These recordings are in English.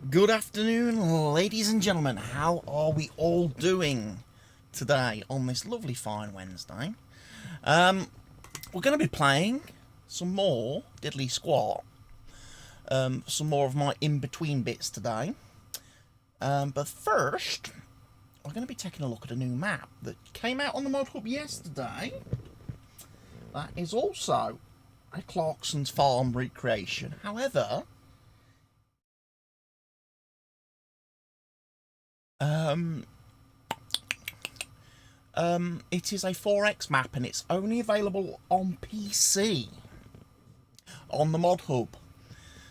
Good afternoon, ladies and gentlemen. How are we all doing today on this lovely fine Wednesday? We're going to be playing some more Diddly Squat, some more of my in-between bits today. But first, we're going to be taking a look at a new map that came out on the ModHub yesterday. That is also a Clarkson's farm recreation. However, it is a 4X map and it's only available on PC on the ModHub.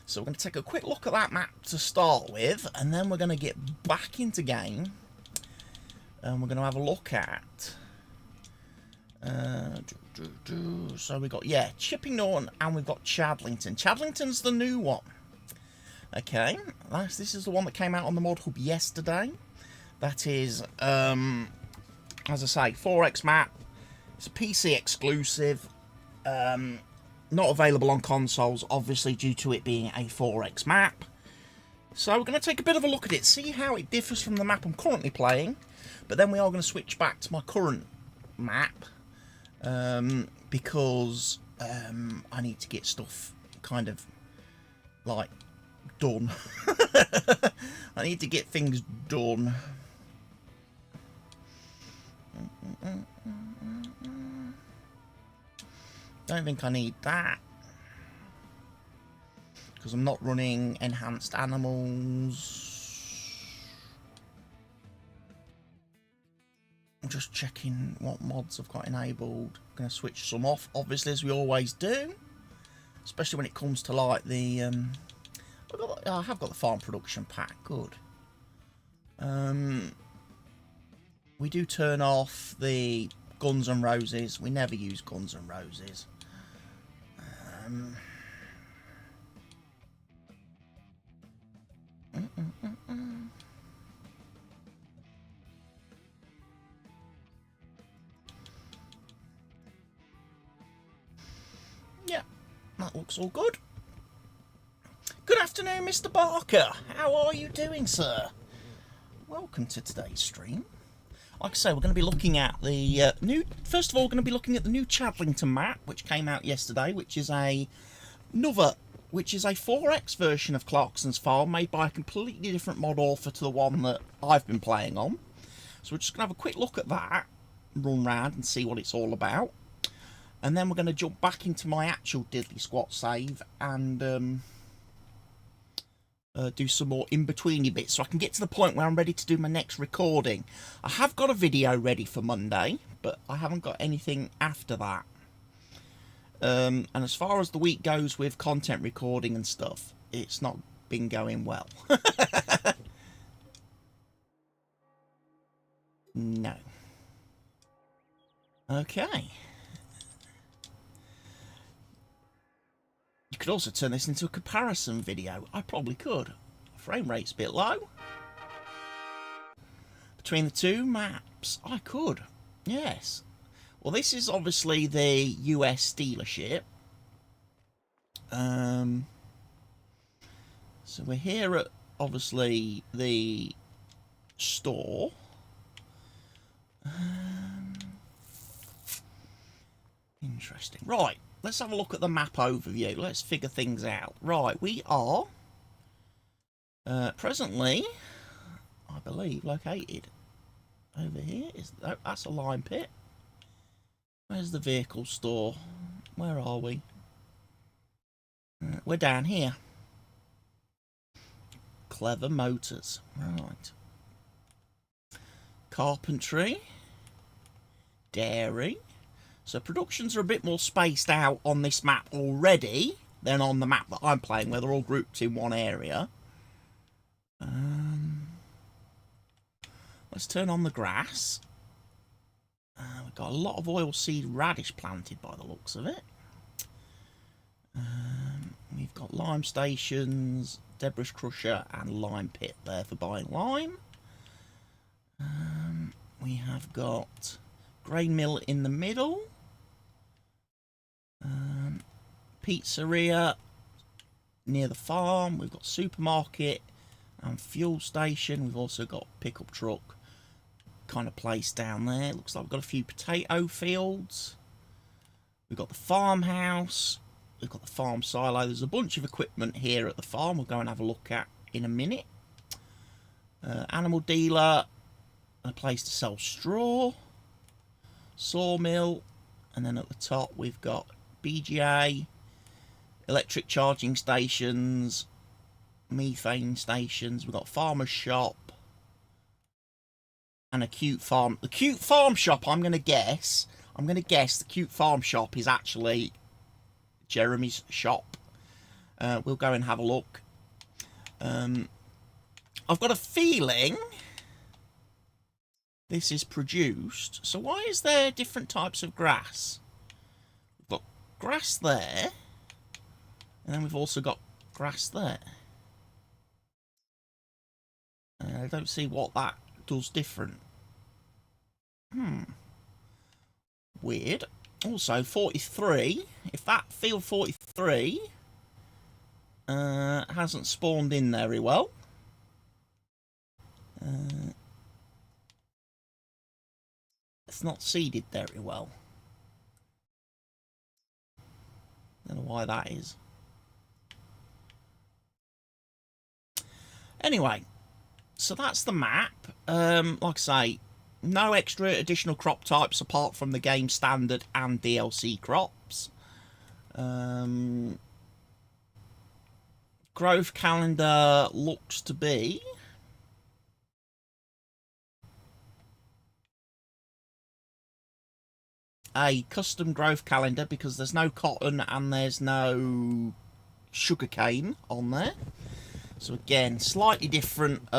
So we're going to take a quick look at that map to start with, and then we're going to get back into game and we're going to have a look at so we got Chipping Norton and we've got Chadlington. Chadlington's the new one. Okay, this is the one that came out on the ModHub yesterday. That is, as I say, 4X map. It's a PC exclusive. Not available on consoles, obviously, due to it being a 4X map. So we're going to take a bit of a look at it, see how it differs from the map I'm currently playing. But then we are going to switch back to my current map, because I need to get stuff kind of, like, done. I need to get things done. Don't think I need that, because I'm not running enhanced animals. I'm just checking what mods I've got enabled. I'm going to switch some off, obviously, as we always do, especially when it comes to like the I have got the farm production pack. Good. We do turn off the Guns and Roses. We never use Guns and Roses. Yeah, that looks all good. Good afternoon, Mr. Barker. How are you doing, sir? Welcome to today's stream. Like I say, we're going to be looking at the first of all, we're going to be looking at the new Chadlington map, which came out yesterday, which is a 4X version of Clarkson's farm, made by a completely different mod author to the one that I've been playing on. So we're just going to have a quick look at that, run round and see what it's all about. And then we're going to jump back into my actual Diddly Squat save and do some more in-betweeny bits so I can get to the point where I'm ready to do my next recording. I have got a video ready for Monday, but I haven't got anything after that. And as far as the week goes with content recording and stuff, it's not been going well. No. Okay. You could also turn this into a comparison video. I probably could. Frame rate's a bit low. Between the two maps, I could. Yes. Well, this is obviously the US dealership. So we're here at, obviously, the store. Interesting. Right. Let's have a look at the map overview. Let's figure things out. Right, we are presently, I believe, located over here. That's a lime pit. Where's the vehicle store? Where are we? We're down here. Clever Motors. Right. Carpentry. Dairy. So productions are a bit more spaced out on this map already than on the map that I'm playing, where they're all grouped in one area. Let's turn on the grass. We've got a lot of oilseed radish planted by the looks of it. We've got lime stations, debris crusher and lime pit there for buying lime. We have got grain mill in the middle. Pizzeria near the farm. We've got supermarket And fuel station. We've also got pickup truck kind of place down there. Looks like we've got a few potato fields. We've got the farmhouse. We've got the farm silo. There's a bunch of equipment here at the farm. We'll go and have a look at in a minute. Animal dealer. A place to sell straw. Sawmill. And then at the top we've got BGA. Electric charging stations. Methane stations. We've got farmer's shop. And a cute farm. The cute farm shop, I'm going to guess the cute farm shop is actually Jeremy's shop. We'll go and have a look. I've got a feeling this is produced. So why is there different types of grass? We've got grass there. And then we've also got grass there. I don't see what that does different. Weird. Also, 43. If that field 43 hasn't spawned in very well. It's not seeded very well. Don't know why that is. Anyway, so that's the map. Like I say, no extra additional crop types apart from the game standard and DLC crops. Growth calendar looks to be a custom growth calendar because there's no cotton and there's no sugarcane on there. So again, slightly different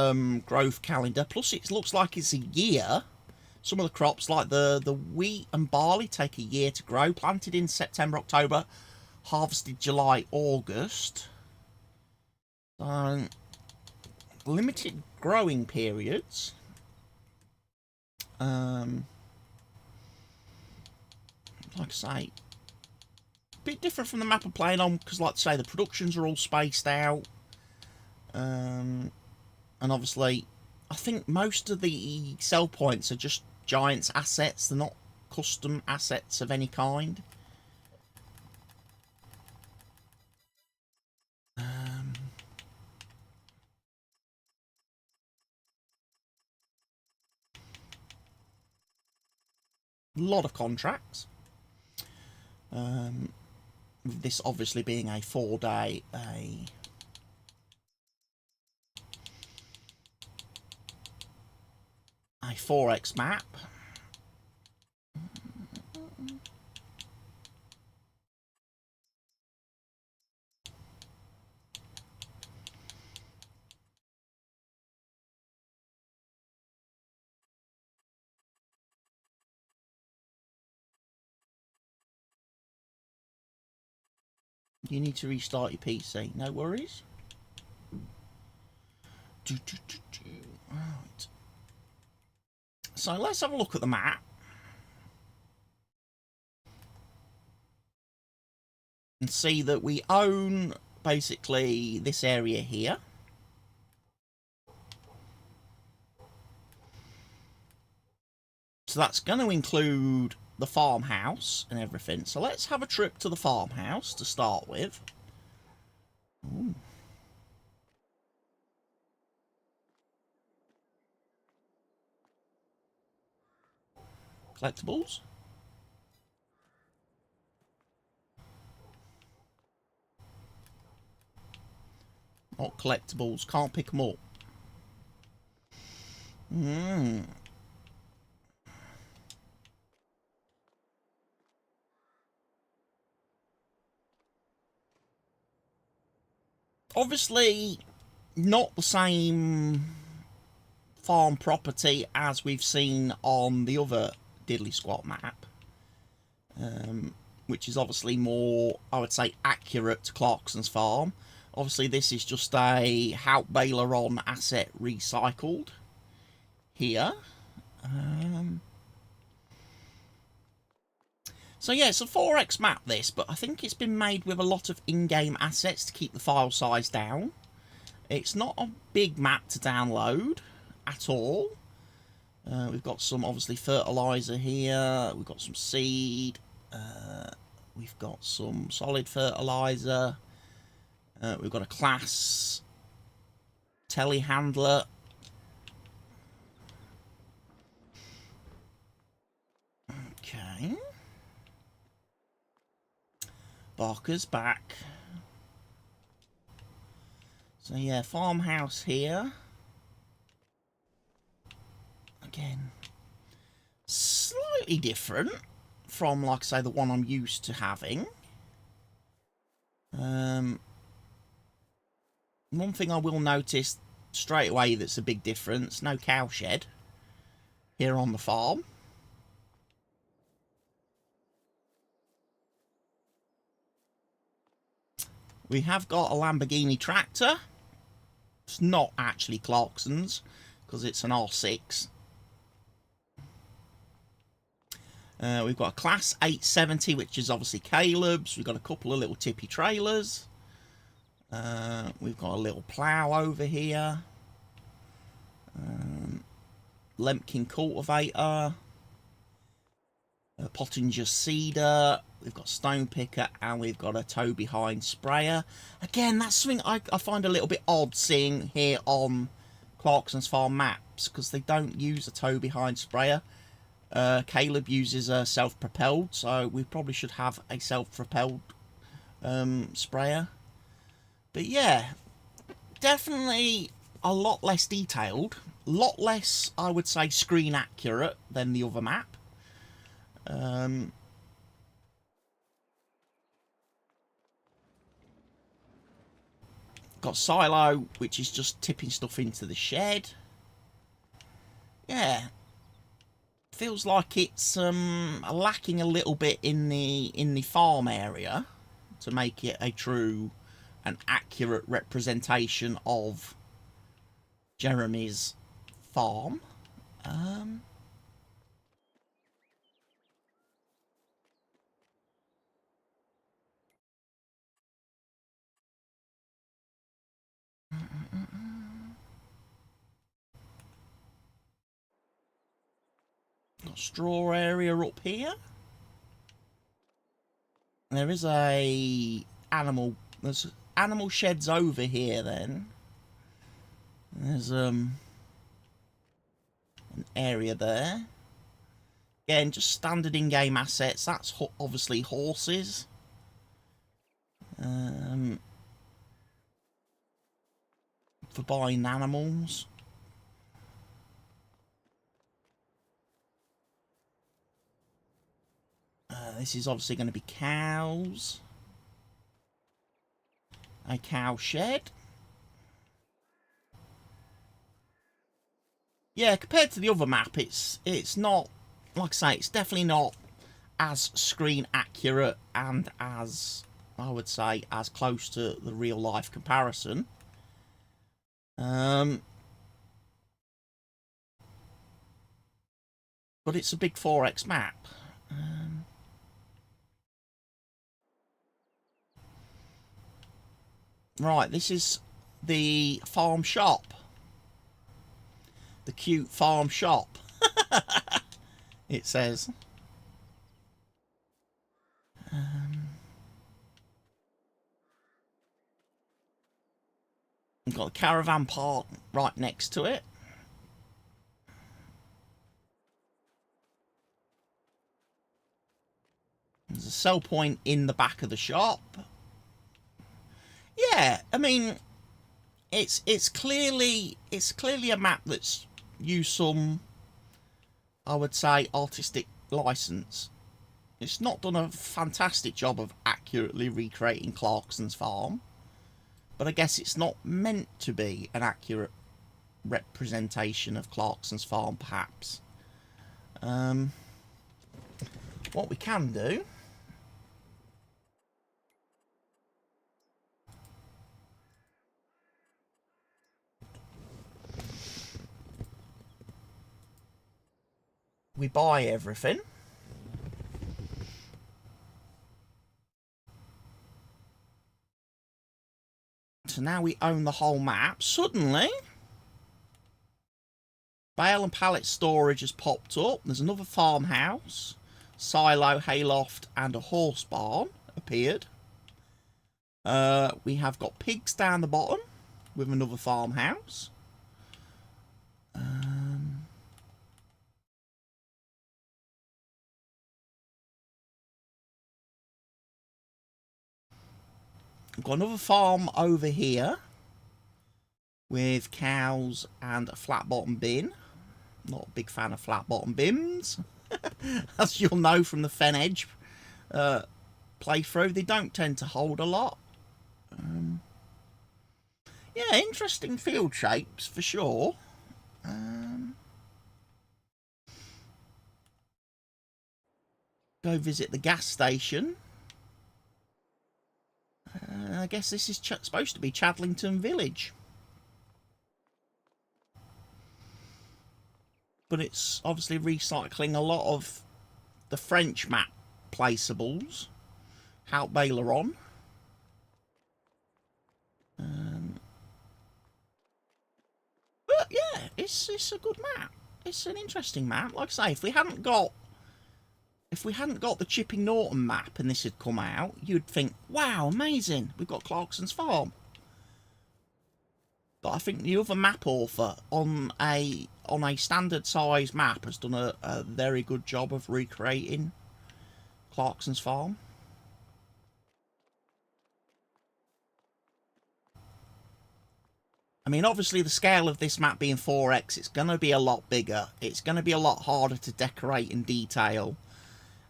growth calendar. Plus it looks like it's a year. Some of the crops, like the wheat and barley, take a year to grow. Planted in September, October, harvested July, August. Limited growing periods. Like I say, a bit different from the map I'm playing on because, like I say, the productions are all spaced out. And obviously, I think most of the sell points are just Giants assets. They're not custom assets of any kind. A lot of contracts. This obviously being a 4-day, a 4x map. You need to restart your PC. No worries. Right. So let's have a look at the map. And see that we own basically this area here. So that's going to include the farmhouse and everything. So let's have a trip to the farmhouse to start with. Ooh. Collectibles. Not collectibles. Can't pick them up. Obviously, not the same farm property as we've seen on the other Diddly Squat map, which is obviously more, I would say, accurate to Clarkson's farm. Obviously, this is just a Hout Baileron asset recycled here. So yeah, it's a 4x map this, but I think it's been made with a lot of in-game assets to keep the file size down. It's not a big map to download at all. We've got some, obviously, fertiliser here. We've got some seed. We've got some solid fertiliser. We've got a class telehandler. Okay. Barker's back. So yeah, farmhouse here. Again, slightly different from, like I say, the one I'm used to having. One thing I will notice straight away that's a big difference, no cowshed here on the farm. We have got a Lamborghini tractor. It's not actually Clarkson's because it's an R6. We've got a Class 870, which is obviously Caleb's. We've got a couple of little tippy trailers. We've got a little plough over here. Lemkin cultivator. A Pottinger seeder. We've got stone picker, and we've got a tow behind sprayer. Again, that's something I find a little bit odd seeing here on Clarkson's farm maps, because they don't use a tow behind sprayer. Caleb uses a self-propelled, so we probably should have a self-propelled sprayer. But yeah, definitely a lot less detailed, a lot less, I would say, screen accurate than the other map. Got silo, which is just tipping stuff into the shed. Yeah, feels like it's lacking a little bit in the farm area to make it a true and accurate representation of Jeremy's farm. Got straw area up here. There is there's animal sheds over here then. There's an area there. Again, just standard in-game assets. That's obviously horses. For buying animals. This is obviously going to be cows. A cow shed. Yeah, compared to the other map, it's not, like I say, it's definitely not as screen accurate and as, I would say, as close to the real life comparison. But it's a big 4x map. Right, this is the farm shop. The cute farm shop. It says. We've got a caravan park right next to it. There's a sell point in the back of the shop. Yeah, I mean, it's clearly a map that's used some, I would say, artistic license. It's not done a fantastic job of accurately recreating Clarkson's farm, but I guess it's not meant to be an accurate representation of Clarkson's farm, perhaps. What we can do, we buy everything. So now we own the whole map. Suddenly, bale and pallet storage has popped up. There's another farmhouse, silo, hayloft, and a horse barn appeared. We have got pigs down the bottom with another farmhouse. We've got another farm over here with cows and a flat bottom bin. Not a big fan of flat bottom bins. As you'll know from the Fen Edge playthrough, they don't tend to hold a lot. Yeah, interesting field shapes for sure. Go visit the gas station. I guess this is supposed to be Chadlington Village. But it's obviously recycling a lot of the French map placeables. Hout Baileron. But yeah, it's a good map. It's an interesting map. Like I say, if we hadn't got the Chipping Norton map and this had come out, you'd think, wow, amazing, we've got Clarkson's farm. But I think the other map author on a standard size map has done a very good job of recreating Clarkson's farm. I mean, obviously the scale of this map being 4x, it's going to be a lot bigger. It's going to be a lot harder to decorate and detail.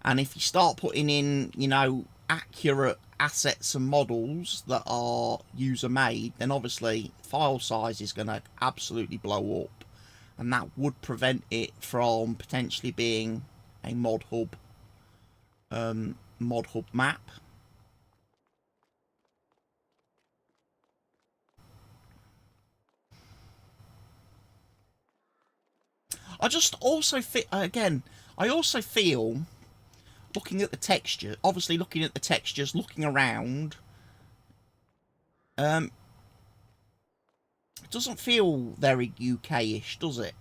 And if you start putting in, you know, accurate assets and models that are user-made, then obviously file size is going to absolutely blow up. And that would prevent it from potentially being a ModHub map. I just also feel, again, I also feel, looking at the texture, obviously looking at the textures, looking around, it doesn't feel very UK-ish, does it?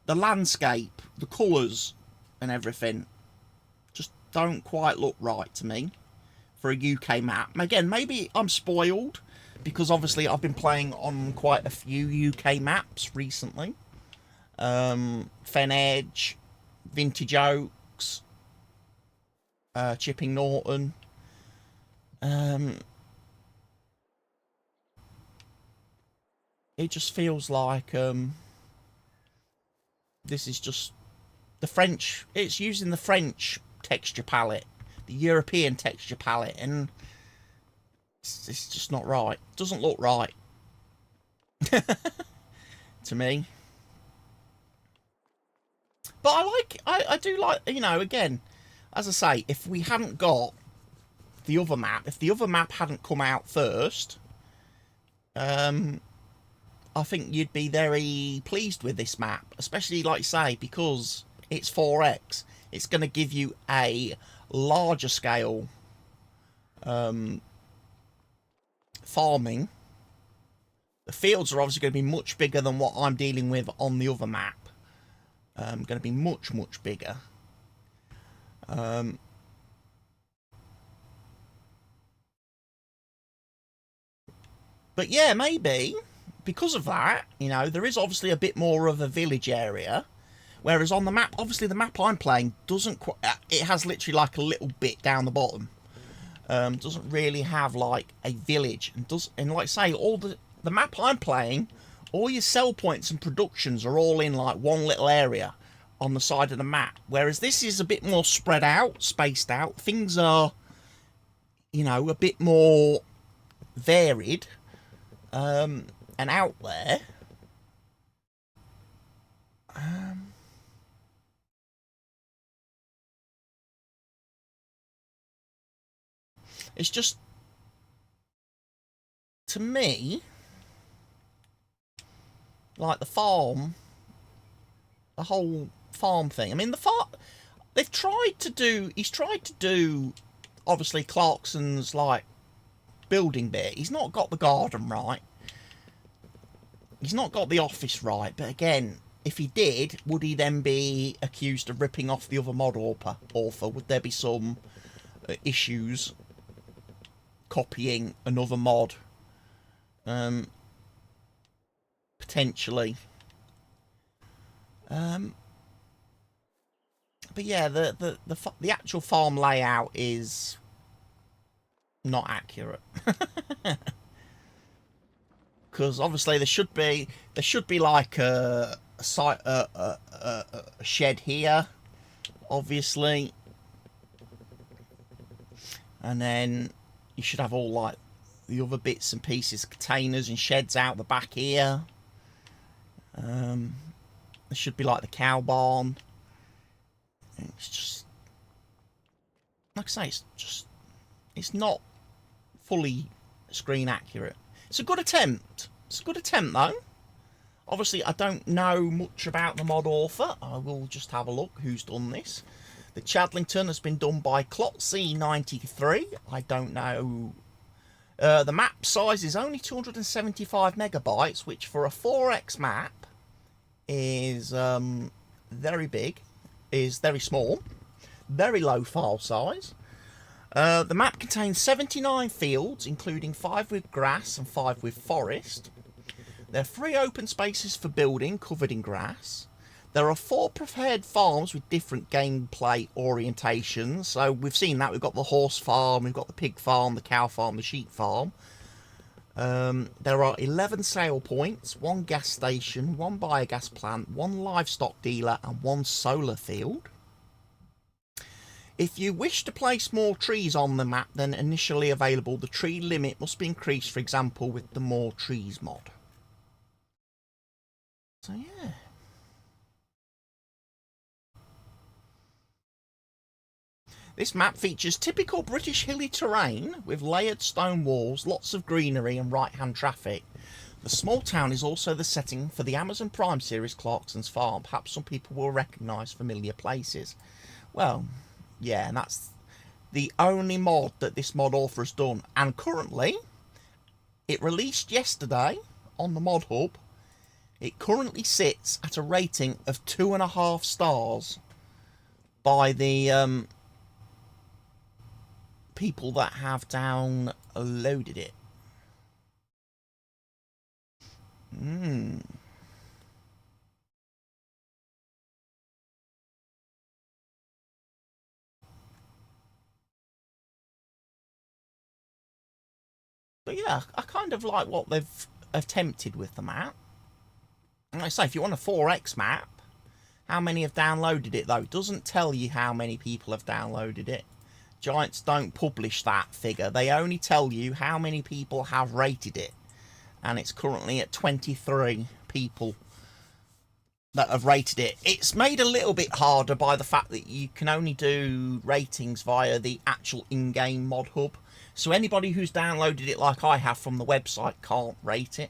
The landscape, the colours and everything just don't quite look right to me for a UK map. Again, maybe I'm spoiled because obviously I've been playing on quite a few UK maps recently. Fen Edge, Vintage Oaks, Chipping Norton. It just feels like this is just the French. It's using the French texture palette, the European texture palette, and it's just not right. It doesn't look right to me. But I do like, you know, again, as I say, if we hadn't got the other map, if the other map hadn't come out first, I think you'd be very pleased with this map, especially, like I say, because it's 4x. It's going to give you a larger scale farming. The fields are obviously going to be much bigger than what I'm dealing with on the other map. Going to be much, much bigger. But yeah, maybe because of that, you know, there is obviously a bit more of a village area. Whereas on the map, obviously the map I'm playing doesn't quite, it has literally like a little bit down the bottom. Doesn't really have like a village. And like I say, all the map I'm playing, all your sell points and productions are all in like one little area on the side of the map. Whereas this is a bit more spread out, spaced out. Things are, you know, a bit more varied and out there. It's just, to me, like the farm, the whole farm thing. I mean, the farm, he's tried to do, obviously, Clarkson's, like, building bit. He's not got the garden right. He's not got the office right. But again, if he did, would he then be accused of ripping off the other mod author? Would there be some issues copying another mod? Potentially. But yeah, the actual farm layout is not accurate. Because obviously there should be like a shed here, obviously, and then you should have all like the other bits and pieces, containers and sheds out the back here. There should be like the cow barn. It's just, like I say, it's not fully screen accurate. It's a good attempt. It's a good attempt though. Obviously, I don't know much about the mod author. I will just have a look who's done this. The Chadlington has been done by Clarkson 93. I don't know. The map size is only 275 megabytes, which for a 4x map is very big, is very small, very low file size. The map contains 79 fields, including 5 with grass and 5 with forest. There are 3 open spaces for building, covered in grass. There are 4 prepared farms with different gameplay orientations. So we've seen that. We've got the horse farm, we've got the pig farm, the cow farm, the sheep farm. There are 11 sale points, 1 gas station, 1 biogas plant, 1 livestock dealer and 1 solar field. If you wish to place more trees on the map than initially available, the tree limit must be increased, for example, with the More Trees mod. So yeah. This map features typical British hilly terrain with layered stone walls, lots of greenery and right-hand traffic. The small town is also the setting for the Amazon Prime series Clarkson's Farm. Perhaps some people will recognise familiar places. Well, yeah, and that's the only mod that this mod author has done. And currently, it released yesterday on the ModHub. It currently sits at a rating of 2.5 stars by the people that have downloaded it. But yeah, I kind of like what they've attempted with the map. And like I say, if you want a 4x map, how many have downloaded it though? It doesn't tell you how many people have downloaded it. Giants don't publish that figure. They only tell you how many people have rated it. And it's currently at 23 people that have rated it. It's made a little bit harder by the fact that you can only do ratings via the actual in-game mod hub. So anybody who's downloaded it like I have from the website can't rate it.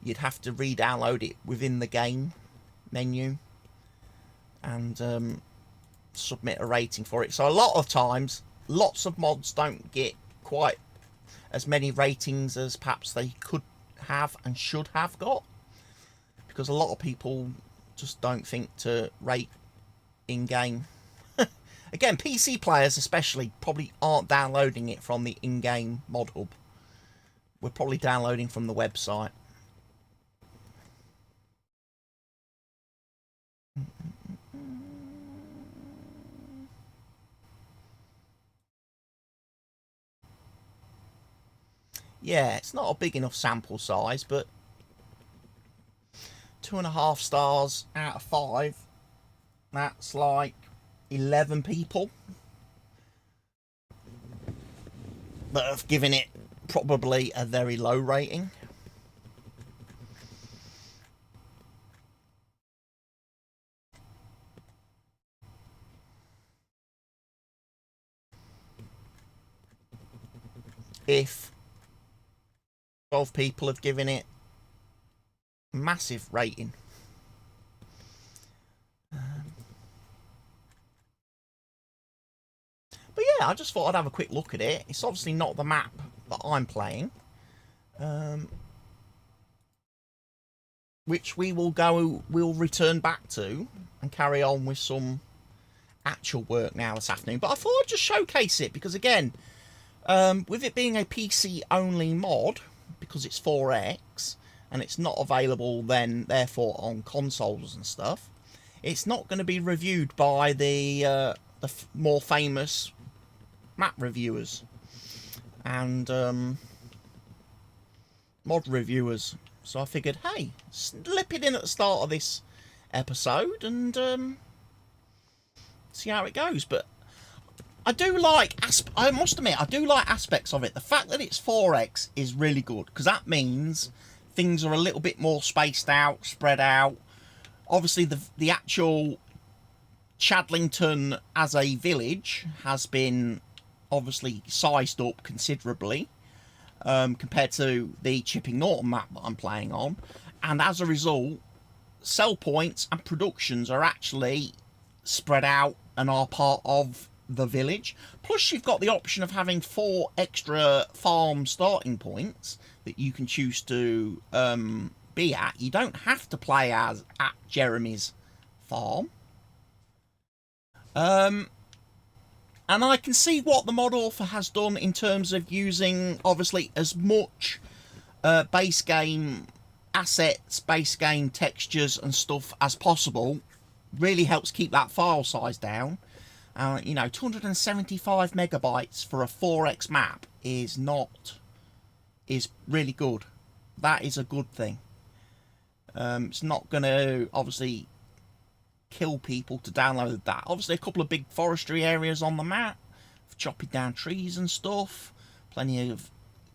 You'd have to re-download it within the game menu and submit a rating for it. So a lot of times, lots of mods don't get quite as many ratings as perhaps they could have and should have got, because a lot of people just don't think to rate in-game. Again, PC players especially probably aren't downloading it from the in-game mod hub. We're probably downloading from the website. Yeah, it's not a big enough sample size, but 2.5 stars out of 5. That's like 11 people that have given it probably a very low rating. If 12 people have given it massive rating. But yeah, I just thought I'd have a quick look at it. It's obviously not the map that I'm playing, which we'll return back to and carry on with some actual work now this afternoon. But I thought I'd just showcase it because, again, with it being a PC only mod, because it's 4X and it's not available then therefore on consoles and stuff, it's not going to be reviewed by the more famous map reviewers and mod reviewers. So I figured, hey, slip it in at the start of this episode and see how it goes. But I do like, I must admit, I do like aspects of it. The fact that it's 4X is really good, because that means things are a little bit more spaced out, spread out. Obviously, the actual Chadlington as a village has been obviously sized up considerably compared to the Chipping Norton map that I'm playing on. And as a result, sell points and productions are actually spread out and are part of the village. Plus, you've got the option of having 4 extra farm starting points that you can choose to be at. You don't have to play as at Jeremy's farm. And I can see what the mod author has done in terms of using, obviously, as much base game assets, base game textures and stuff as possible. Really helps keep that file size down. You know, 275 megabytes for a 4X map is really good. That is a good thing. It's not going to, obviously, kill people to download that. Obviously, a couple of big forestry areas on the map for chopping down trees and stuff. Plenty of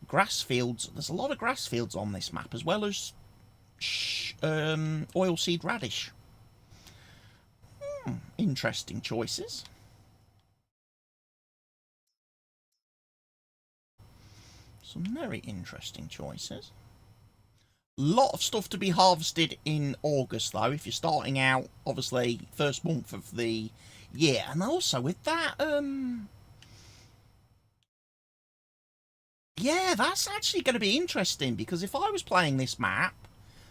grass fields. There's a lot of grass fields on this map, as well as oilseed radish. Interesting choices. Some very interesting choices. Lot of stuff to be harvested in August, though, if you're starting out, obviously, first month of the year. And also with that, yeah, that's actually going to be interesting, because if I was playing this map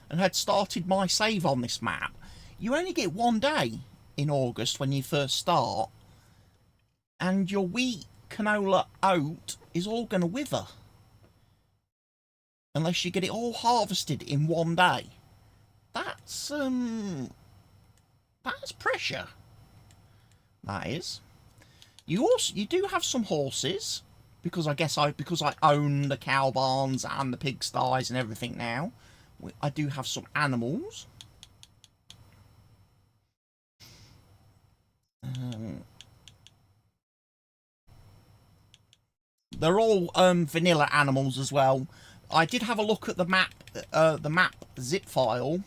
and had started my save on this map, you only get 1 day in August when you first start, and your wheat, canola, oat is all going to wither. Unless you get it all harvested in 1 day. That's pressure. That is. You do have some horses, because I own the cow barns and the pigsties and everything now. I do have some animals. They're all vanilla animals as well. I did have a look at the map zip file.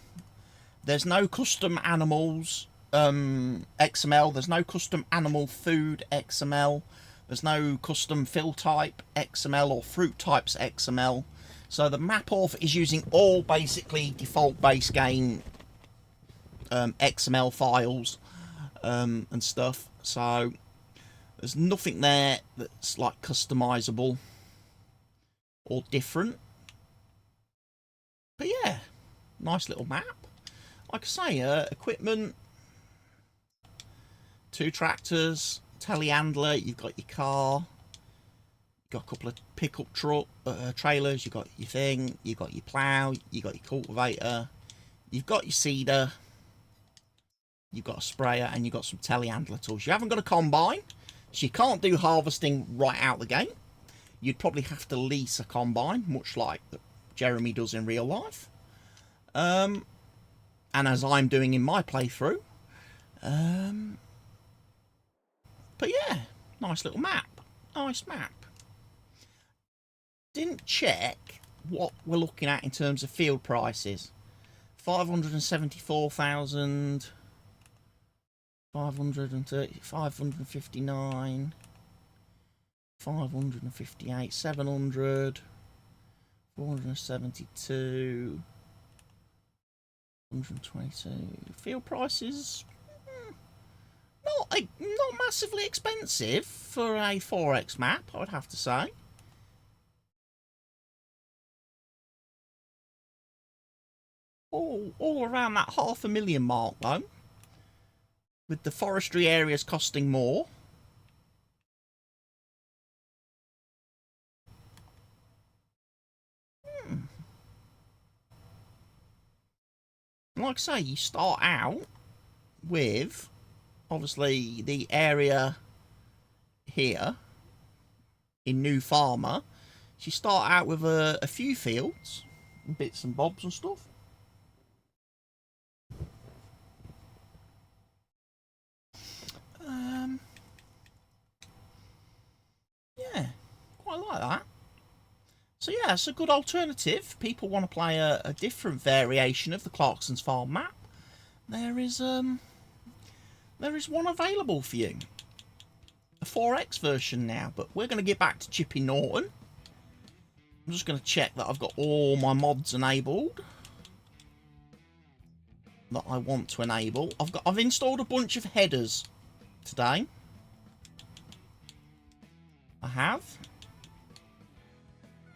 There's no custom animals XML. There's no custom animal food XML. There's no custom fill type XML or fruit types XML. So the map author is using all basically default base game XML files and stuff. So there's nothing there that's like customizable or different. But yeah, nice little map. Like I say, equipment, 2 tractors, telehandler, you've got your car, you've got a couple of pickup truck trailers, you've got your thing, you've got your plough, you've got your cultivator, you've got your seeder, you've got a sprayer, and you've got some telehandler tools. You haven't got a combine, so you can't do harvesting right out the gate. You'd probably have to lease a combine, much like Jeremy does in real life. And as I'm doing in my playthrough. But yeah, nice little map. Nice map. Didn't check what we're looking at in terms of field prices. 574,000, 530, 559, 558, 700, 472, 122. Field prices not massively expensive for a 4X map, I would have to say. all around that 500,000 mark though, with the forestry areas costing more. Like I say, you start out with obviously the area here in New Farmer. So you start out with a few fields and bits and bobs and stuff. Yeah, quite like that. So yeah, it's a good alternative. People want to play a different variation of the Clarkson's farm map. There is one available for you. A 4X version now, but we're going to get back to Chipping Norton. I'm just going to check that I've got all my mods enabled that I want to enable. I've installed a bunch of headers today. I have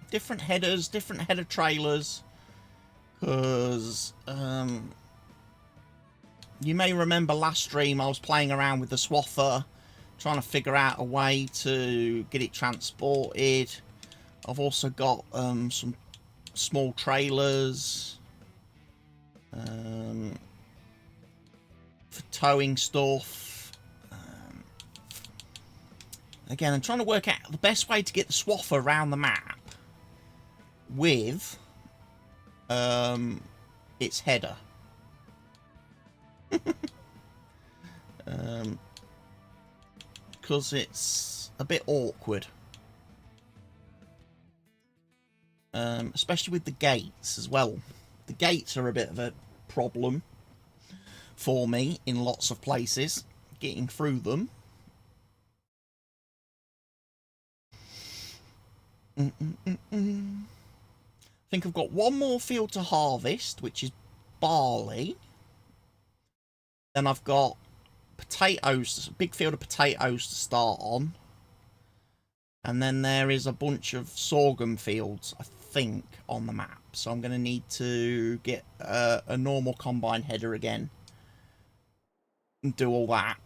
different headers, different header trailers, because you may remember last stream I was playing around with the swather, trying to figure out a way to get it transported. I've also got some small trailers for towing stuff. Again, I'm trying to work out the best way to get the swather around the map with its header. Because it's a bit awkward. Especially with the gates as well. The gates are a bit of a problem for me in lots of places, getting through them. I think I've got one more field to harvest, which is barley. Then I've got potatoes, a big field of potatoes to start on. And then there is a bunch of sorghum fields, I think, on the map. So I'm going to need to get a normal combine header again and do all that.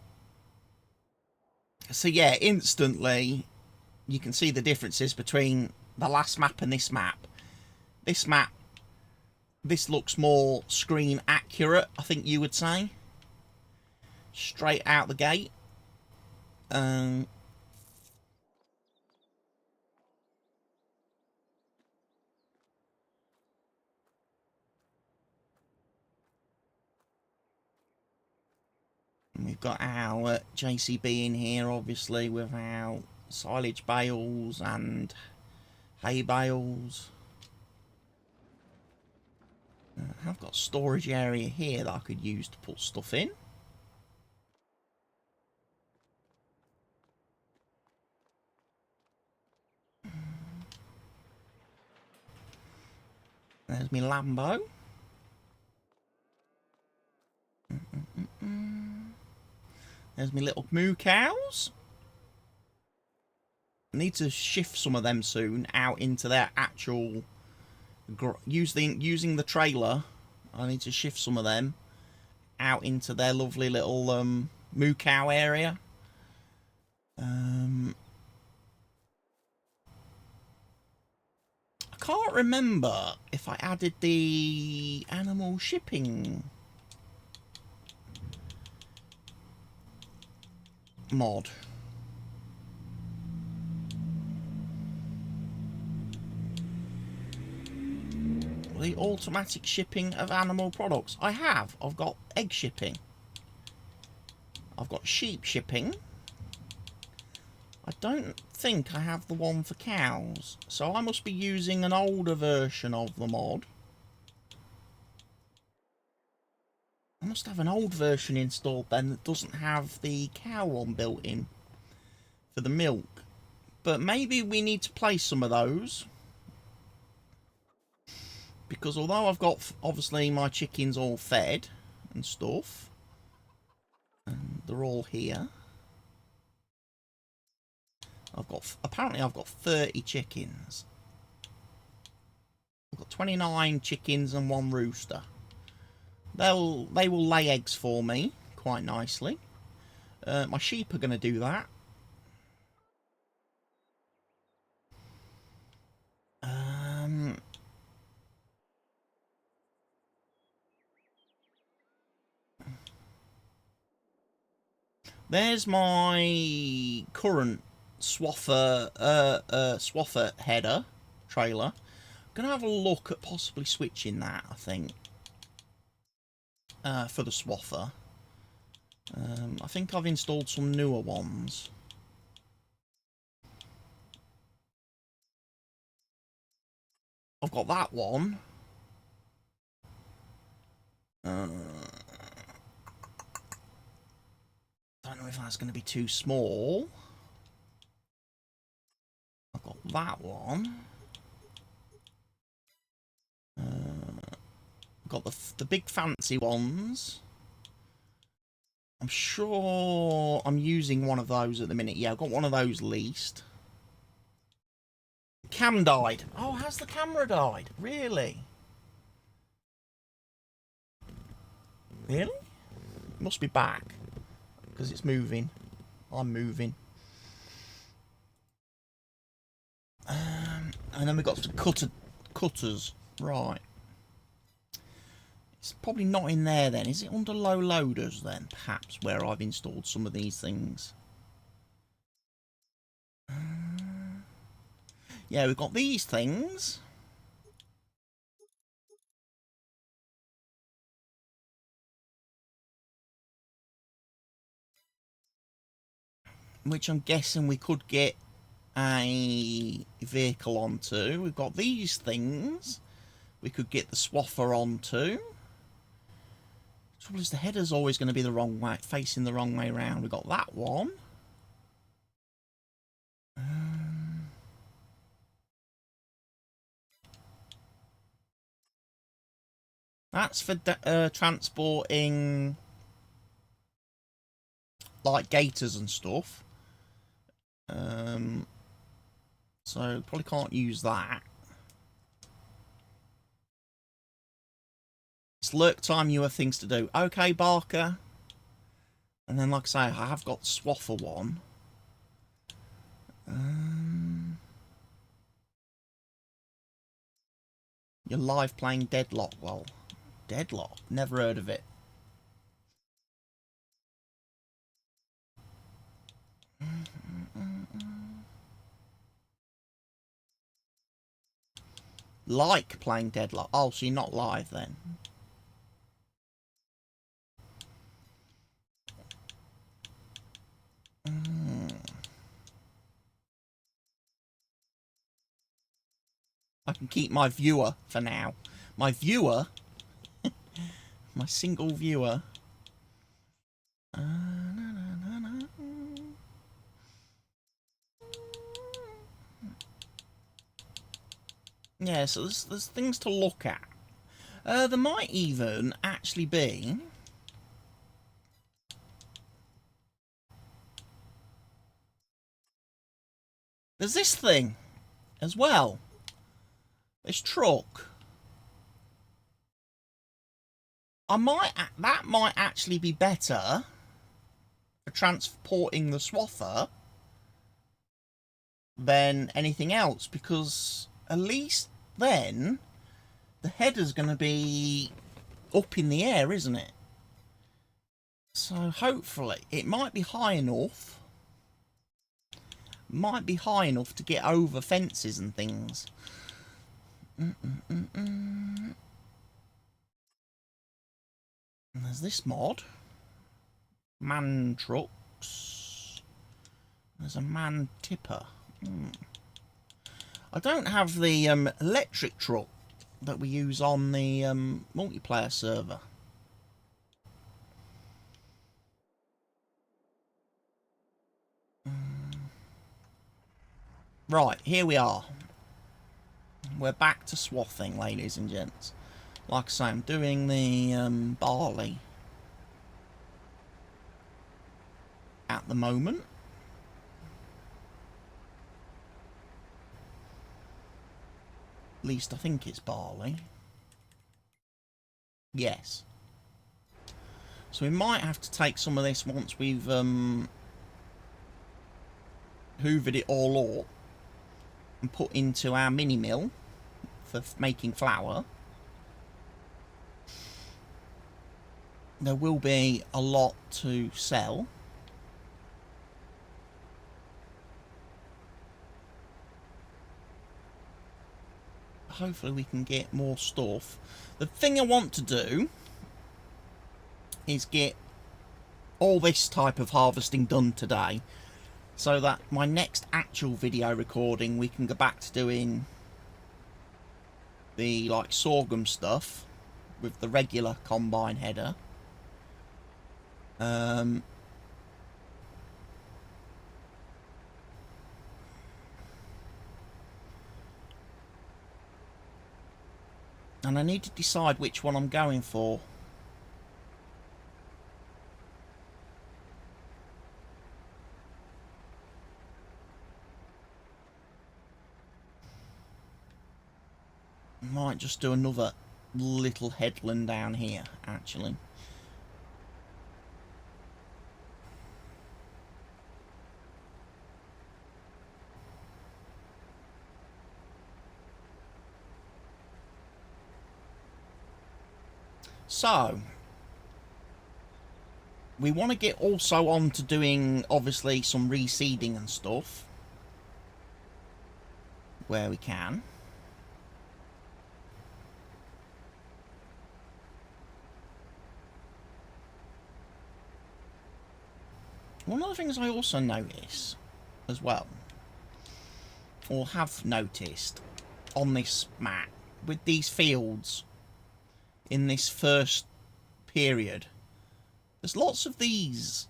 So yeah, instantly you can see the differences between the last map and this map. This map, this looks more screen accurate, I think you would say. Straight out the gate. We've got our JCB in here, obviously, with our silage bales and hay bales. I've got a storage area here that I could use to put stuff in. There's my Lambo. There's my little moo cows. I need to shift some of them soon out into their actual... Using the trailer, I need to shift some of them out into their lovely little moo cow area. I can't remember if I added the animal shipping mod. The automatic shipping of animal products. I have. I've got egg shipping. I've got sheep shipping. I don't think I have the one for cows. So I must be using an older version of the mod. I must have an old version installed then that doesn't have the cow one built in for the milk. But maybe we need to place some of those. Because although I've got, obviously, my chickens all fed and stuff, and they're all here. Apparently I've got 30 chickens. I've got 29 chickens and one rooster. They will lay eggs for me quite nicely. My sheep are going to do that. There's my current swather header trailer. I'm going to have a look at possibly switching that, I think, for the swather. I think I've installed some newer ones. I've got that one. Don't know if that's going to be too small. I've got that one. I've got the big fancy ones. I'm sure I'm using one of those at the minute. Yeah, I've got one of those leased. The cam died. Oh, has the camera died? Really? Really? It must be back. Because it's moving. I'm moving. And then we've got the cutters. Right. It's probably not in there then. Is it under low loaders then? Perhaps where I've installed some of these things. Yeah, we've got these things. Which I'm guessing we could get a vehicle onto. We've got these things we could get the swather onto. The trouble is the header's always going to be the wrong way, facing the wrong way round. We've got that one. That's for transporting like gators and stuff. So probably can't use that. It's lurk time, you have things to do. Okay, Barker. And then, like I say, I have got the swather one. You're live playing Deadlock. Well, Deadlock? Never heard of it. Like playing Deadlock. Oh, so you're not live then. I can keep my viewer for now. My viewer, my single viewer. Yeah, so there's things to look at. There might even actually be... There's this thing as well. This truck. That might actually be better for transporting the swather than anything else, because at least then the header's going to be up in the air, isn't it? So hopefully it might be high enough. Might be high enough to get over fences and things. And there's this mod. Man trucks. There's a man tipper. I don't have the electric truck that we use on the multiplayer server. Right, here we are. We're back to swathing, ladies and gents. Like I say, I'm doing the barley at the moment. At least I think it's barley. Yes. So we might have to take some of this once we've hoovered it all up and put into our mini mill for making flour. There will be a lot to sell. Hopefully we can get more stuff. The thing I want to do is get all this type of harvesting done today, so that my next actual video recording we can go back to doing the like sorghum stuff with the regular combine header. And I need to decide which one I'm going for. Might just do another little headland down here, actually. So, we want to get also on to doing, obviously, some reseeding and stuff, where we can. One of the things I also notice as well, or have noticed on this map, with these fields in this first period, there's lots of these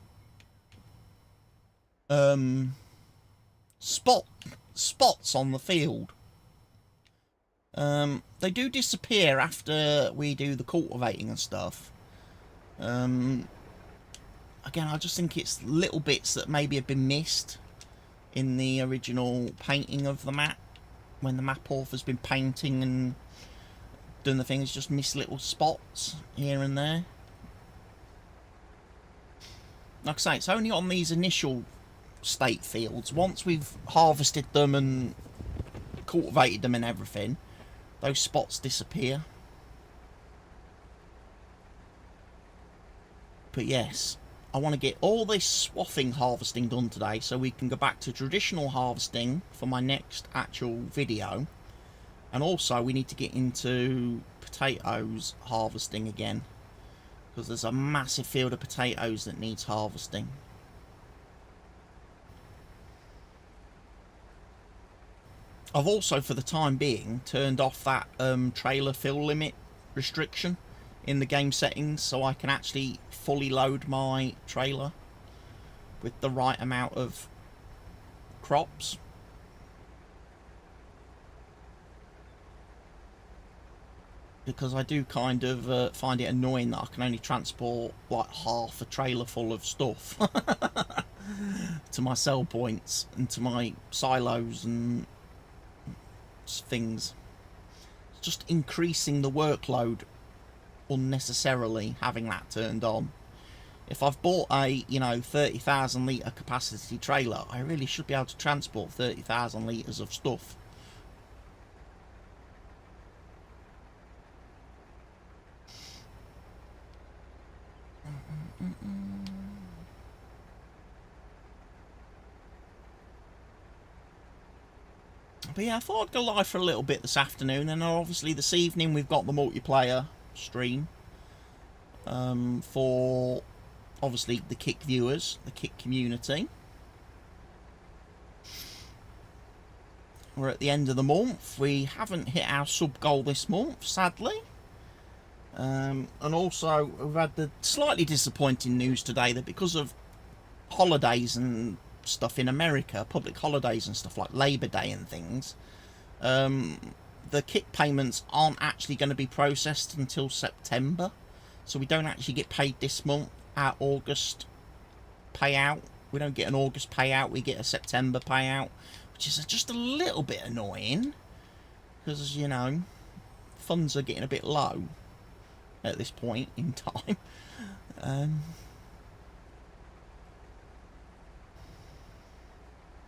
spots on the field. They do disappear after we do the cultivating and stuff. Again, I just think it's little bits that maybe have been missed in the original painting of the map. When the map author's been painting and doing the things, just miss little spots here and there. Like I say, it's only on these initial state fields. Once we've harvested them and cultivated them and everything, those spots disappear. But yes, I want to get all this swathing harvesting done today so we can go back to traditional harvesting for my next actual video. And also we need to get into potatoes harvesting again, because there's a massive field of potatoes that needs harvesting. I've also, for the time being, turned off that trailer fill limit restriction in the game settings, so I can actually fully load my trailer with the right amount of crops. Because I do kind of find it annoying that I can only transport like half a trailer full of stuff to my sell points and to my silos and things. It's just increasing the workload unnecessarily, having that turned on. If I've bought a, 30,000 litre capacity trailer, I really should be able to transport 30,000 litres of stuff. But yeah, I thought I'd go live for a little bit this afternoon, and obviously this evening we've got the multiplayer stream for obviously the Kick viewers, the Kick community. We're at the end of the month. We haven't hit our sub goal this month, sadly. And also we've had the slightly disappointing news today that because of holidays and stuff in America, public holidays and stuff like Labor Day and things, the kick payments aren't actually going to be processed until September, so we don't actually get paid this month. Our August payout, we don't get an August payout, we get a September payout, which is just a little bit annoying because funds are getting a bit low. at this point in time.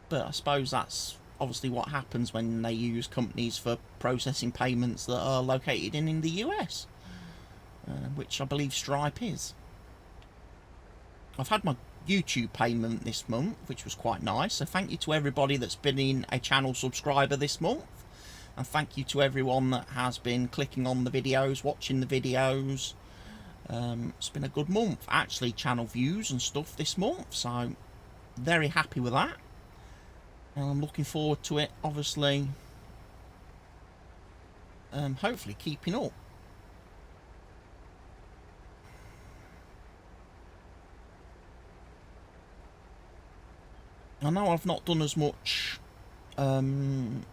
But I suppose that's obviously what happens when they use companies for processing payments that are located in the US, which I believe Stripe is. I've had my YouTube payment this month, which was quite nice, so thank you to everybody that's been a channel subscriber this month, and thank you to everyone that has been clicking on the videos, watching the videos. It's been a good month, actually, channel views and stuff this month, so very happy with that. And I'm looking forward to it, obviously, hopefully keeping up. I know I've not done as much farm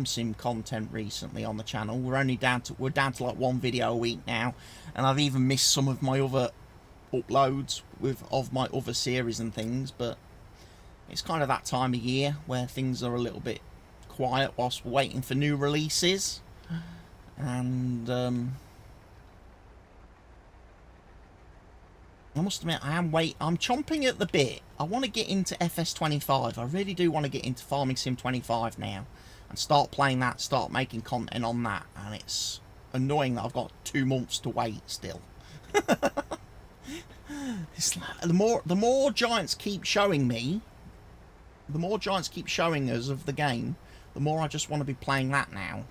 sim content recently on the channel. We're down to like one video a week now, and I've even missed some of my other uploads of my other series and things, but it's kind of that time of year where things are a little bit quiet whilst we're waiting for new releases. And I must admit, I'm chomping at the bit. I want to get into FS25. I really do want to get into Farming Sim 25 now and start playing that, start making content on that. And it's annoying that I've got 2 months to wait still. It's like, the more giants keep showing me, the more giants keep showing us of the game, the more I just want to be playing that now.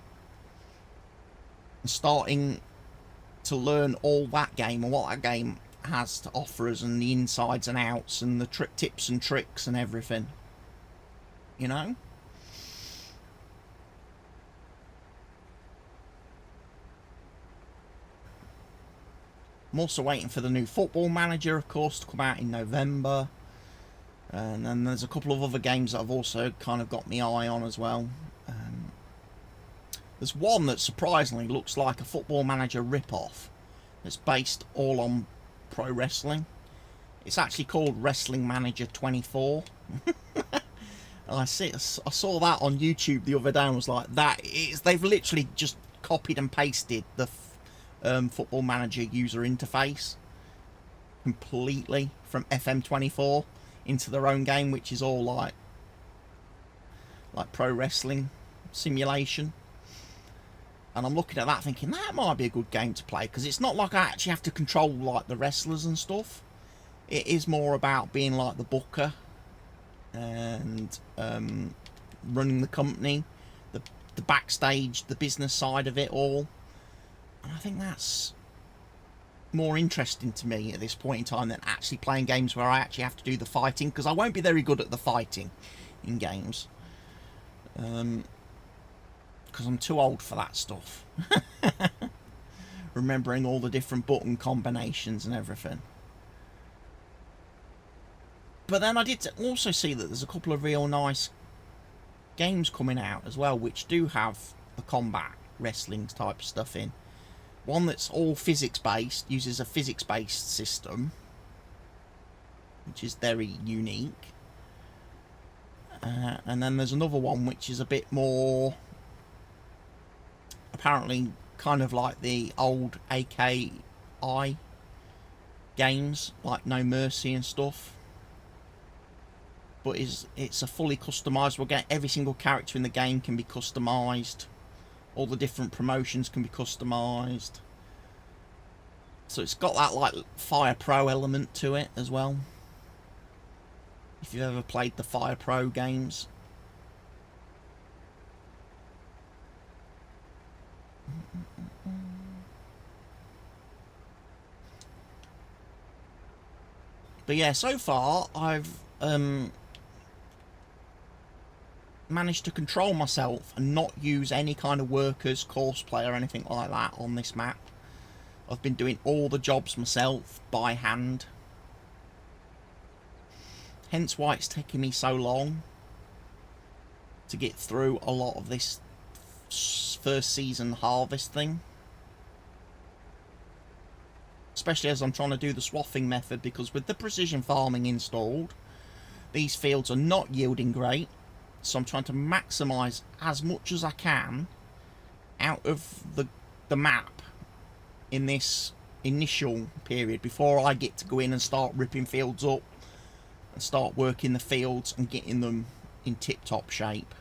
And starting to learn all that game and what that game has to offer us, and the insides and outs and the tips and tricks and everything. You know? I'm also waiting for the new Football Manager, of course, to come out in November. And then there's a couple of other games that I've also kind of got my eye on as well. There's one that surprisingly looks like a Football Manager rip-off. It's based all on pro wrestling. It's actually called Wrestling Manager 24. I saw that on YouTube the other day and was like, they've literally just copied and pasted the Football Manager user interface completely from FM24 into their own game, which is all like pro wrestling simulation. And I'm looking at that thinking that might be a good game to play, because it's not like I actually have to control like the wrestlers and stuff. It is more about being like the booker and running the company, the backstage, the business side of it all. And I think that's more interesting to me at this point in time than actually playing games where I actually have to do the fighting, because I won't be very good at the fighting in games. Because I'm too old for that stuff. Remembering all the different button combinations and everything. But then I did also see that there's a couple of real nice games coming out as well, which do have the combat wrestling type stuff in. One that's all physics-based, uses a physics-based system, which is very unique. And then there's another one which is a bit more, apparently, kind of like the old AKI games, like No Mercy and stuff. But it's a fully customizable game. Every single character in the game can be customized. All the different promotions can be customized. So it's got that like Fire Pro element to it as well. If you've ever played the Fire Pro games. But yeah, so far I've managed to control myself and not use any kind of workers, courseplay or anything like that on this map. I've been doing all the jobs myself by hand. Hence why it's taking me so long to get through a lot of this first season harvest thing. Especially as I'm trying to do the swathing method, because with the precision farming installed, these fields are not yielding great. So I'm trying to maximise as much as I can out of the map in this initial period before I get to go in and start ripping fields up and start working the fields and getting them in tip-top shape.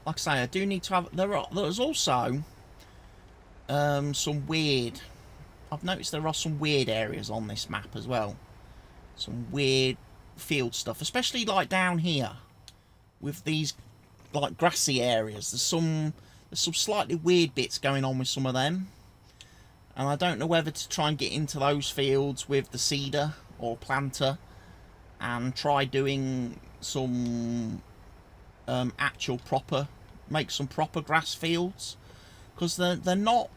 Like I say, I do need to have... There's also some weird... I've noticed there are some weird areas on this map as well. Some weird field stuff, especially like down here with these like grassy areas. There's some slightly weird bits going on with some of them, and I don't know whether to try and get into those fields with the seeder or planter and try doing some actual proper, make some proper grass fields, because they're not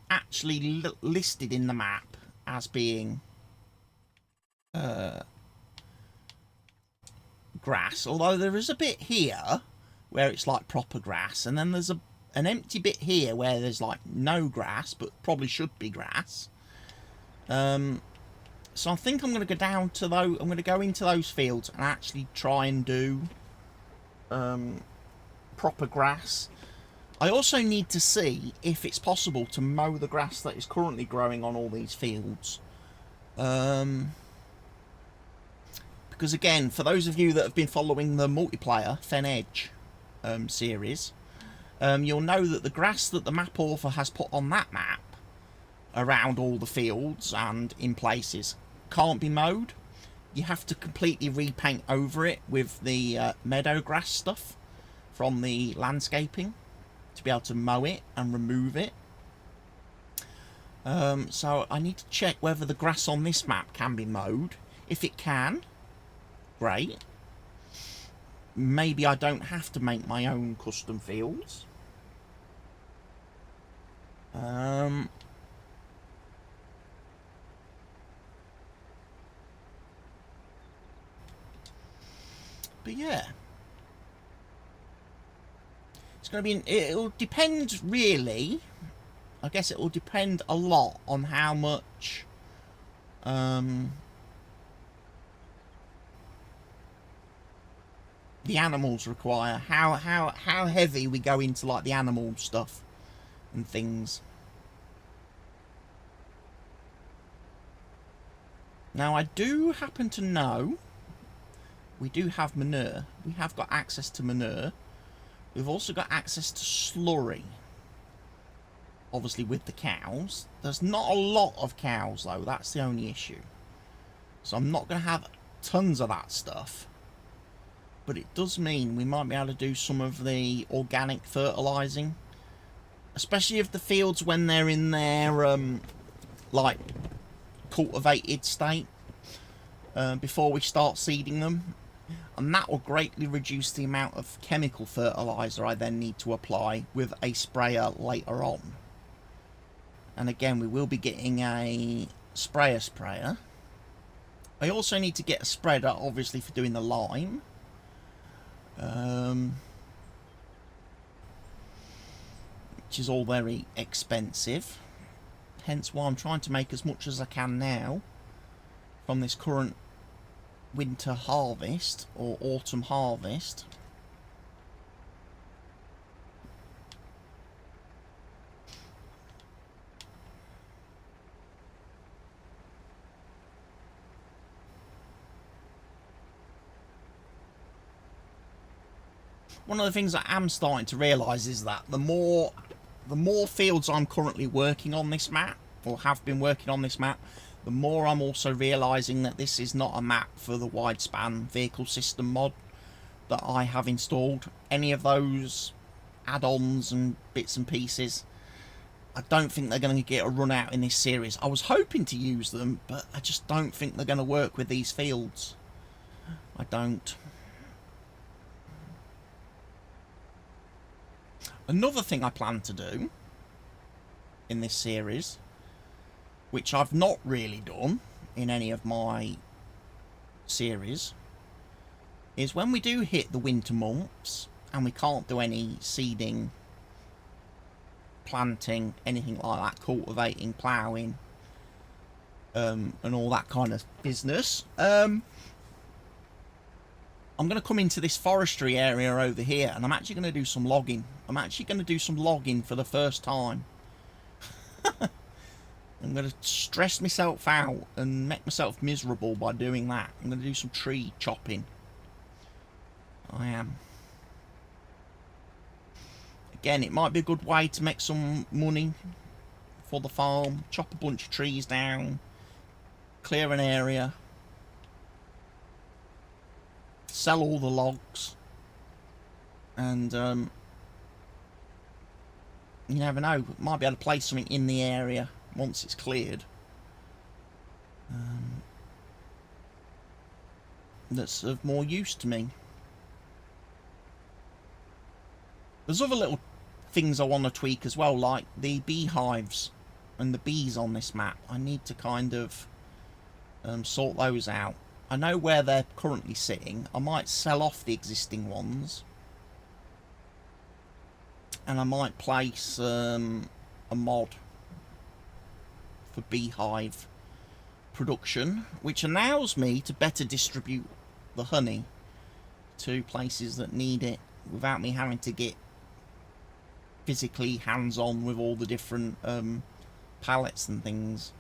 actually listed in the map as being grass, although there is a bit here where it's like proper grass, and then there's an empty bit here where there's like no grass but probably should be grass. So I think I'm going to go down to those. I'm going to go into those fields and actually try and do proper grass. I also need to see if it's possible to mow the grass that is currently growing on all these fields. Because again, for those of you that have been following the multiplayer Fen Edge series, you'll know that the grass that the map author has put on that map around all the fields and in places can't be mowed. You have to completely repaint over it with the meadow grass stuff from the landscaping to be able to mow it and remove it. So I need to check whether the grass on this map can be mowed. If it can, great. Maybe I don't have to make my own custom fields. But yeah, it's going to be, it'll depend really, I guess it will depend a lot on how much the animals require, how heavy we go into like the animal stuff and things. Now I do happen to know we do have manure. We have got access to manure. We've also got access to slurry. Obviously with the cows. There's not a lot of cows though, that's the only issue. So I'm not going to have tons of that stuff. But it does mean we might be able to do some of the organic fertilising. Especially if the fields, when they're in their like cultivated state, before we start seeding them. And that will greatly reduce the amount of chemical fertiliser I then need to apply with a sprayer later on. And again, we will be getting a sprayer. I also need to get a spreader, obviously, for doing the lime. Which is all very expensive. Hence why I'm trying to make as much as I can now from this current winter harvest or autumn harvest. One of the things I am starting to realise is that the more fields I'm currently working on this map, or have been working on this map, the more I'm also realising that this is not a map for the Widespan Vehicle System mod that I have installed. Any of those add-ons and bits and pieces, I don't think they're going to get a run out in this series. I was hoping to use them, but I just don't think they're going to work with these fields. I don't. Another thing I plan to do in this series, which I've not really done in any of my series, is when we do hit the winter months and we can't do any seeding, planting, anything like that, cultivating, ploughing, and all that kind of business. I'm going to come into this forestry area over here, and I'm actually going to do some logging. I'm actually going to do some logging for the first time. I'm going to stress myself out and make myself miserable by doing that. I'm going to do some tree chopping. I am. Again, it might be a good way to make some money for the farm. Chop a bunch of trees down, clear an area, sell all the logs, and you never know, might be able to place something in the area once it's cleared. That's of more use to me. There's other little things I want to tweak as well, like the beehives and the bees on this map. I need to kind of sort those out. I know where they're currently sitting. I might sell off the existing ones, and I might place a mod for beehive production, which allows me to better distribute the honey to places that need it without me having to get physically hands-on with all the different pallets and things.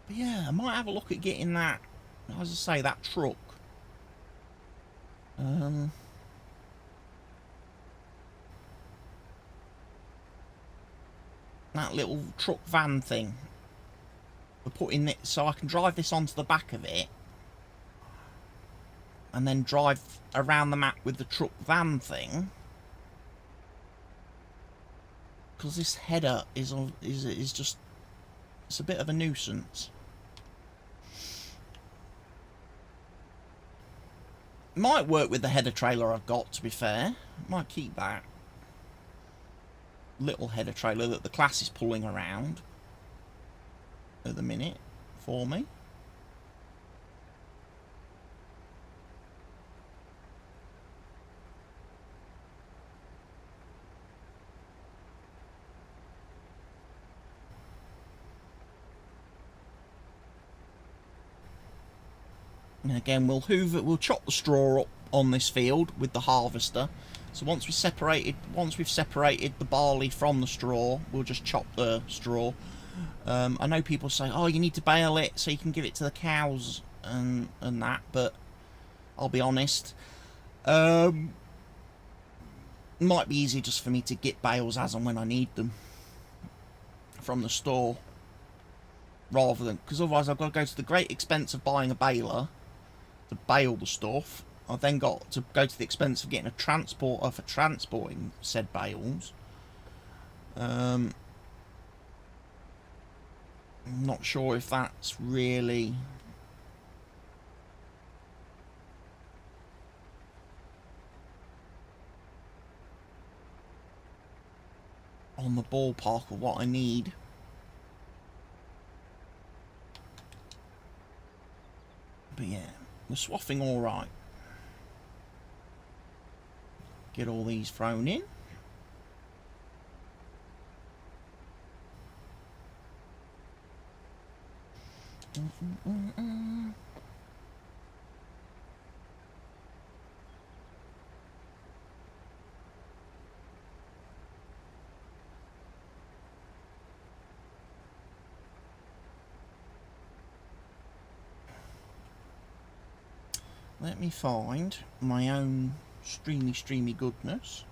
But yeah, I might have a look at getting that, as I say, that truck. That little truck van thing. We're putting it so I can drive this onto the back of it, and then drive around the map with the truck van thing. Because this header is just, it's a bit of a nuisance. Might work with the header trailer I've got, to be fair. Might keep that little header trailer that the class is pulling around at the minute for me. And again, we'll chop the straw up on this field with the harvester. So once we've separated the barley from the straw, we'll just chop the straw. I know people say, oh, you need to bale it so you can give it to the cows and that, but I'll be honest, might be easier just for me to get bales as and when I need them from the store, rather than, because otherwise I've got to go to the great expense of buying a baler to bale the stuff. I've then got to go to the expense of getting a transporter for transporting said bales. I'm not sure if that's really on the ballpark of what I need. But yeah, we're swathing all right. Get all these thrown in. Let me find my own streamy goodness.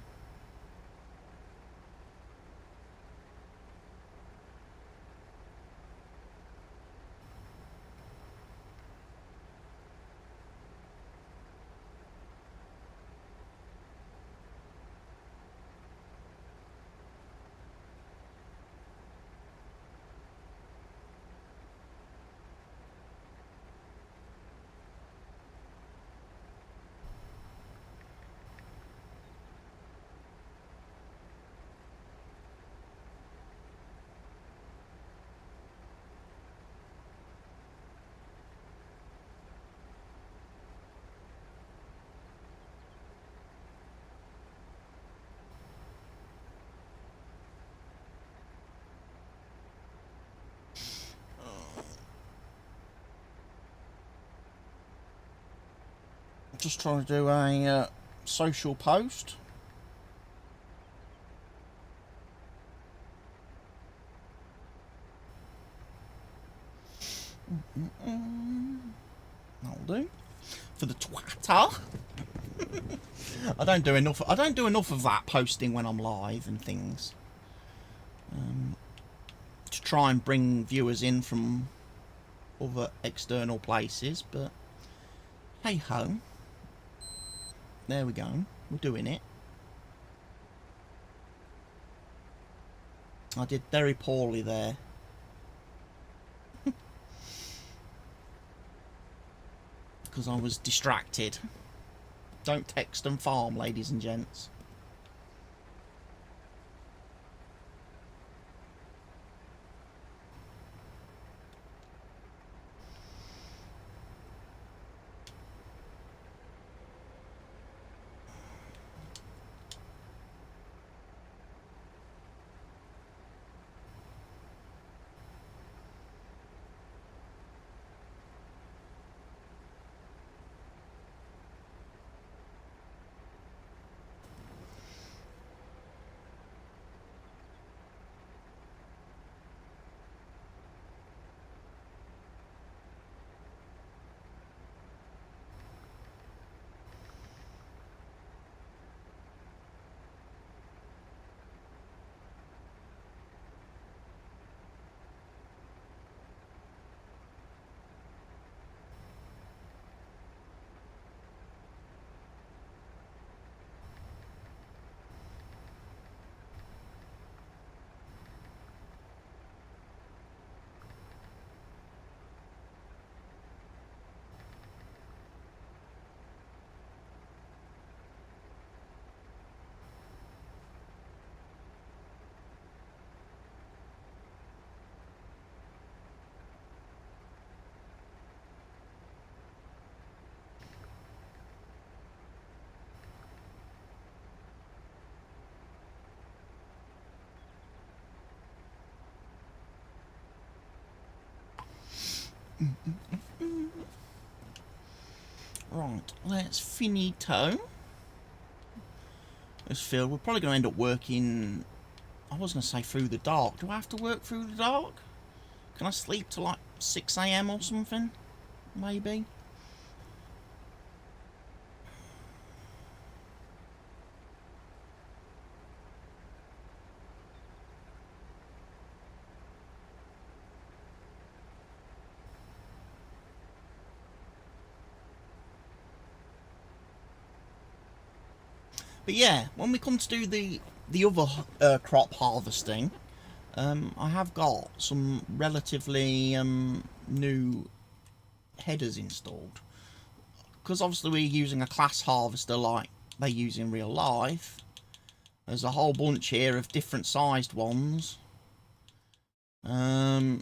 Just trying to do a social post. That'll do. For the Twitter. I don't do enough of that posting when I'm live and things. To try and bring viewers in from other external places, but hey ho. There we go. We're doing it. I did very poorly there. Because I was distracted. Don't text and farm, ladies and gents. Right, let's finito. This field, we're probably going to end up working, I was going to say through the dark. Do I have to work through the dark? Can I sleep till like 6 AM or something? Maybe. But yeah, when we come to do the other crop harvesting, I have got some relatively new headers installed. Because obviously we're using a class harvester like they use in real life. There's a whole bunch here of different sized ones. Plus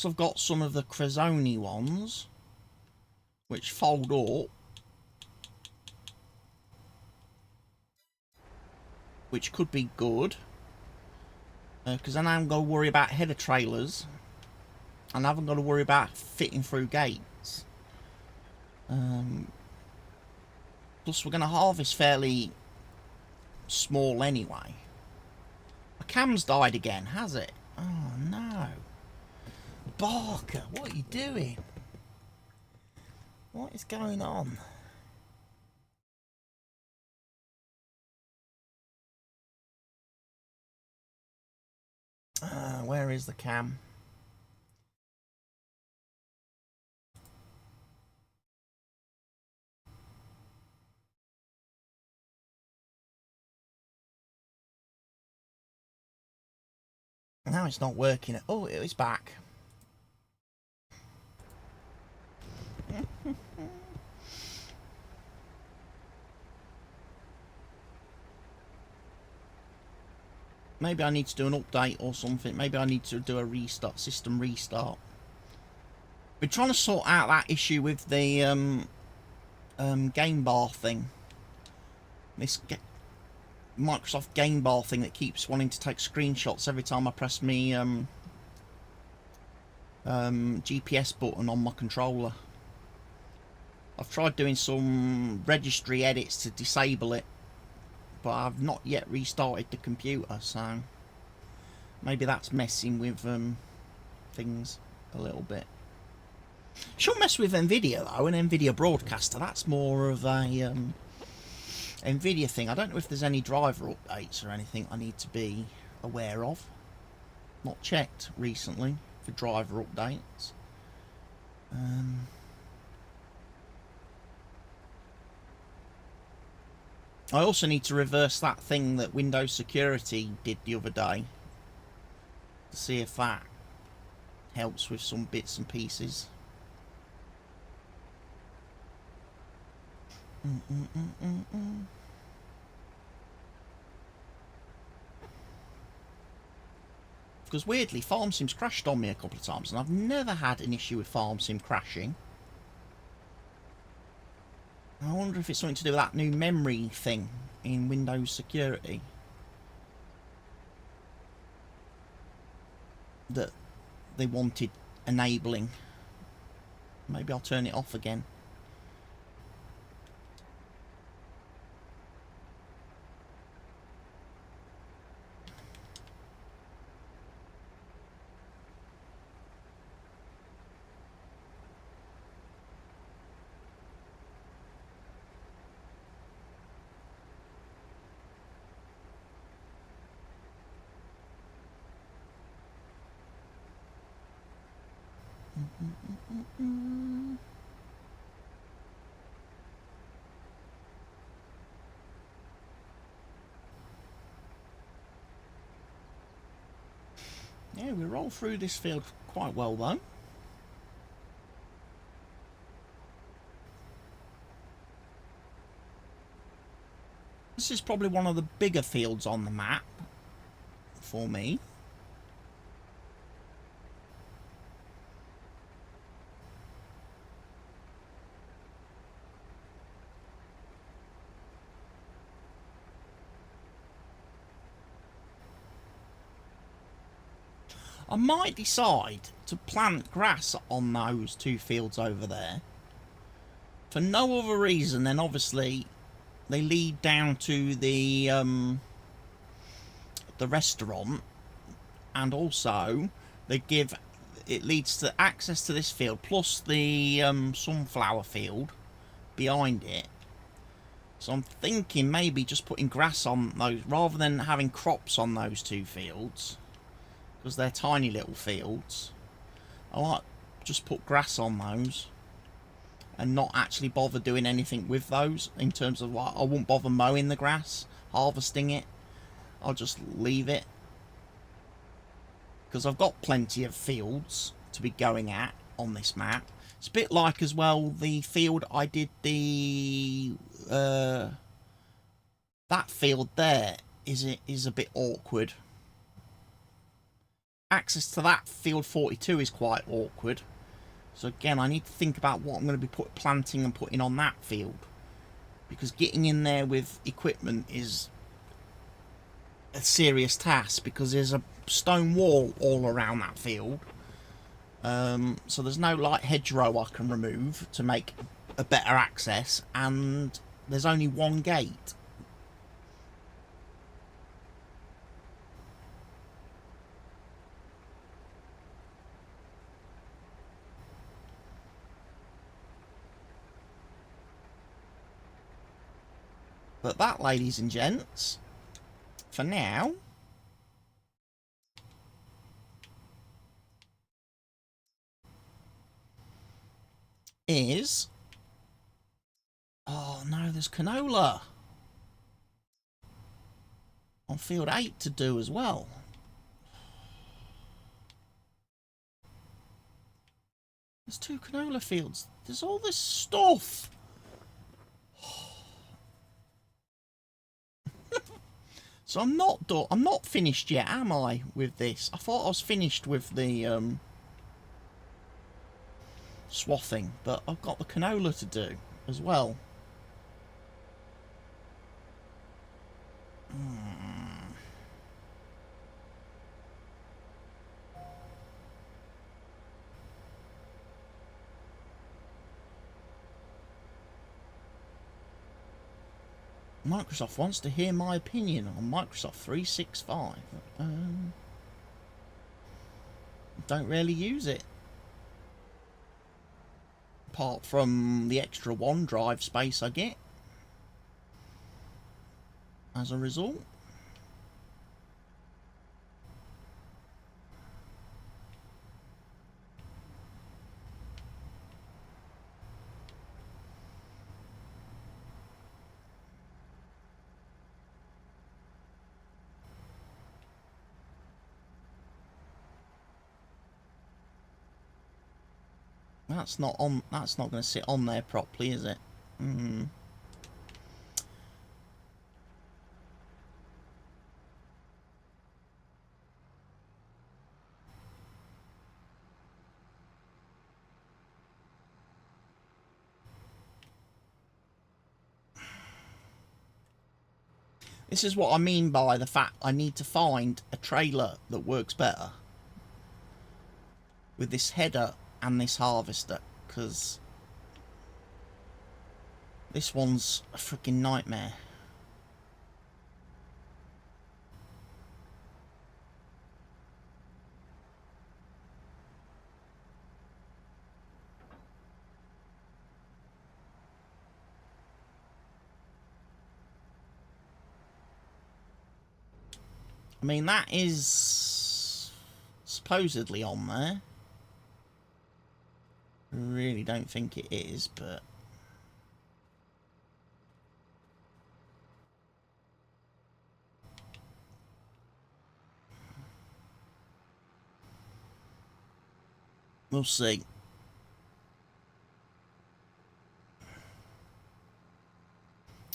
I've got some of the Crezoni ones, which fold up. Which could be good, because then I haven't got to worry about header trailers, and I haven't got to worry about fitting through gates. Plus we're going to harvest fairly small anyway. My cam's died again, has it? Oh no. Barker, what are you doing? What is going on? Where is the cam? Now it's not working. Oh, it's back. Maybe I need to do an update or something. Maybe I need to do a restart, system restart. We're trying to sort out that issue with the game bar thing. This Microsoft game bar thing that keeps wanting to take screenshots every time I press me GPS button on my controller. I've tried doing some registry edits to disable it, but I've not yet restarted the computer, so maybe that's messing with things a little bit. Shouldn't mess with Nvidia though, an Nvidia broadcaster. That's more of a Nvidia thing. I don't know if there's any driver updates or anything I need to be aware of. Not checked recently for driver updates. I also need to reverse that thing that Windows Security did the other day to see if that helps with some bits and pieces. Because weirdly, FarmSim's crashed on me a couple of times, and I've never had an issue with FarmSim crashing. I wonder if it's something to do with that new memory thing in Windows Security that they wanted enabling. Maybe I'll turn it off again. Yeah, we roll through this field quite well though. This is probably one of the bigger fields on the map for me. I might decide to plant grass on those two fields over there. For no other reason than obviously they lead down to the restaurant, and also they give it leads to access to this field plus the sunflower field behind it. So I'm thinking maybe just putting grass on those rather than having crops on those two fields, because they're tiny little fields. I might just put grass on those and not actually bother doing anything with those in terms of like, I won't bother mowing the grass, harvesting it. I'll just leave it, because I've got plenty of fields to be going at on this map. It's a bit like as well the field I did the that field there is a bit awkward. Access to that field 42 is quite awkward. So again, I need to think about what I'm going to be planting and putting on that field, because getting in there with equipment is a serious task, because there's a stone wall all around that field. So there's no like hedgerow I can remove to make a better access, and there's only one gate. But that, ladies and gents, for now, is... Oh no, there's canola on field 8 to do as well. There's 2 canola fields. There's all this stuff. So I'm not finished yet, am I, with this? I thought I was finished with the swathing, but I've got the canola to do as well. Microsoft wants to hear my opinion on Microsoft 365. Don't really use it. Apart from the extra OneDrive space I get as a result. That's not on. That's not going to sit on there properly, is it? This is what I mean by the fact I need to find a trailer that works better with this header and this harvester, because this one's a freaking nightmare. I mean, that is supposedly on there. I really don't think it is, but we'll see.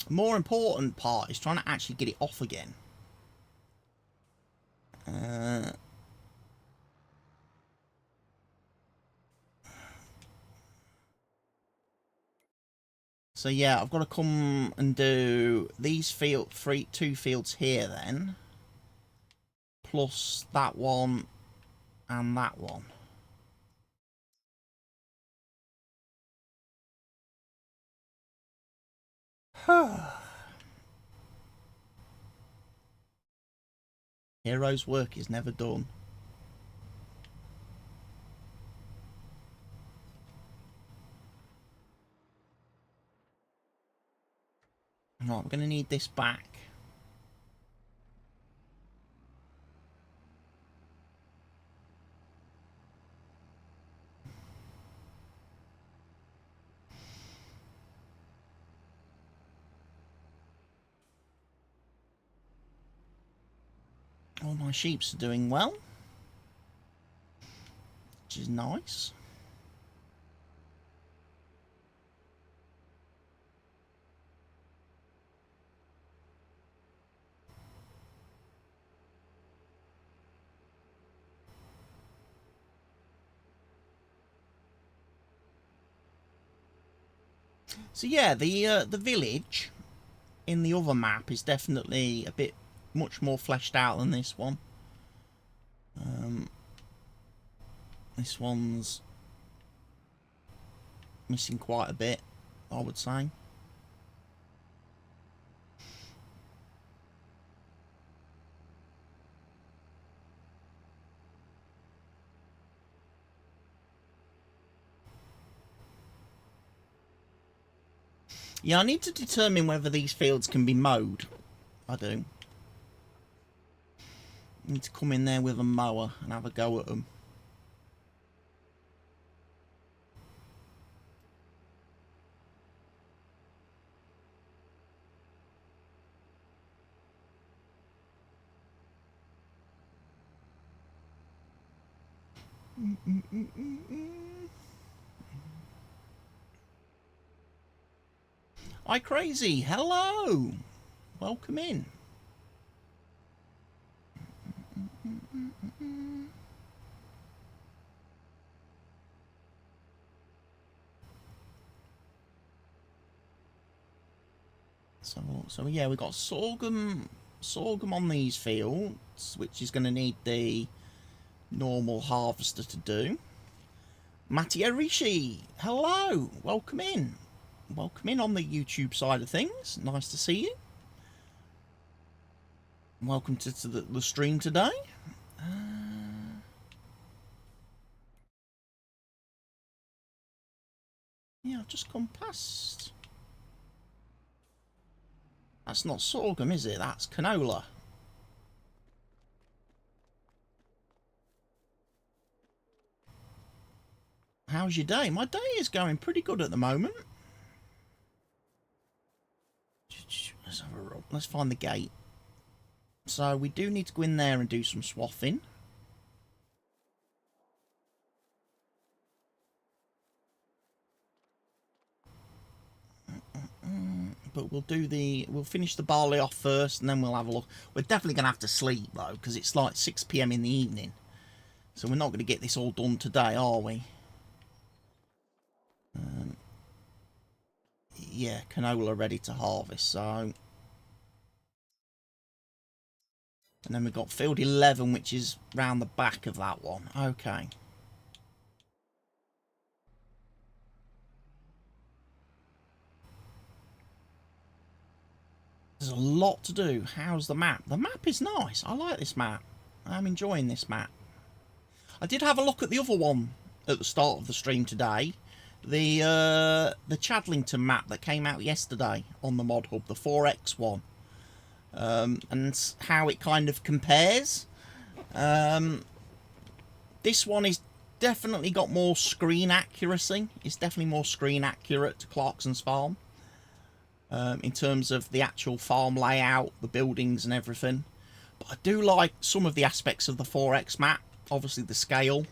The more important part is trying to actually get it off again. So yeah, I've got to come and do these two fields here then, plus that one and that one. Hero's work is never done. Right, we're going to need this back. All my sheeps are doing well, which is nice. So yeah, the village in the other map is definitely a bit much more fleshed out than this one. This one's missing quite a bit, I would say. Yeah, I need to determine whether these fields can be mowed. I do. I need to come in there with a mower and have a go at them. Hi Crazy, hello! Welcome in. So yeah, we've got sorghum on these fields, which is going to need the normal harvester to do. Mattia Rishi, hello, welcome in. Welcome in on the YouTube side of things. Nice to see you. Welcome to the stream today. Yeah, I've just come past. That's not sorghum, is it? That's canola. How's your day? My day is going pretty good at the moment. Let's have a roll. Let's find the gate. So we do need to go in there and do some swathing. But we'll finish the barley off first, and then we'll have a look. We're definitely going to have to sleep, though, because it's like 6 PM in the evening. So we're not going to get this all done today, are we? Yeah, canola ready to harvest, so... And then we've got field 11, which is round the back of that one. Okay. There's a lot to do. How's the map? The map is nice. I like this map. I'm enjoying this map. I did have a look at the other one at the start of the stream today. The Chadlington map that came out yesterday on the ModHub, the 4X one. And how it kind of compares. This one is definitely got more screen accuracy. It's definitely more screen accurate to Clarkson's farm. In terms of the actual farm layout, the buildings and everything. But I do like some of the aspects of the 4X map. Obviously the scale.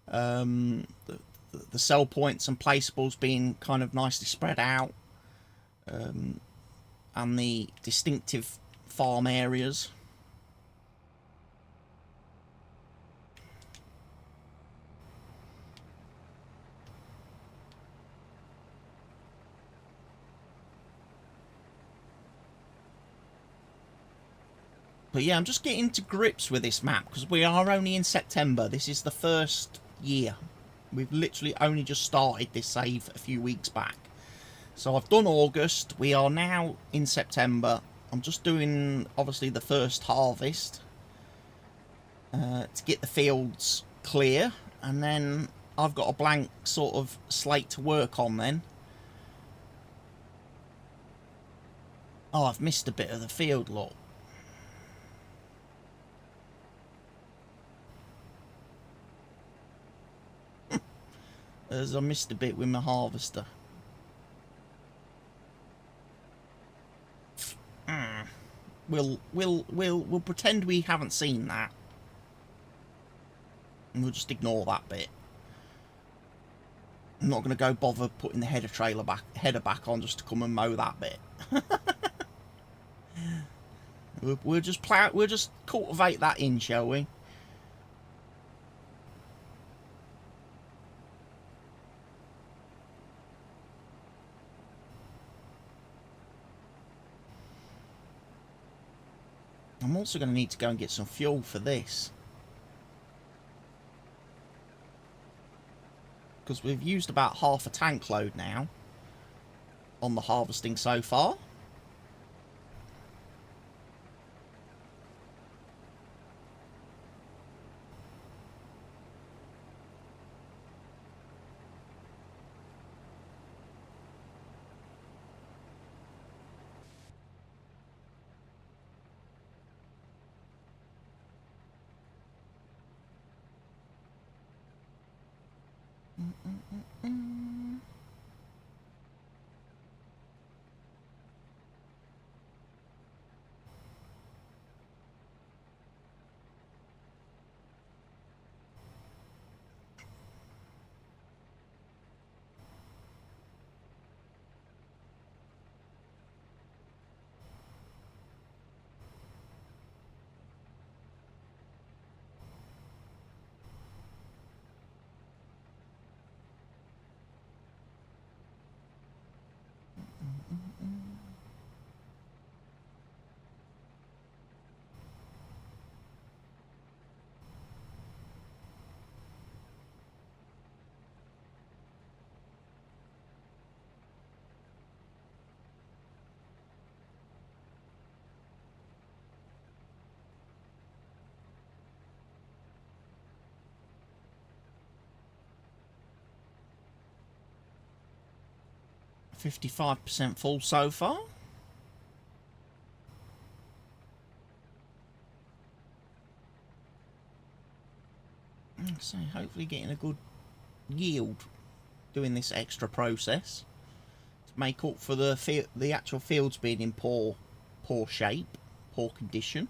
The sell points and placeables being kind of nicely spread out. And the distinctive farm areas. But yeah, I'm just getting to grips with this map because we are only in September. This is the first year. We've literally only just started this save a few weeks back. So I've done August. We are now in September. I'm just doing, obviously, the first harvest to get the fields clear. And then I've got a blank sort of slate to work on then. Oh, I've missed a bit of the field, look. As I missed a bit with my harvester. We'll pretend we haven't seen that. And we'll just ignore that bit. I'm not going to go bother putting the header back on just to come and mow that bit. we'll just cultivate that in, shall we? I'm also going to need to go and get some fuel for this. Because we've used about half a tank load now on the harvesting so far. 55% full so far. So hopefully getting a good yield doing this extra process to make up for the actual fields being in poor shape, poor condition.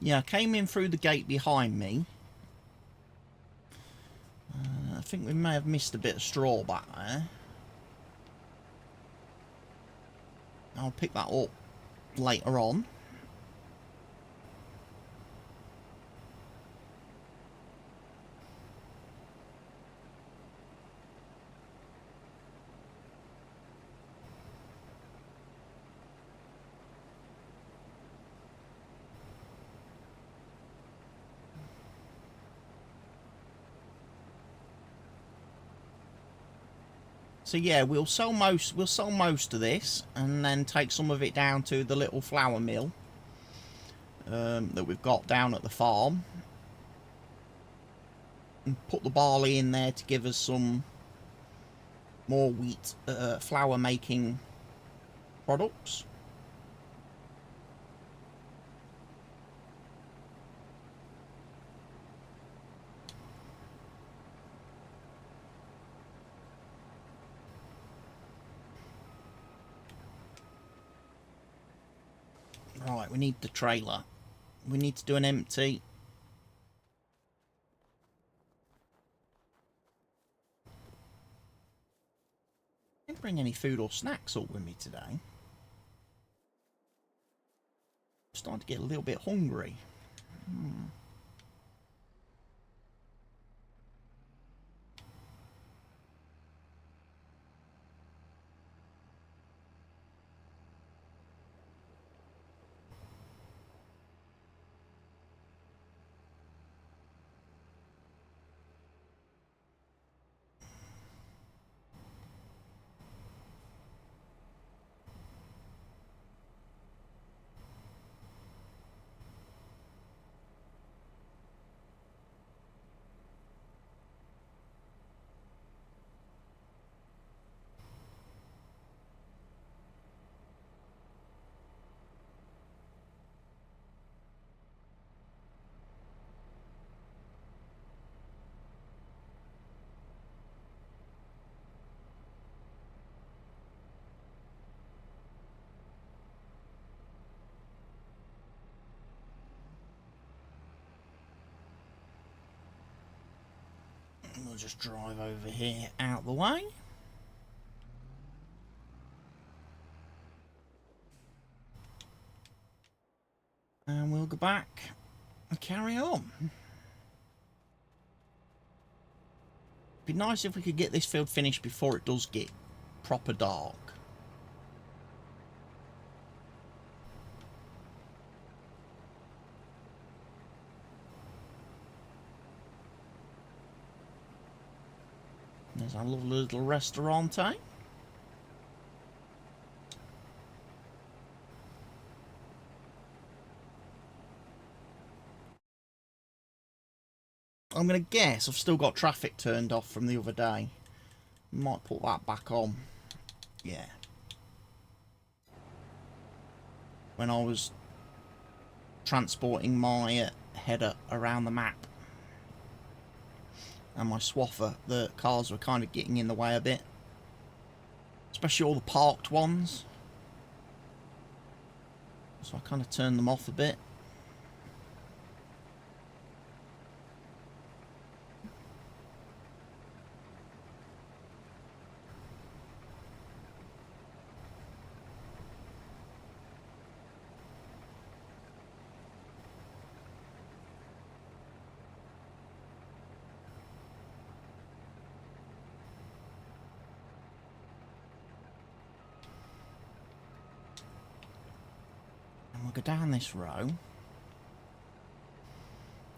Yeah, I came in through the gate behind me. I think we may have missed a bit of straw back there. I'll pick that up later on. So yeah, we'll sell most of this, and then take some of it down to the little flour mill that we've got down at the farm, and put the barley in there to give us some more wheat flour making products. Right, we need the trailer. We need to do an empty. I didn't bring any food or snacks up with me today. I'm starting to get a little bit hungry. We'll just drive over here out the way. And we'll go back and carry on. Be nice if we could get this field finished before it does get proper dark. There's our lovely little restaurant, eh? I'm going to guess I've still got traffic turned off from the other day. Might put that back on. Yeah. When I was transporting my header around the map and my swather, the cars were kind of getting in the way a bit. Especially all the parked ones. So I kind of turned them off a bit. We'll go down this row,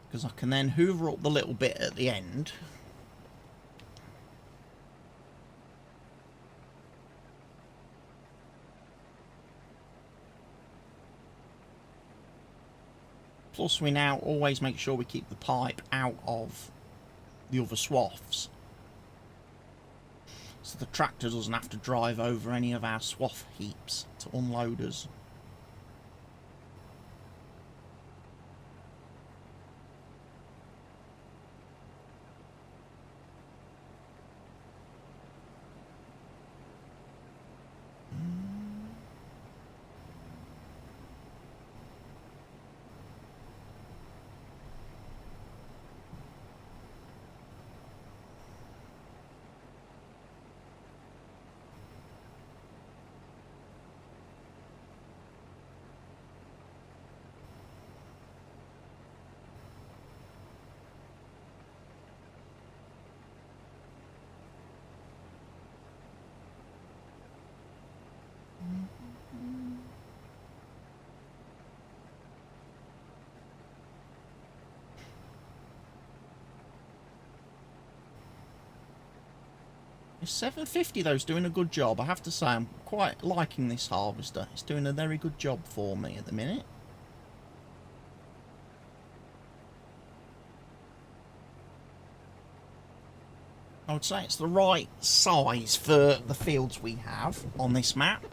because I can then hoover up the little bit at the end. Plus we now always make sure we keep the pipe out of the other swaths, so the tractor doesn't have to drive over any of our swath heaps to unload us. It's 750 though, it's doing a good job. I have to say, I'm quite liking this harvester. It's doing a very good job for me at the minute. I would say it's the right size for the fields we have on this map.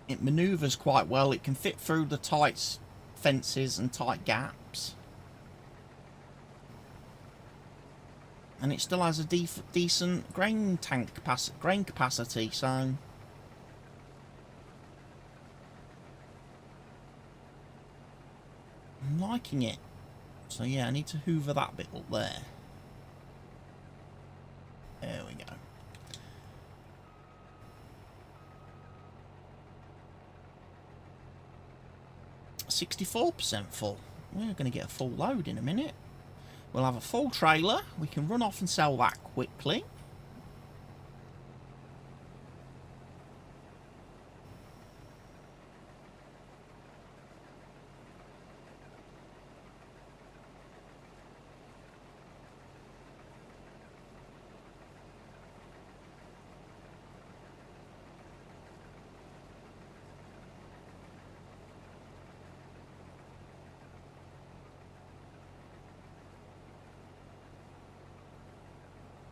It manoeuvres quite well. It can fit through the tight fences and tight gaps. And it still has a decent grain capacity, so I'm liking it. So yeah, I need to hoover that bit up there. There we go. 64% full. We're going to get a full load in a minute. We'll have a full trailer. We can run off and sell that quickly.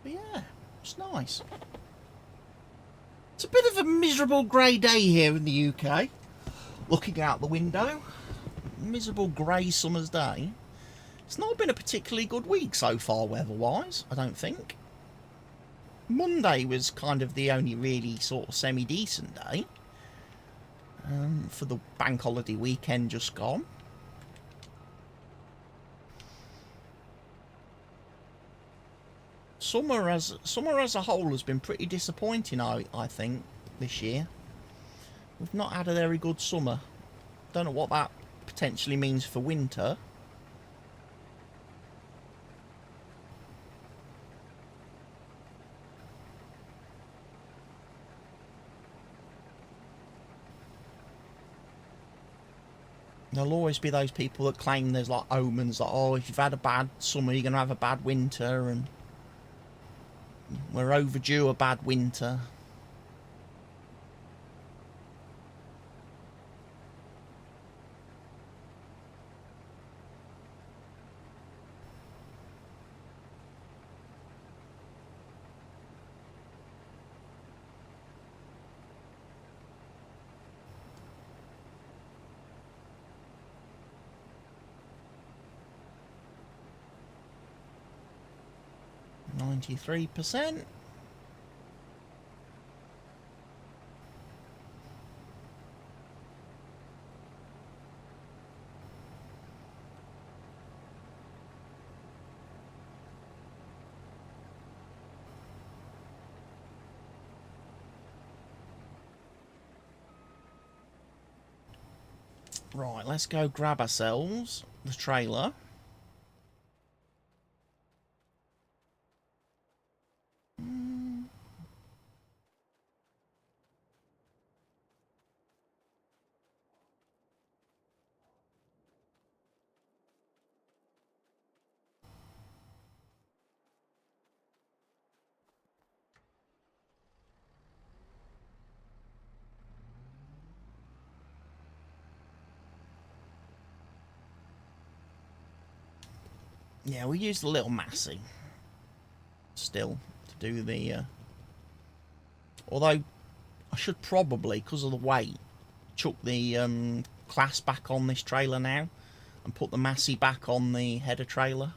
But yeah, it's nice. It's a bit of a miserable grey day here in the UK. Looking out the window, miserable grey summer's day. It's not been a particularly good week so far weather-wise, I don't think. Monday was kind of the only really sort of semi-decent day for the bank holiday weekend just gone. Summer as a whole has been pretty disappointing, I think, this year. We've not had a very good summer. Don't know what that potentially means for winter. There'll always be those people that claim there's like omens that, oh, if you've had a bad summer, you're going to have a bad winter, and we're overdue a bad winter. 93%. Right, let's go grab ourselves the trailer. Yeah, we used a little Massey still to do the... although I should probably, because of the weight, chuck the class back on this trailer now and put the Massey back on the header trailer.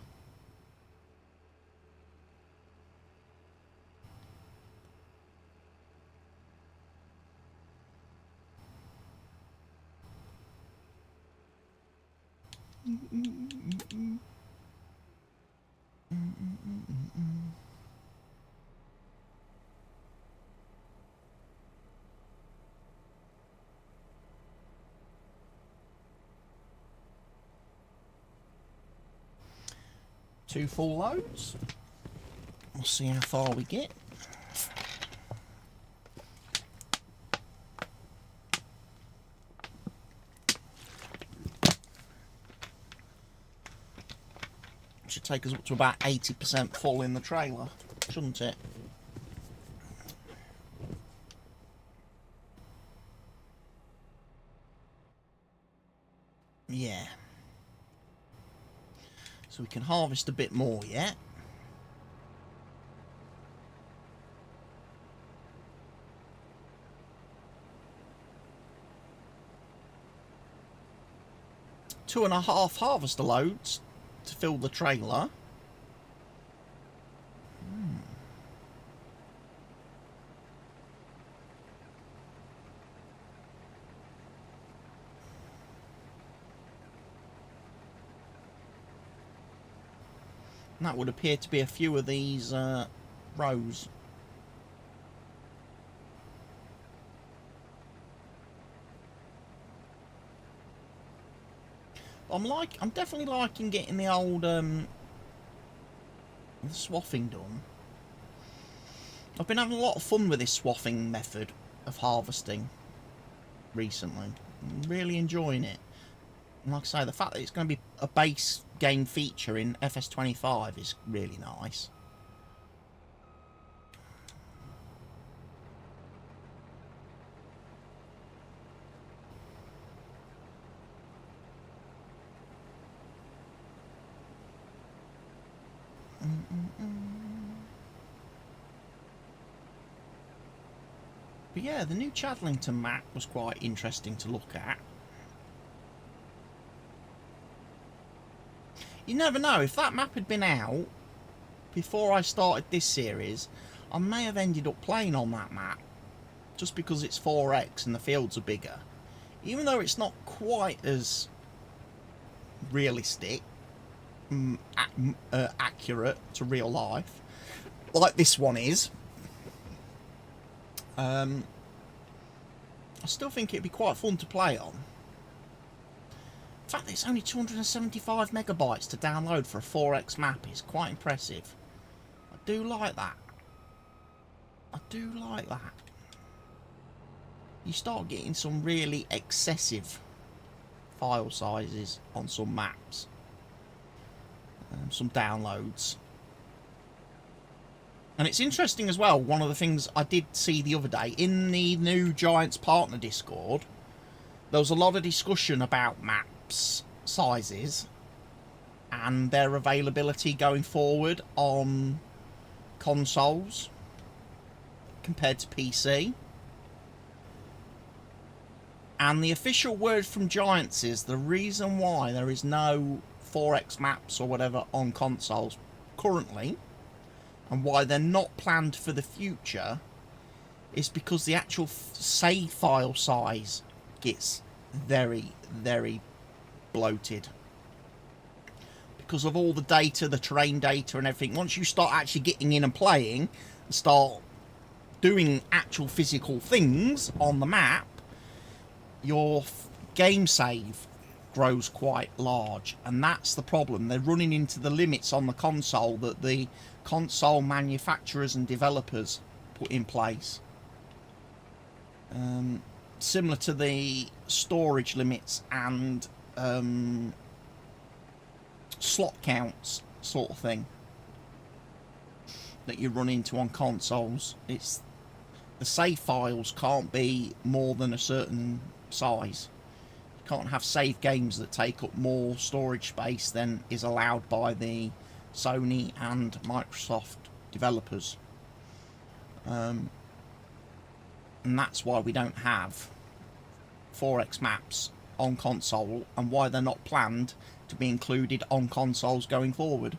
Two full loads. We'll see how far we get. Should take us up to about 80% full in the trailer, shouldn't it? Yeah. So we can harvest a bit more yet. Two and a half harvester loads to fill the trailer. And that would appear to be a few of these rows. I'm definitely liking getting the old the swathing done. I've been having a lot of fun with this swathing method of harvesting recently. I'm really enjoying it. And like I say, the fact that it's going to be a base game feature in FS25 is really nice. But yeah, the new Chadlington map was quite interesting to look at. You never know, if that map had been out before I started this series, I may have ended up playing on that map, just because it's 4x and the fields are bigger. Even though it's not quite as realistic, accurate to real life, like this one is, I still think it'd be quite fun to play on. The fact that it's only 275 megabytes to download for a 4x map is quite impressive. I do like that. I do like that. You start getting some really excessive file sizes on some maps. Some downloads. And it's interesting as well, one of the things I did see the other day, in the new Giants Partner Discord, there was a lot of discussion about maps sizes and their availability going forward on consoles compared to PC. And the official word from Giants is the reason why there is no 4x maps or whatever on consoles currently, and why they're not planned for the future is because the actual save file size gets very, very bloated. Because of all the data, the terrain data and everything, once you start actually getting in and playing, and start doing actual physical things on the map, your game save grows quite large, and that's the problem. They're running into the limits on the console that the console manufacturers and developers put in place. Similar to the storage limits and slot counts sort of thing that you run into on consoles. It's the save files can't be more than a certain size. You can't have save games that take up more storage space than is allowed by the Sony and Microsoft developers. And that's why we don't have 4X maps on console, and why they're not planned to be included on consoles going forward.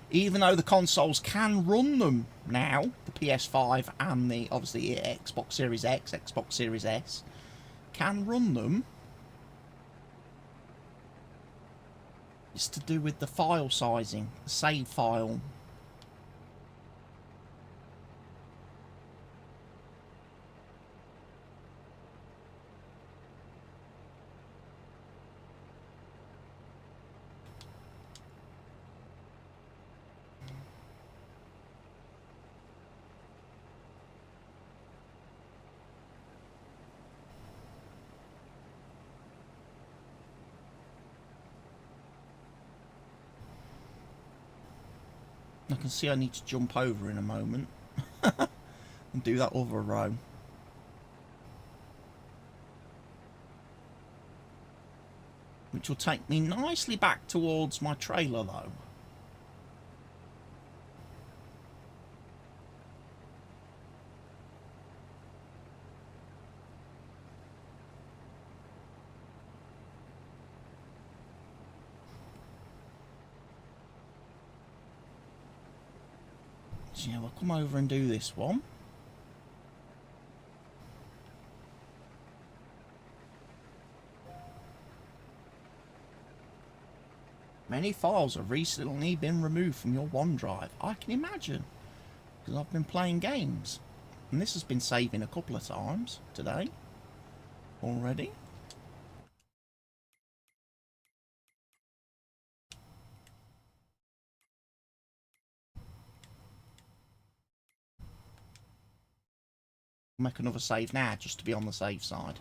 Even though the consoles can run them now, the PS5 and the obviously Xbox Series X, Xbox Series S can run them. It's to do with the file sizing, the save file. I can see I need to jump over in a moment and do that other row. Which will take me nicely back towards my trailer though. So yeah, we'll come over and do this one. Many files have recently been removed from your OneDrive. I can imagine, because I've been playing games. And this has been saving a couple of times today already. I'll make another save now just to be on the safe side.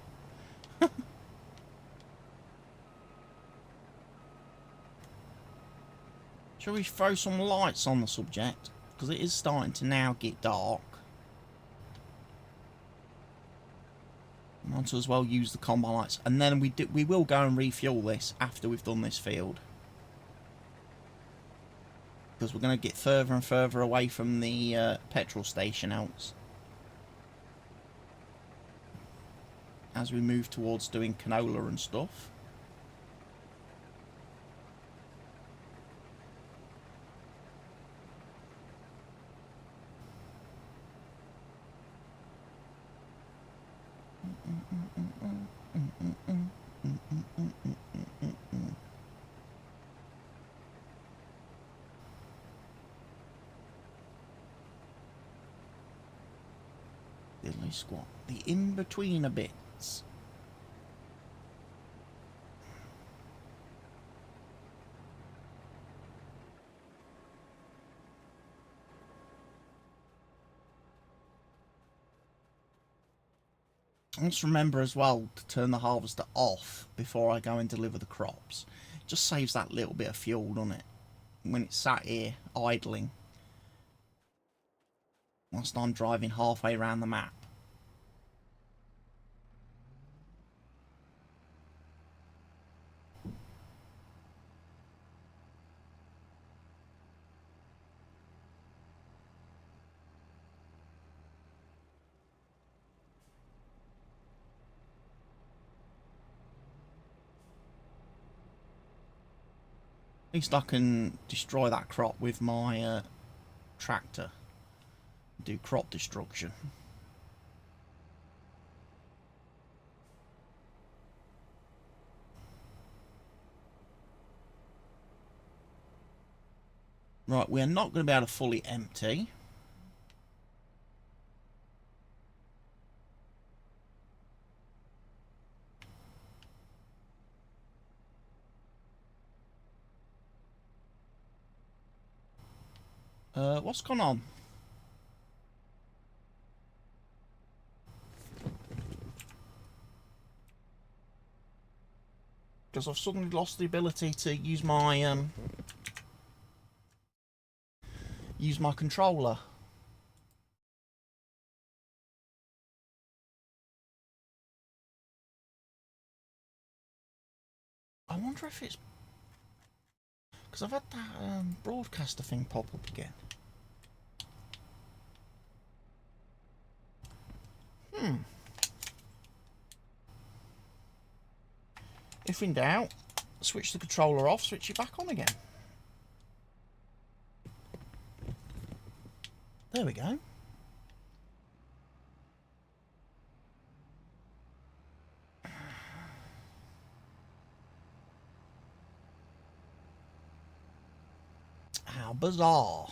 Shall we throw some lights on the subject? Because it is starting to now get dark. I might as well use the combi lights. And then we will go and refuel this after we've done this field. Because we're going to get further and further away from the petrol station else. As we move towards doing canola and stuff. Diddly squat. The in-between bits. Let's remember as well to turn the harvester off before I go and deliver the crops. It just saves that little bit of fuel, doesn't it? When it's sat here idling whilst I'm driving halfway around the map. At least I can destroy that crop with my tractor do crop destruction. Right, we're not going to be able to fully empty. What's gone on? Because I've suddenly lost the ability to use my controller. I wonder if it's because I've had that broadcaster thing pop up again. If in doubt, switch the controller off, switch it back on again. There we go. How bizarre.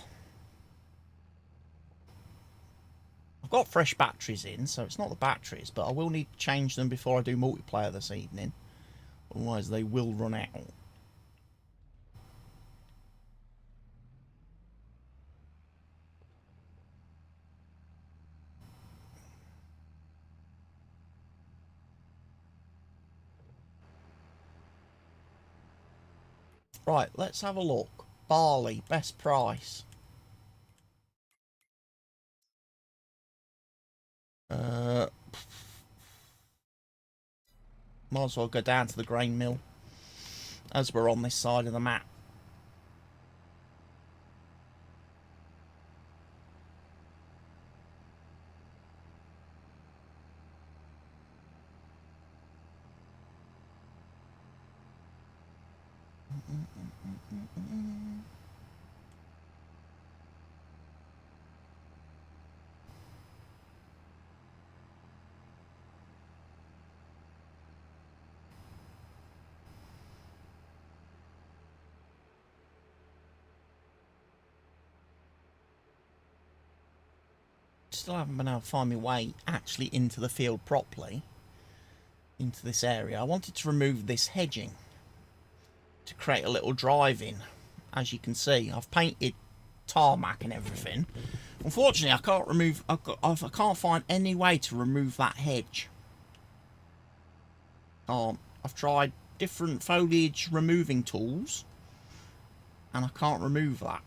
I've got fresh batteries in, so it's not the batteries, but I will need to change them before I do multiplayer this evening. Otherwise they will run out. Right, let's have a look. Barley, best price. Might as well go down to the grain mill as we're on this side of the map. Still haven't been able to find my way actually into the field properly, into this area. I wanted to remove this hedging to create a little drive-in. As you can see, I've painted tarmac and everything. Unfortunately, I can't remove. I can't find any way to remove that hedge. I've tried different foliage removing tools, and I can't remove that.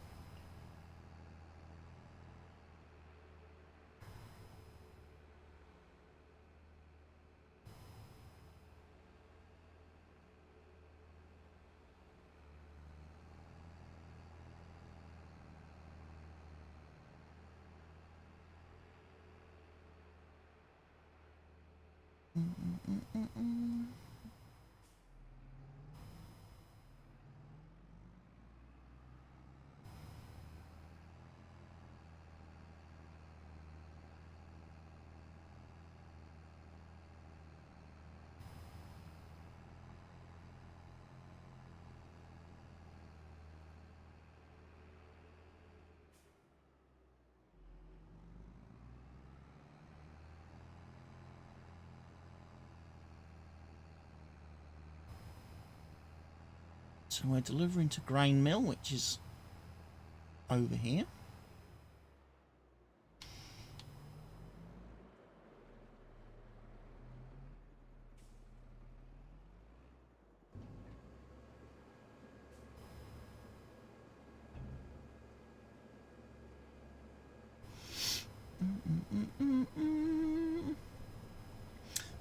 So we're delivering to grain mill, which is over here.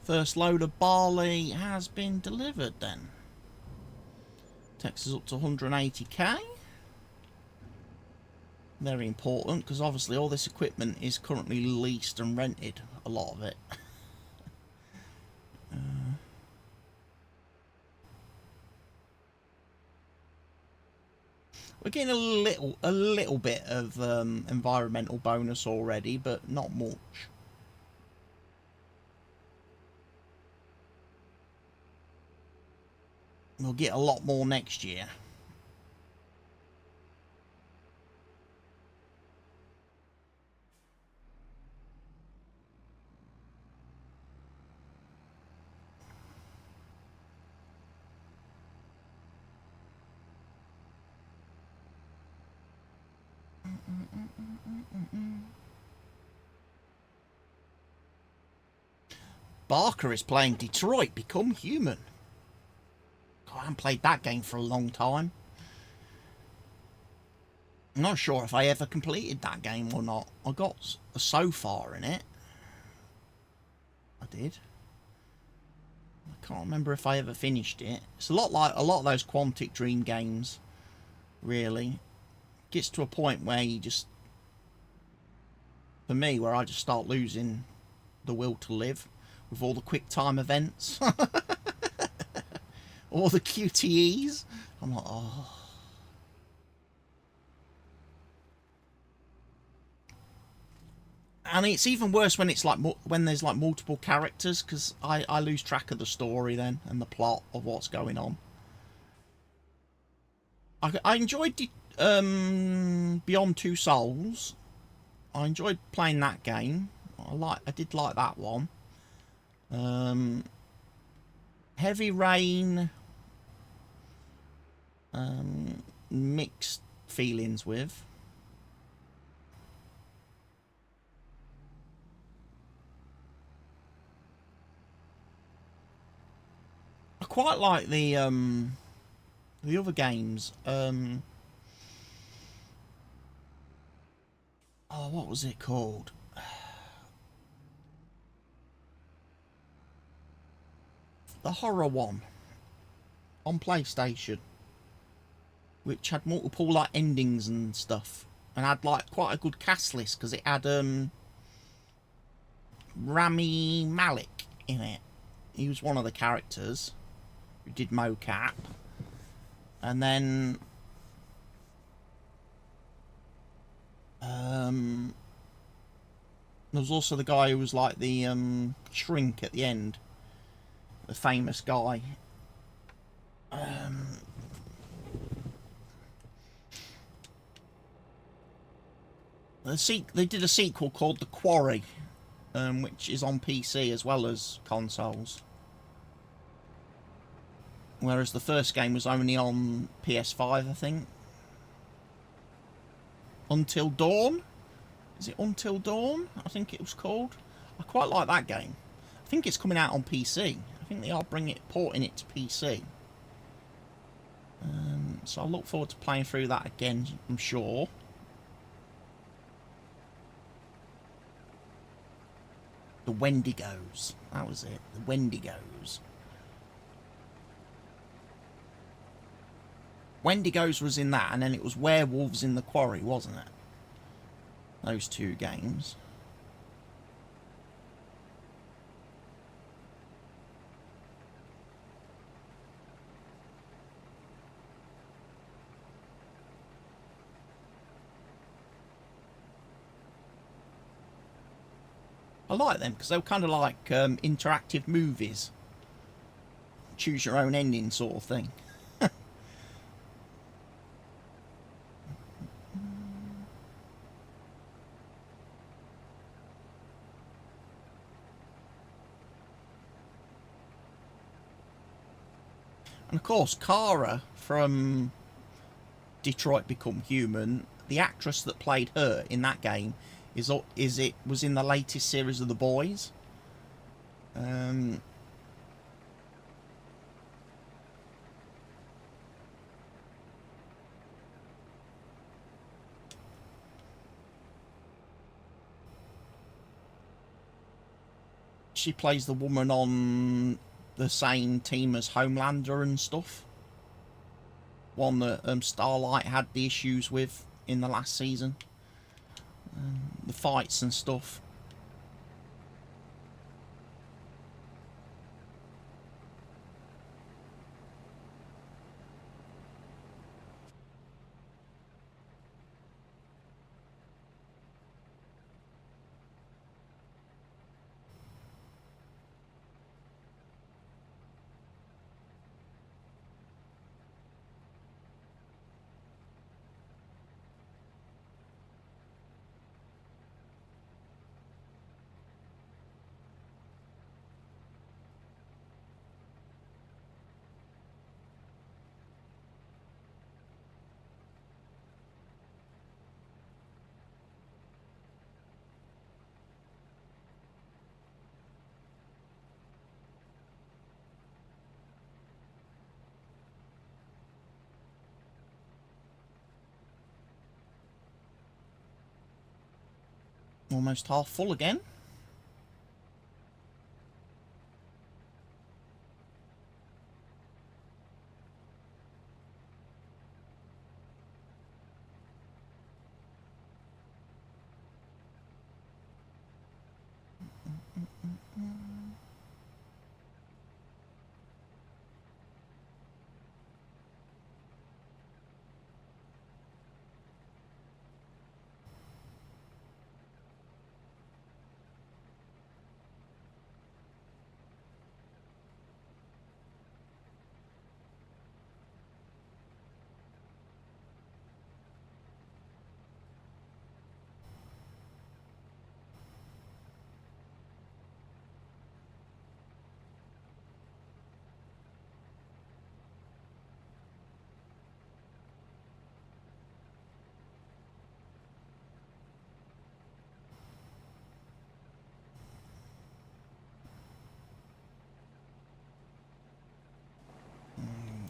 First load of barley has been delivered then. Takes us up to 180k. Very important, because obviously all this equipment is currently leased and rented, a lot of it. We're getting a little bit of environmental bonus already, but not much. We'll get a lot more next year. Barker is playing Detroit Become Human. God, I haven't played that game for a long time. I'm not sure if I ever completed that game or not. I got so far in it. I did. I can't remember if I ever finished it. It's a lot like a lot of those Quantic Dream games, really. Gets to a point where you just, for me, where I just start losing the will to live with all the quick time events. All the QTEs. I'm like, oh. And it's even worse when it's like when there's like multiple characters, because I lose track of the story then and the plot of what's going on. I enjoyed Beyond Two Souls. I enjoyed playing that game. I did like that one. Heavy Rain. Mixed feelings with. I quite like the other games. Oh, what was it called? The horror one on PlayStation, which had multiple like endings and stuff, and had like quite a good cast list because it had Rami Malek in it. He was one of the characters who did mocap, and then there was also the guy who was like the shrink at the end, the famous guy. They did a sequel called The Quarry, which is on PC as well as consoles. Whereas the first game was only on PS5, I think. Until Dawn? Is it Until Dawn? I think it was called. I quite like that game. I think it's coming out on PC. I think they are porting it to PC. So I look forward to playing through that again, I'm sure. The Wendigos. That was it. The Wendigos. Wendigos was in that, and then it was Werewolves in the Quarry, wasn't it? Those two games. I like them because they were kind of like interactive movies. Choose your own ending sort of thing. And of course, Kara from Detroit Become Human, the actress that played her in that game, was in the latest series of The Boys. She plays the woman on the same team as Homelander and stuff. One that Starlight had the issues with in the last season. The fights and stuff. Almost half full again.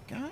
Go.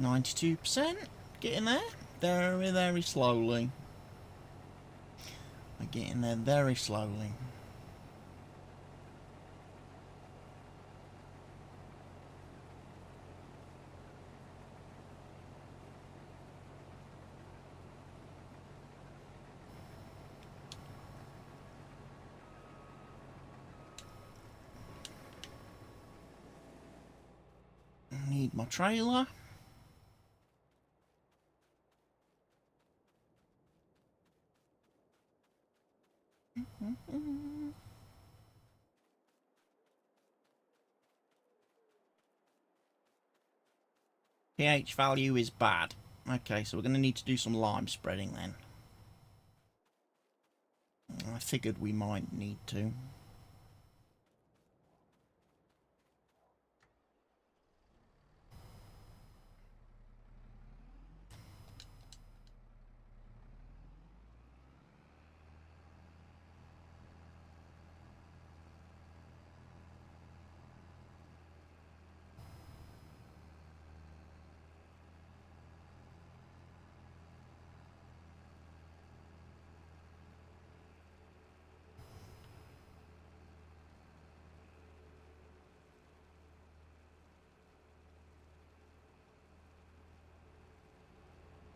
%, getting there very, very slowly. We're getting there very slowly. Need my trailer. pH value is bad. Okay, so we're going to need to do some lime spreading then. I figured we might need to.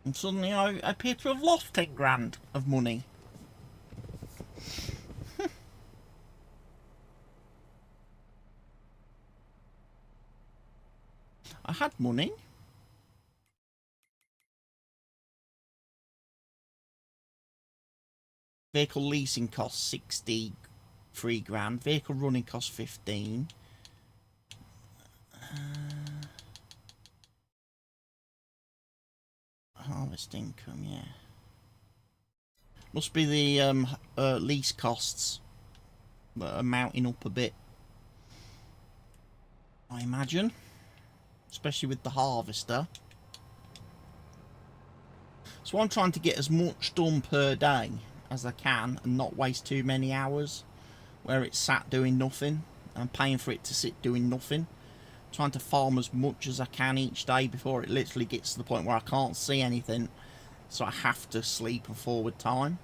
And suddenly I appear to have lost 10 grand of money. I had money. Vehicle leasing costs 63 grand. Vehicle running costs 15. Harvest income, yeah. Must be the lease costs that are mounting up a bit, I imagine. Especially with the harvester. So I'm trying to get as much done per day as I can and not waste too many hours where it's sat doing nothing. I'm paying for it to sit doing nothing. Trying to farm as much as I can each day before it literally gets to the point where I can't see anything. So I have to sleep and forward time.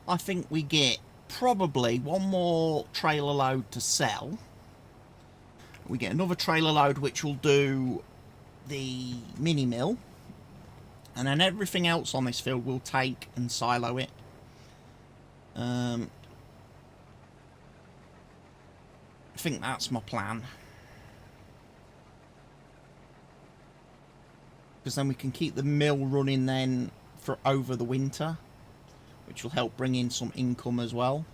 I think we get probably one more trailer load to sell. We get another trailer load which will do the mini mill, and then everything else on this field we'll take and silo it. I think that's my plan, because then we can keep the mill running then for over the winter, which will help bring in some income as well.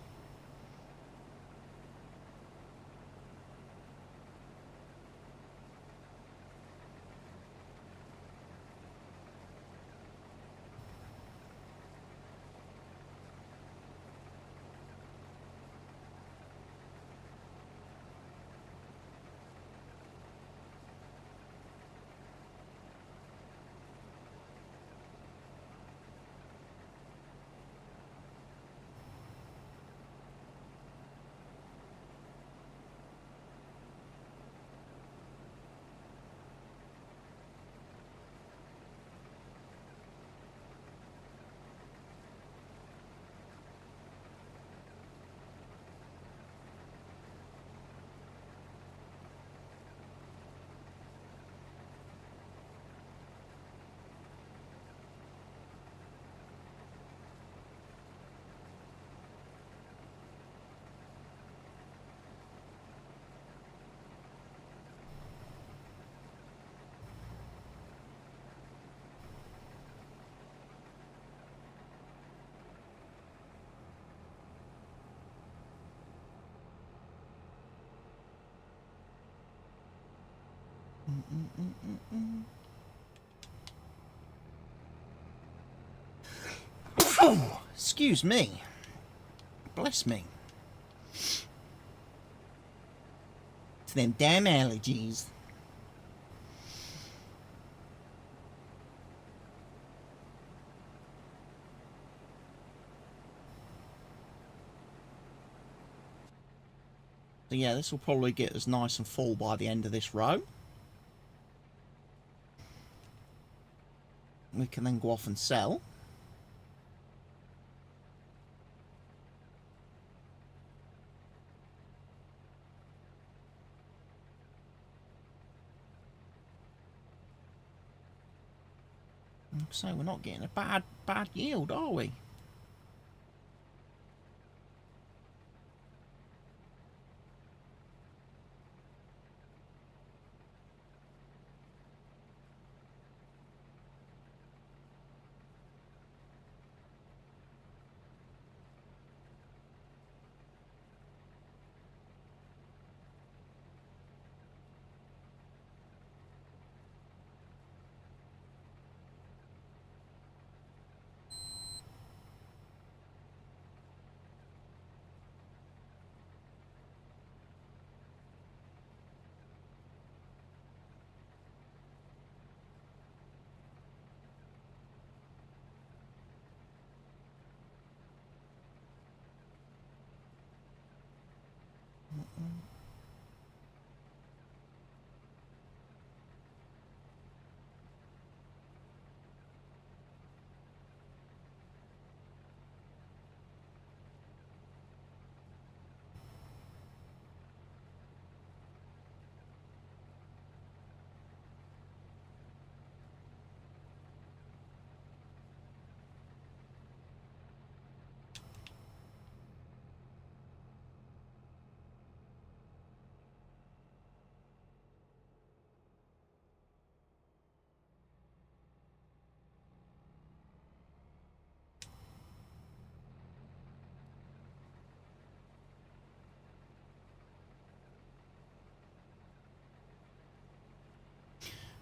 Oh, excuse me. Bless me. It's them damn allergies. So yeah, this will probably get us nice and full by the end of this row. We can then go off and sell. So we're not getting a bad yield, are we?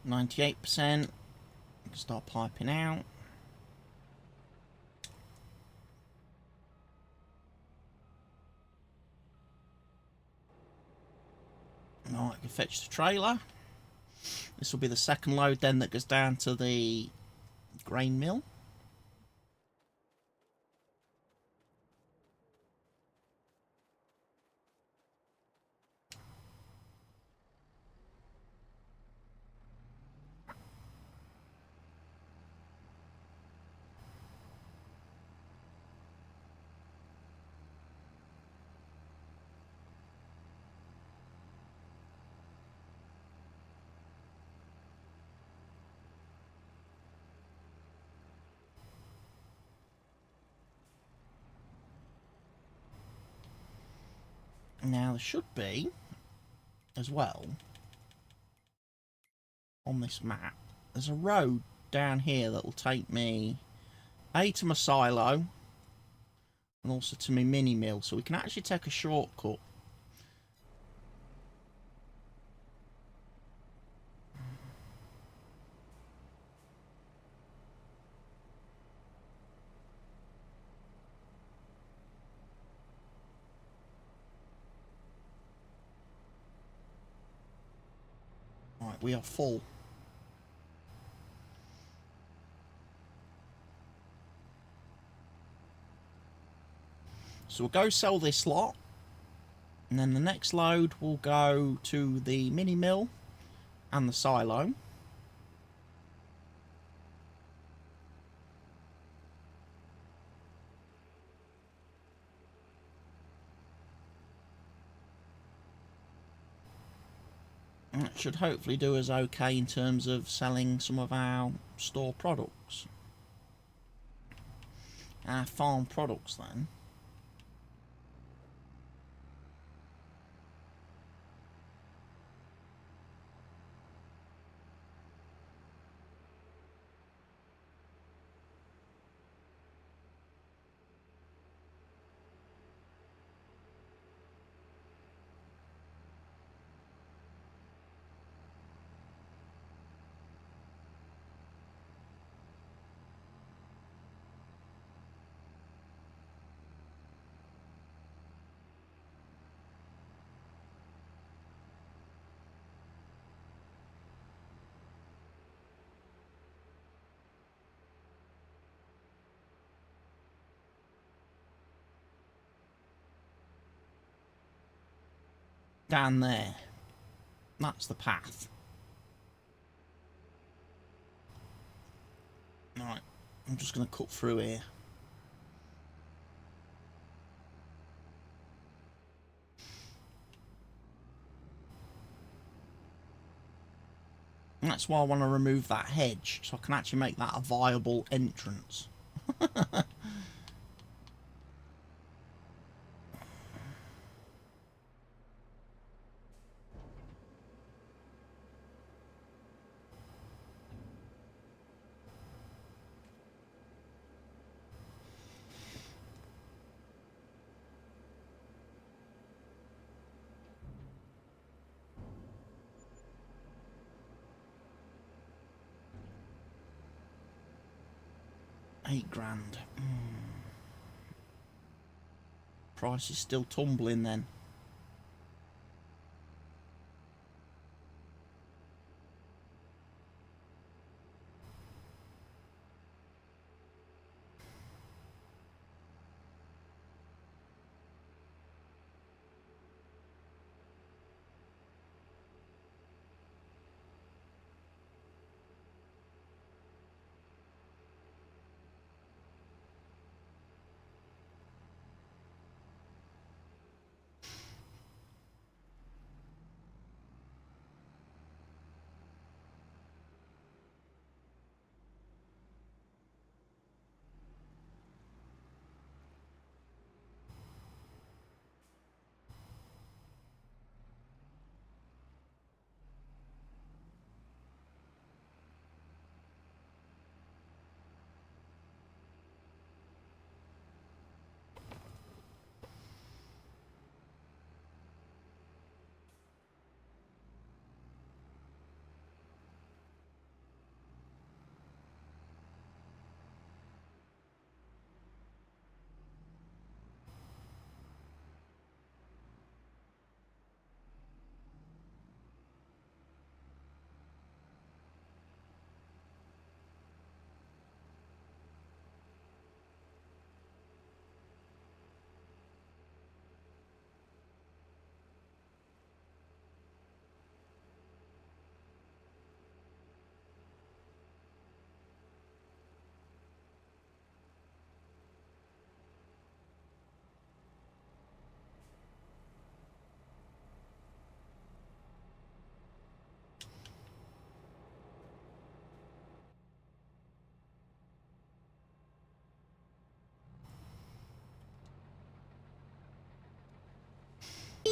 98%. Start piping out. Right, I can fetch the trailer. This will be the second load then that goes down to the grain mill. Now there should be, as well, on this map, there's a road down here that will take me to my silo and also to my mini mill, so we can actually take a shortcut. Right, we are full. So we'll go sell this lot, and then the next load will go to the mini mill and the silo. And that should hopefully do us okay in terms of selling some of our store products. Our farm products then. Down there. That's the path. Right, I'm just going to cut through here. And that's why I want to remove that hedge, so I can actually make that a viable entrance. 8 grand. Price is still tumbling then.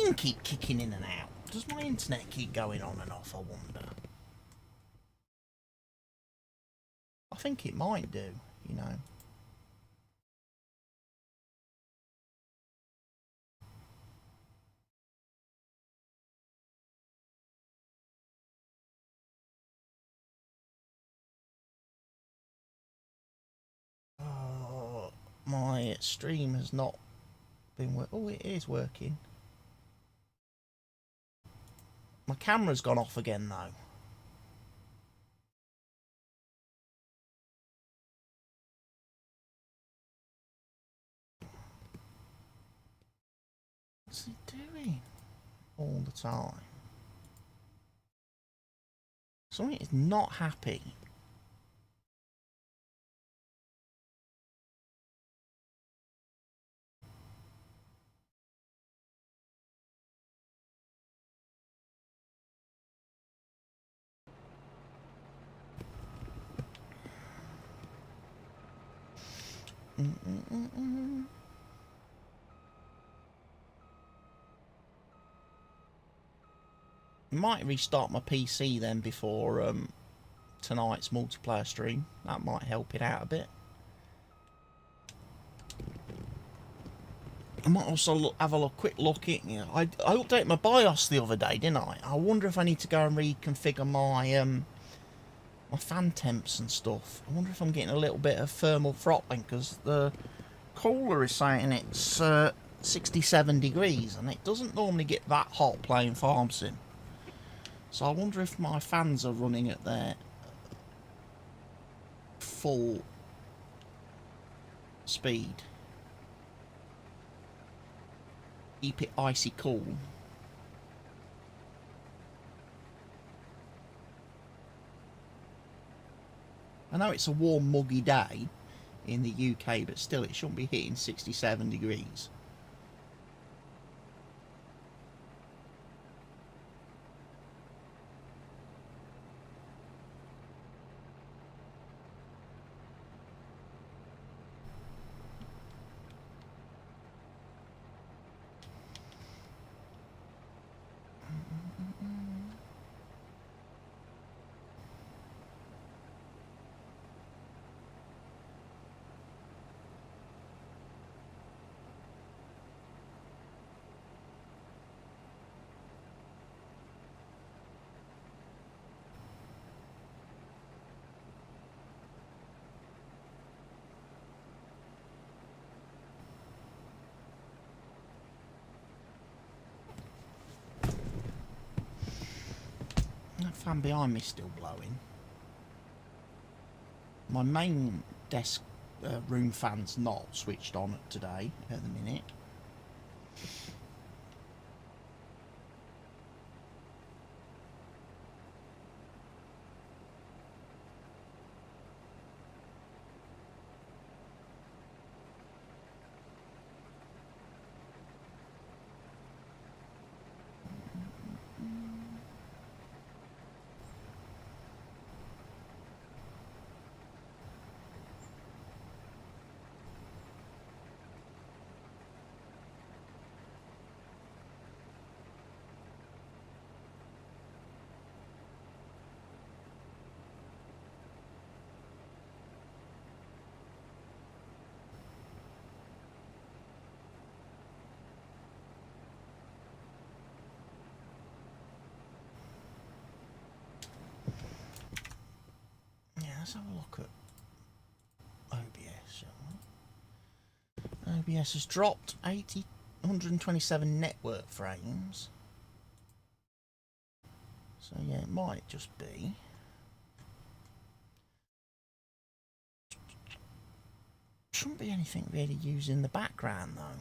screen keep kicking in and out? Does my internet keep going on and off, I wonder? I think it might do, you know. Oh, my stream has not been working. Oh, it is working. My camera's gone off again, though. What's it doing all the time? Something is not happy. Might restart my PC then before tonight's multiplayer stream. That might help it out a bit. I might also have a quick look at, you know, I updated my BIOS the other day, didn't I? I wonder if I need to go and reconfigure my my fan temps and stuff. I wonder if I'm getting a little bit of thermal throttling, because the cooler is saying it's 67 degrees, and it doesn't normally get that hot playing Farm Sim. So I wonder if my fans are running at their full speed. Keep it icy cool. I know it's a warm, muggy day in the UK, but still it shouldn't be hitting 67 degrees. That fan behind me still blowing. My main desk room fan's not switched on today at the minute. Let's have a look at OBS, shall we? OBS has dropped 127 network frames. So yeah, it might just be. Shouldn't be anything really used in the background though.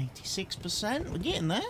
86%. We're getting there.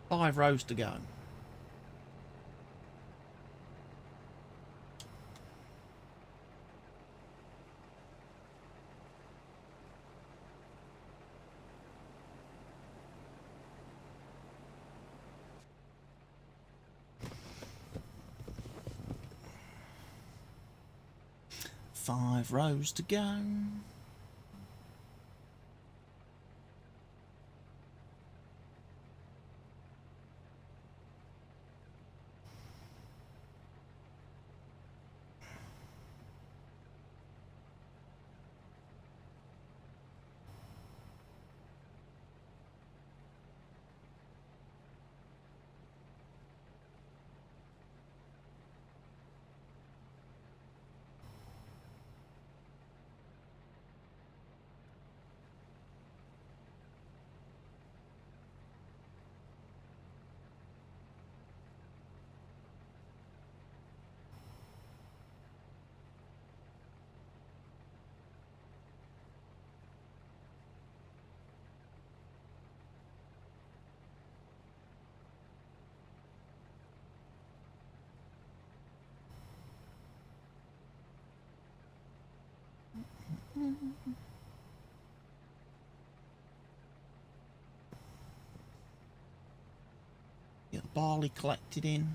Five rows to go. Five rows to go. Get the barley collected in.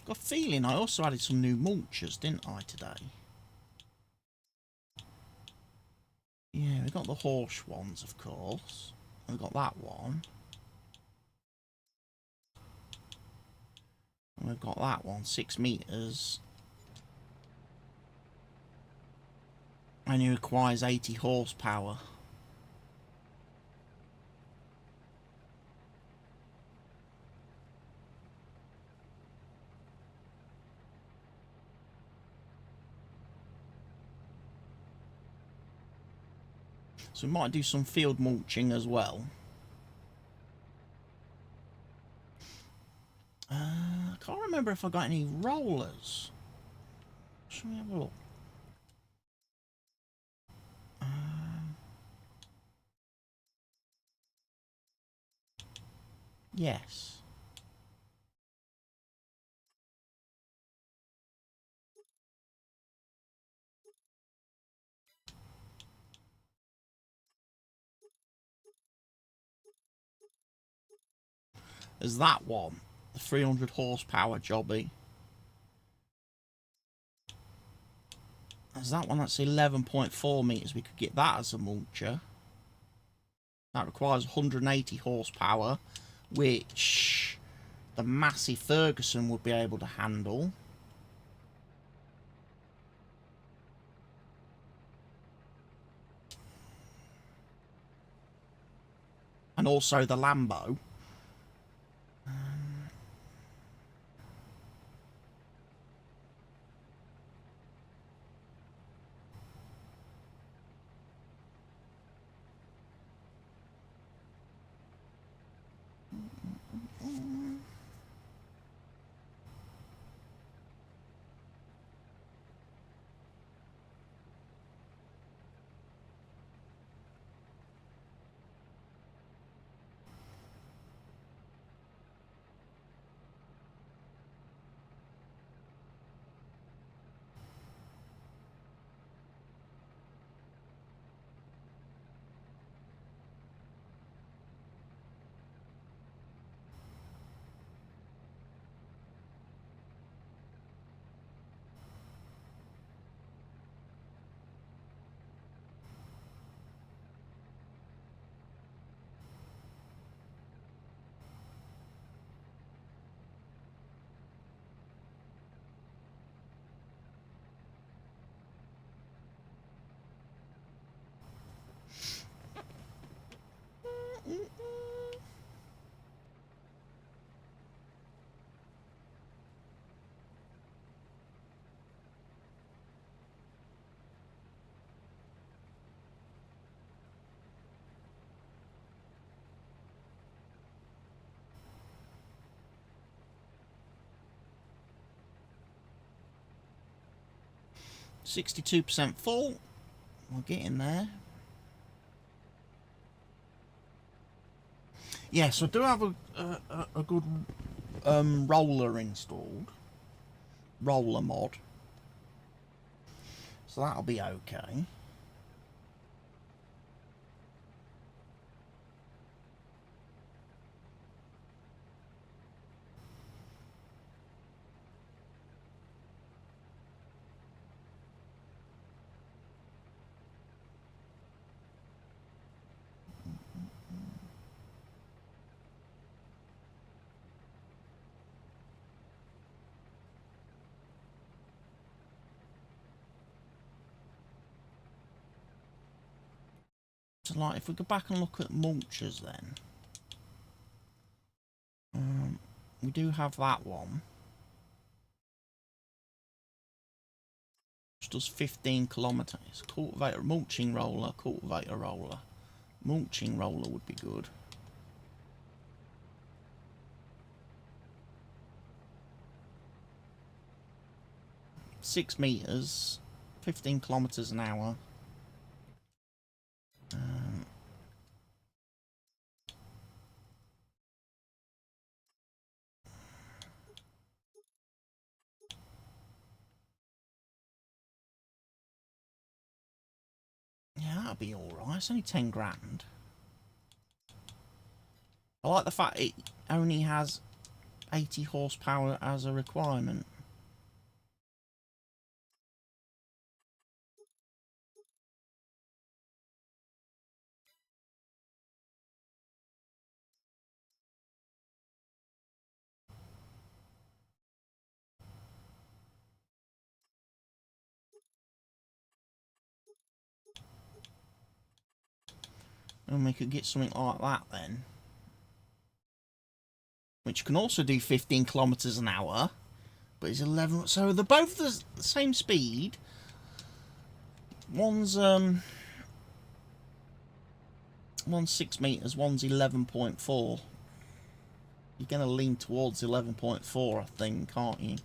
Got a feeling I also added some new mulchers, didn't I, today? Yeah, we got the horse ones, of course. We've got that one. And we've got that one, 6 meters. And it requires 80 horsepower. So we might do some field mulching as well. I can't remember if I got any rollers. Shall we have a look? Yes. There's that one. the 300 horsepower jobby. As that one, that's 11.4 metres. We could get that as a mulcher. That requires 180 horsepower, which the Massey Ferguson would be able to handle. And also the Lambo. %62% full. We'll get in there. Yeah, so I do have a good roller installed. Roller mod. So that'll be okay. So like, if we go back and look at mulchers then. We do have that one. Which does 15 kilometres. Cultivator, mulching roller, cultivator roller. Mulching roller would be good. .6 metres, 15 kilometres an hour. Yeah, that'll be alright. It's only 10 grand. I like the fact it only has 80 horsepower as a requirement. And we could get something like that then. Which can also do 15 kilometres an hour. But it's 11... So they're both the same speed. One's 6 metres, one's 11.4. You're going to lean towards 11.4, I think, aren't you?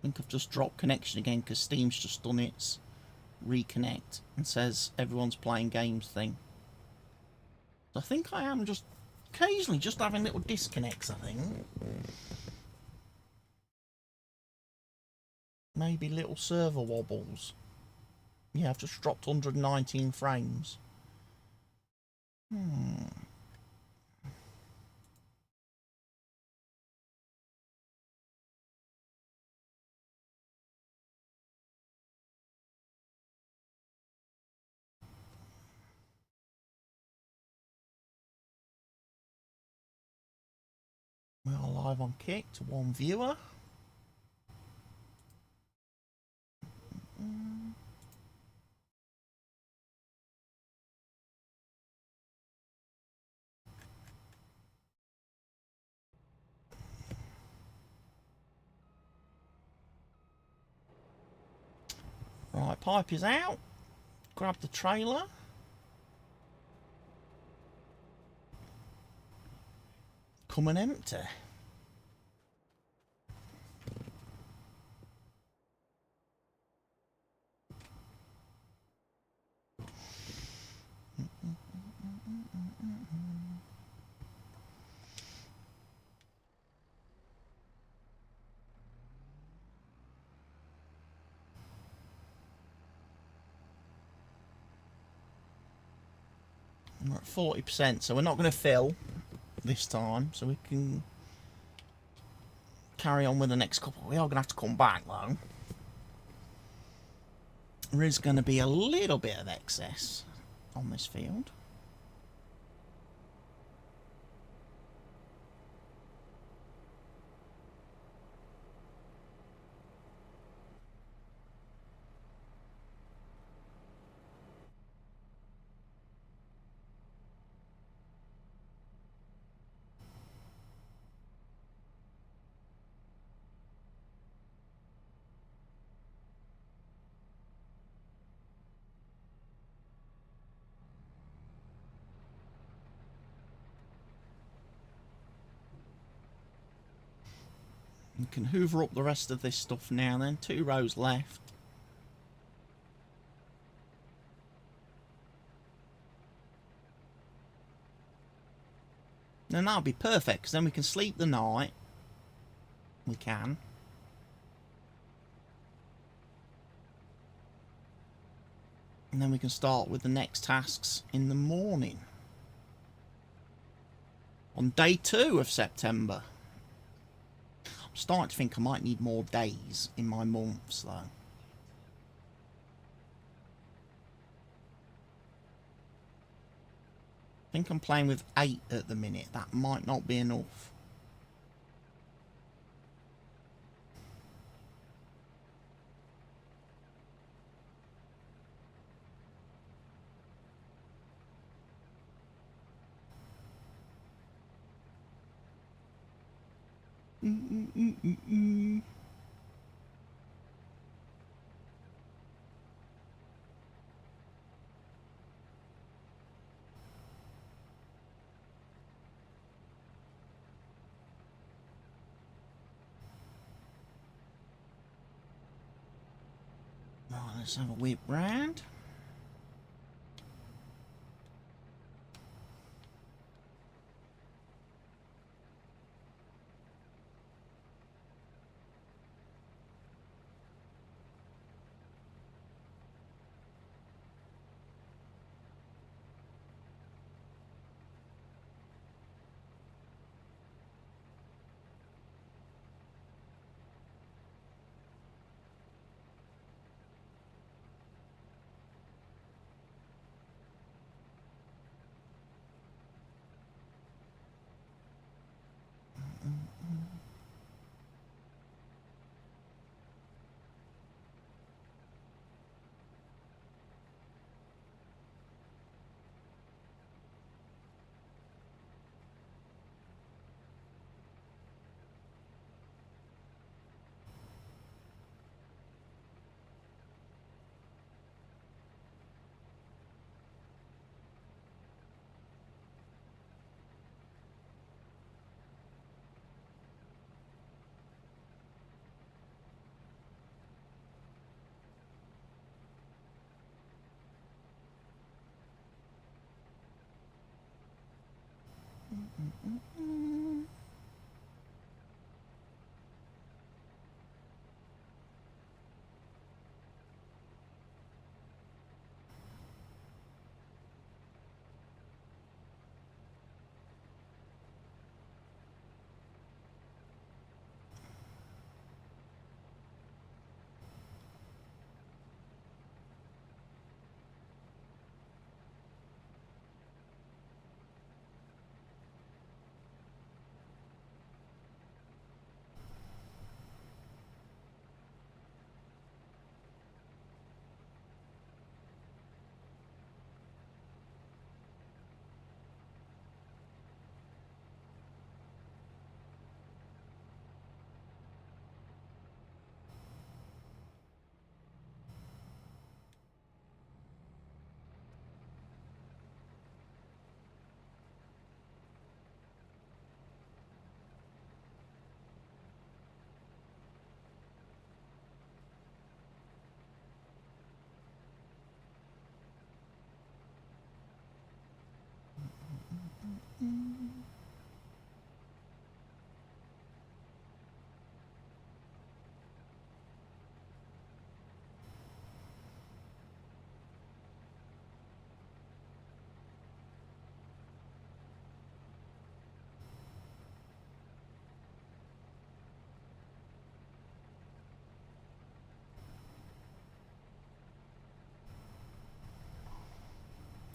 think I've just dropped connection again because Steam's just done its reconnect and says everyone's playing games thing. So I think I am just occasionally just having little disconnects, I think. Maybe little server wobbles. Yeah, I've just dropped 119 frames. We are live on Kick to 1 viewer. Right, pipe is out. Grab the trailer. Come and empty. We're at 40%, so we're not going to fill this time, so we can carry on with the next couple. We are going to have to come back, though. There is going to be a little bit of excess on this field. You can hoover up the rest of this stuff now then. 2 rows left. Then that'll be perfect, because then we can sleep the night. We can. And then we can start with the next tasks in the morning. On day 2 of September. I'm starting to think I might need more days in my months, though. I think I'm playing with 8 at the minute. That might not be enough. Right, let's have a whip round.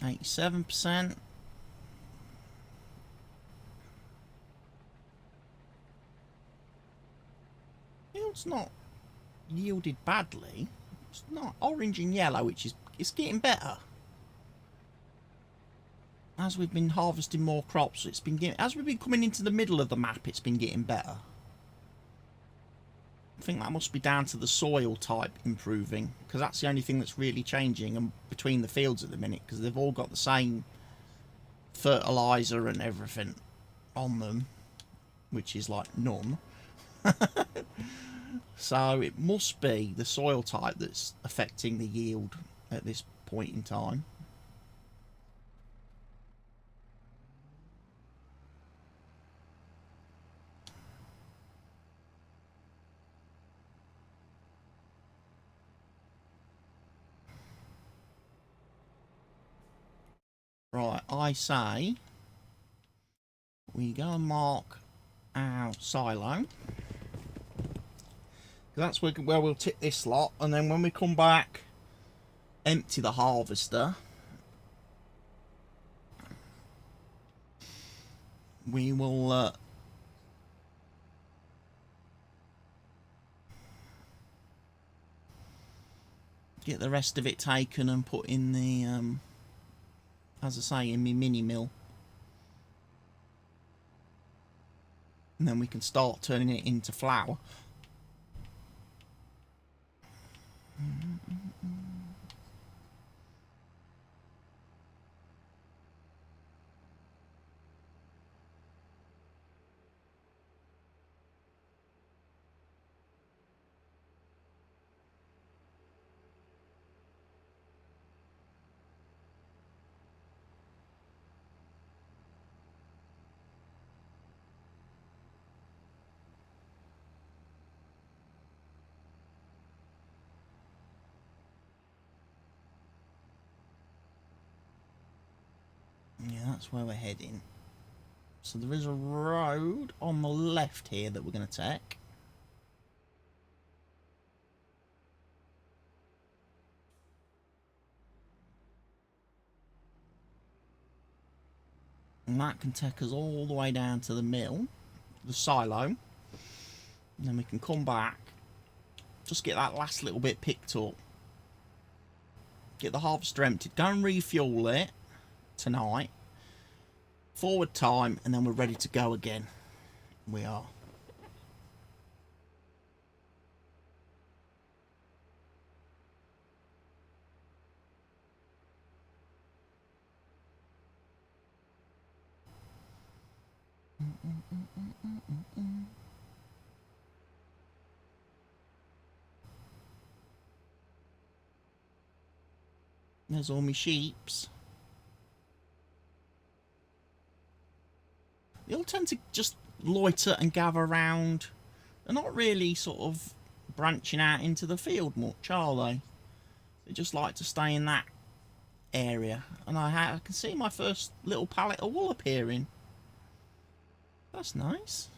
87%. It's not yielded badly. It's not orange and yellow, which is it's getting better. As we've been harvesting more crops, it's been getting, as we've been coming into the middle of the map, it's been getting better. I think that must be down to the soil type improving, because that's the only thing that's really changing between the fields at the minute, because they've all got the same fertilizer and everything on them, which is like none. So it must be the soil type that's affecting the yield at this point in time. Right, I say we go and mark our silo. That's where we'll tip this lot, and then when we come back, empty the harvester. We will get the rest of it taken and put in the, as I say, in my mini mill. And then we can start turning it into flour. Yeah, that's where we're heading. So there is a road on the left here that we're going to take. And that can take us all the way down to the mill, the silo. And then we can come back, just get that last little bit picked up. Get the harvester emptied, go and refuel it tonight. Forward time, and then we're ready to go again. We are. There's all my sheeps. They all tend to just loiter and gather around. They're not really sort of branching out into the field much, are they? They just like to stay in that area. And I can see my first little pallet of wool appearing. That's nice.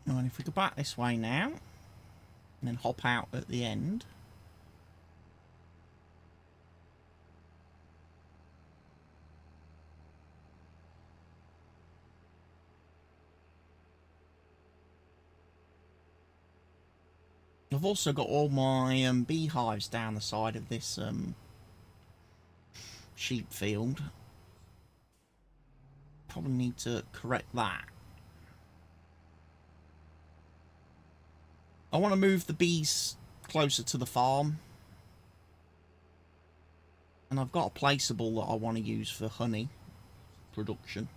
And if we go back this way now, and then hop out at the end. I've also got all my beehives down the side of this sheep field. Probably need to correct that. I want to move the bees closer to the farm. And I've got a placeable that I want to use for honey production.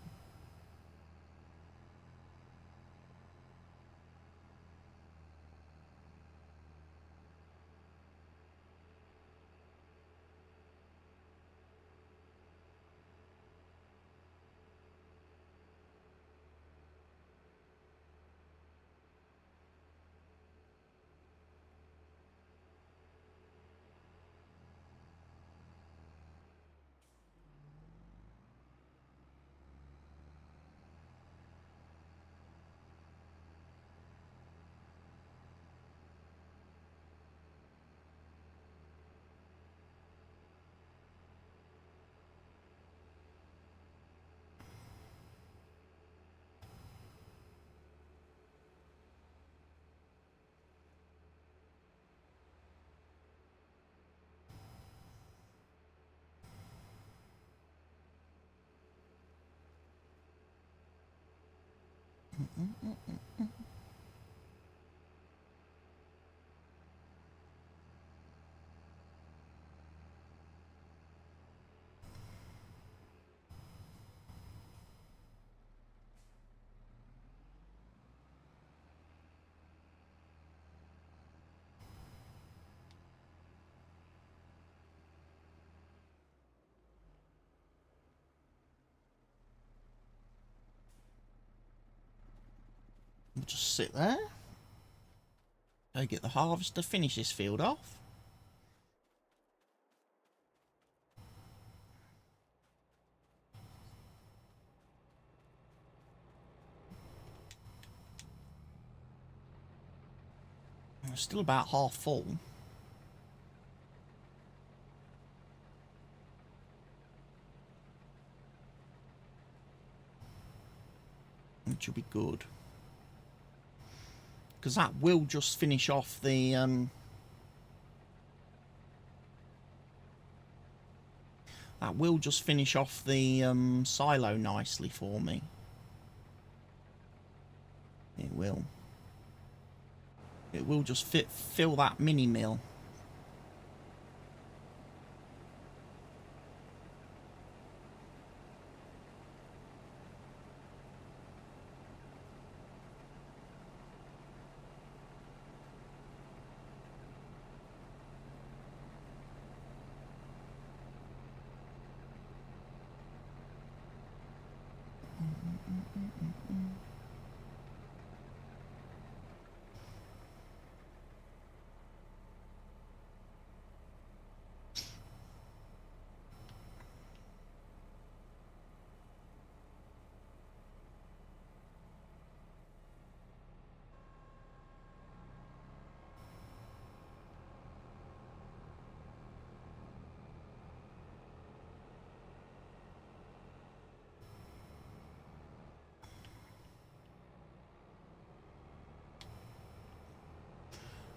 We'll just sit there. Go get the harvester, finish this field off. It's still about half full. Which will be good. Because that will just finish off the silo nicely for me. It will. It will just fill that mini mill.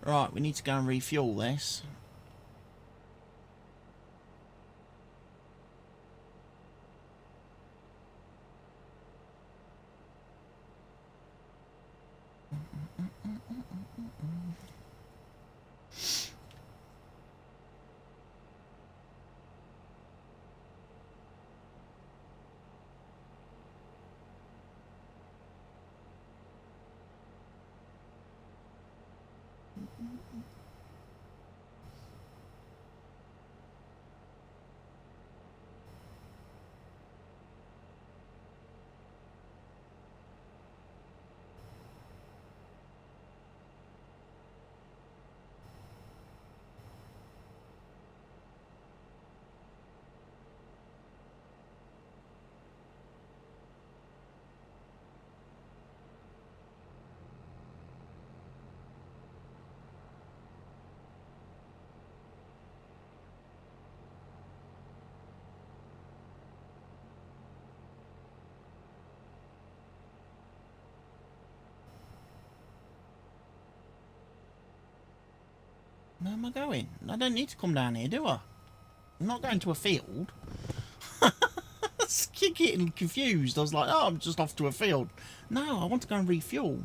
Right, we need to go and refuel this. Where am I going? I don't need to come down here, do I? I'm not going to a field. I was getting confused. I was like, oh, I'm just off to a field. No, I want to go and refuel.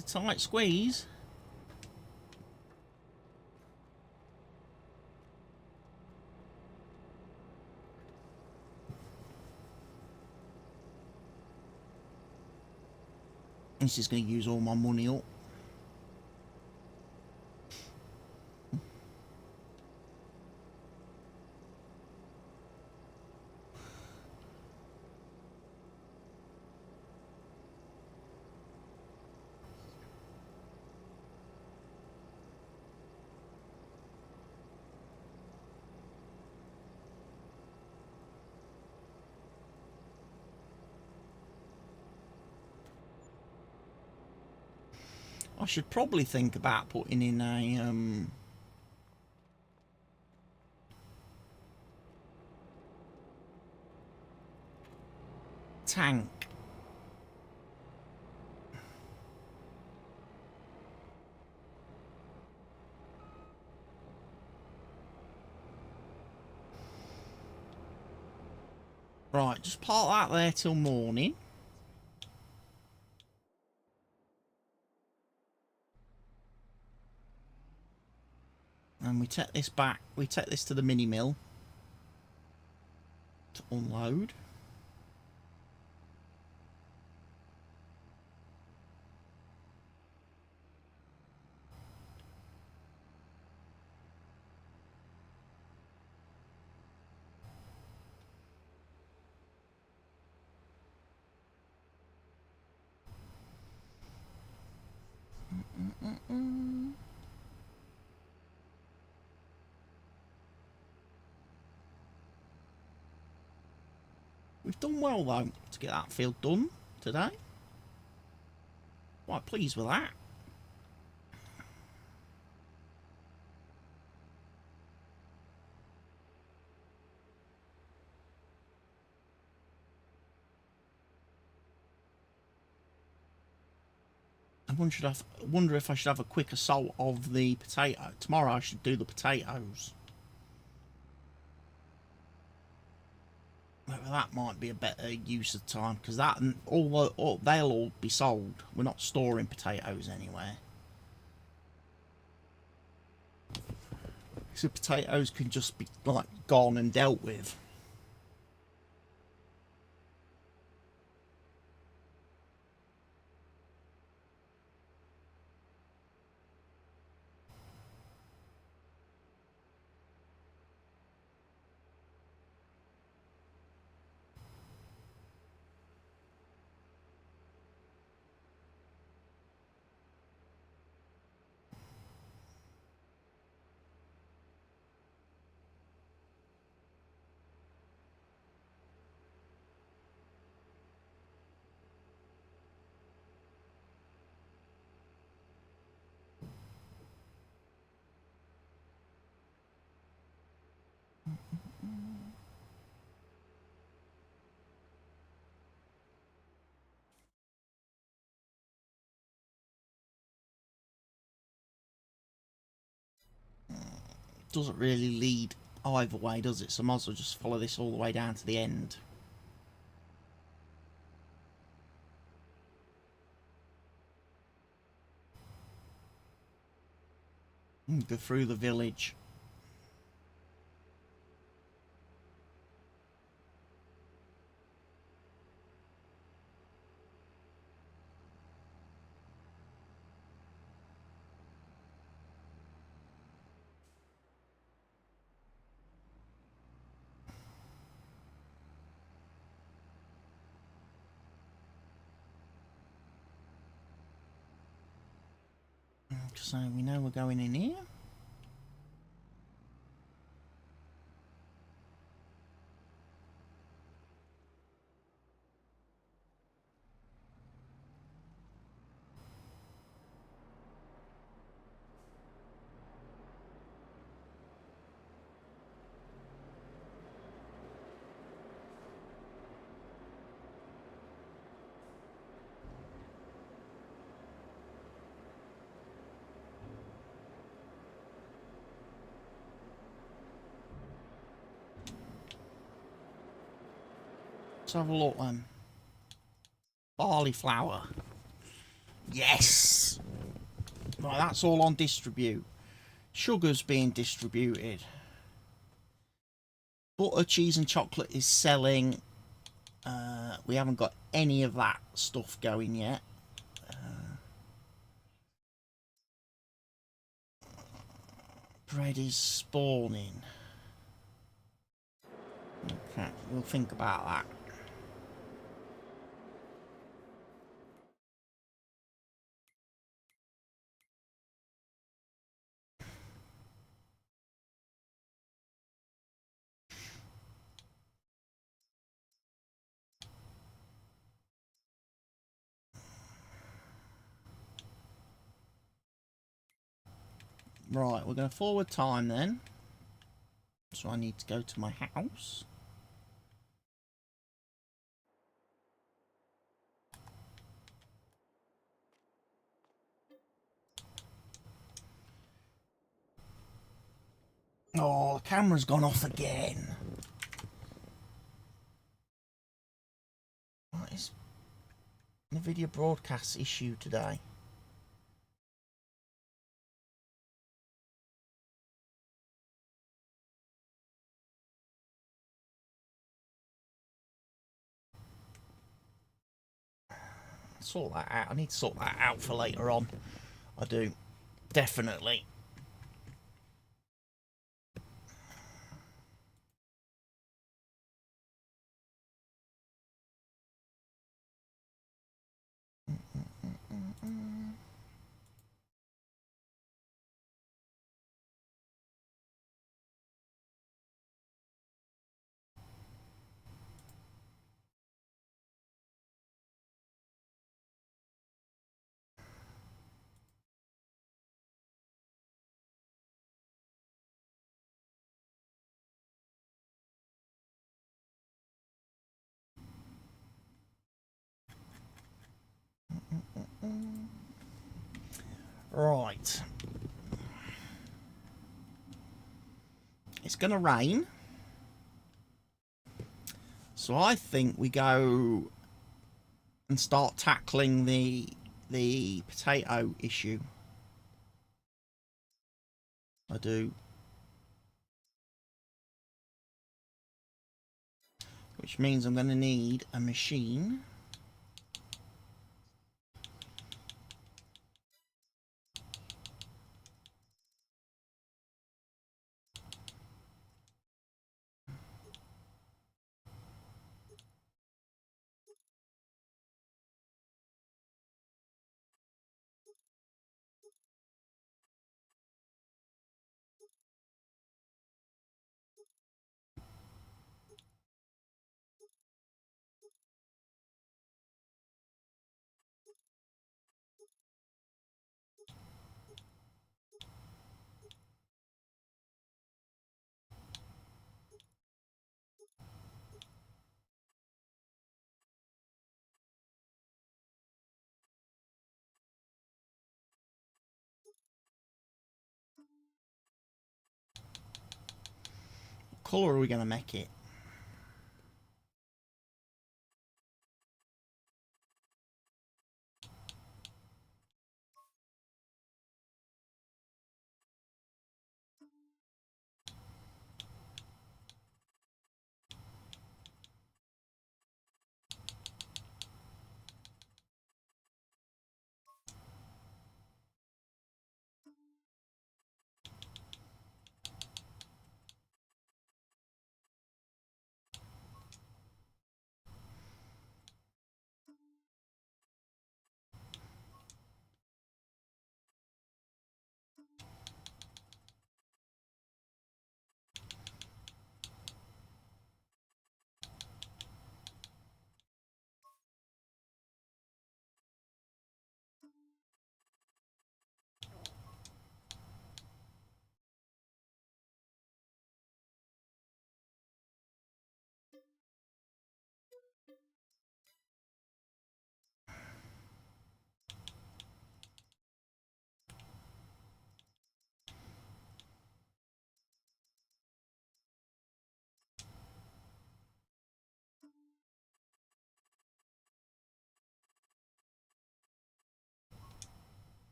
It's a tight squeeze. This is going to use all my money up. I should probably think about putting in a tank. Right, just park that there till morning. And we take this back, we take this to the mini mill to unload. We've done well though to get that field done today. Quite pleased with that. wonder if I should have a quick assault of the potato. Tomorrow I should do the potatoes. Maybe that might be a better use of time, because that and they'll all be sold. We're not storing potatoes anywhere. So potatoes can just be like gone and dealt with. Doesn't really lead either way, does it? So I might as well just follow this all the way down to the end. Go through the village. So we know we're going in here. Let's have a look then. Barley flour. Yes! Right, that's all on distribute. Sugar's being distributed. Butter, cheese and chocolate is selling. We haven't got any of that stuff going yet. Bread is spawning. Okay, we'll think about that. Right, we're going to forward time then. So I need to go to my house. Oh, the camera's gone off again. What is the video broadcast issue today? Sort that out. I need to sort that out for later on. I do. Definitely. Right. It's going to rain. So I think we go and start tackling the potato issue. I do. Which means I'm going to need a machine. What colour are we going to make it?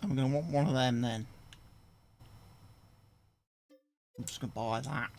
I'm going to want one of them then. I'm just going to buy that.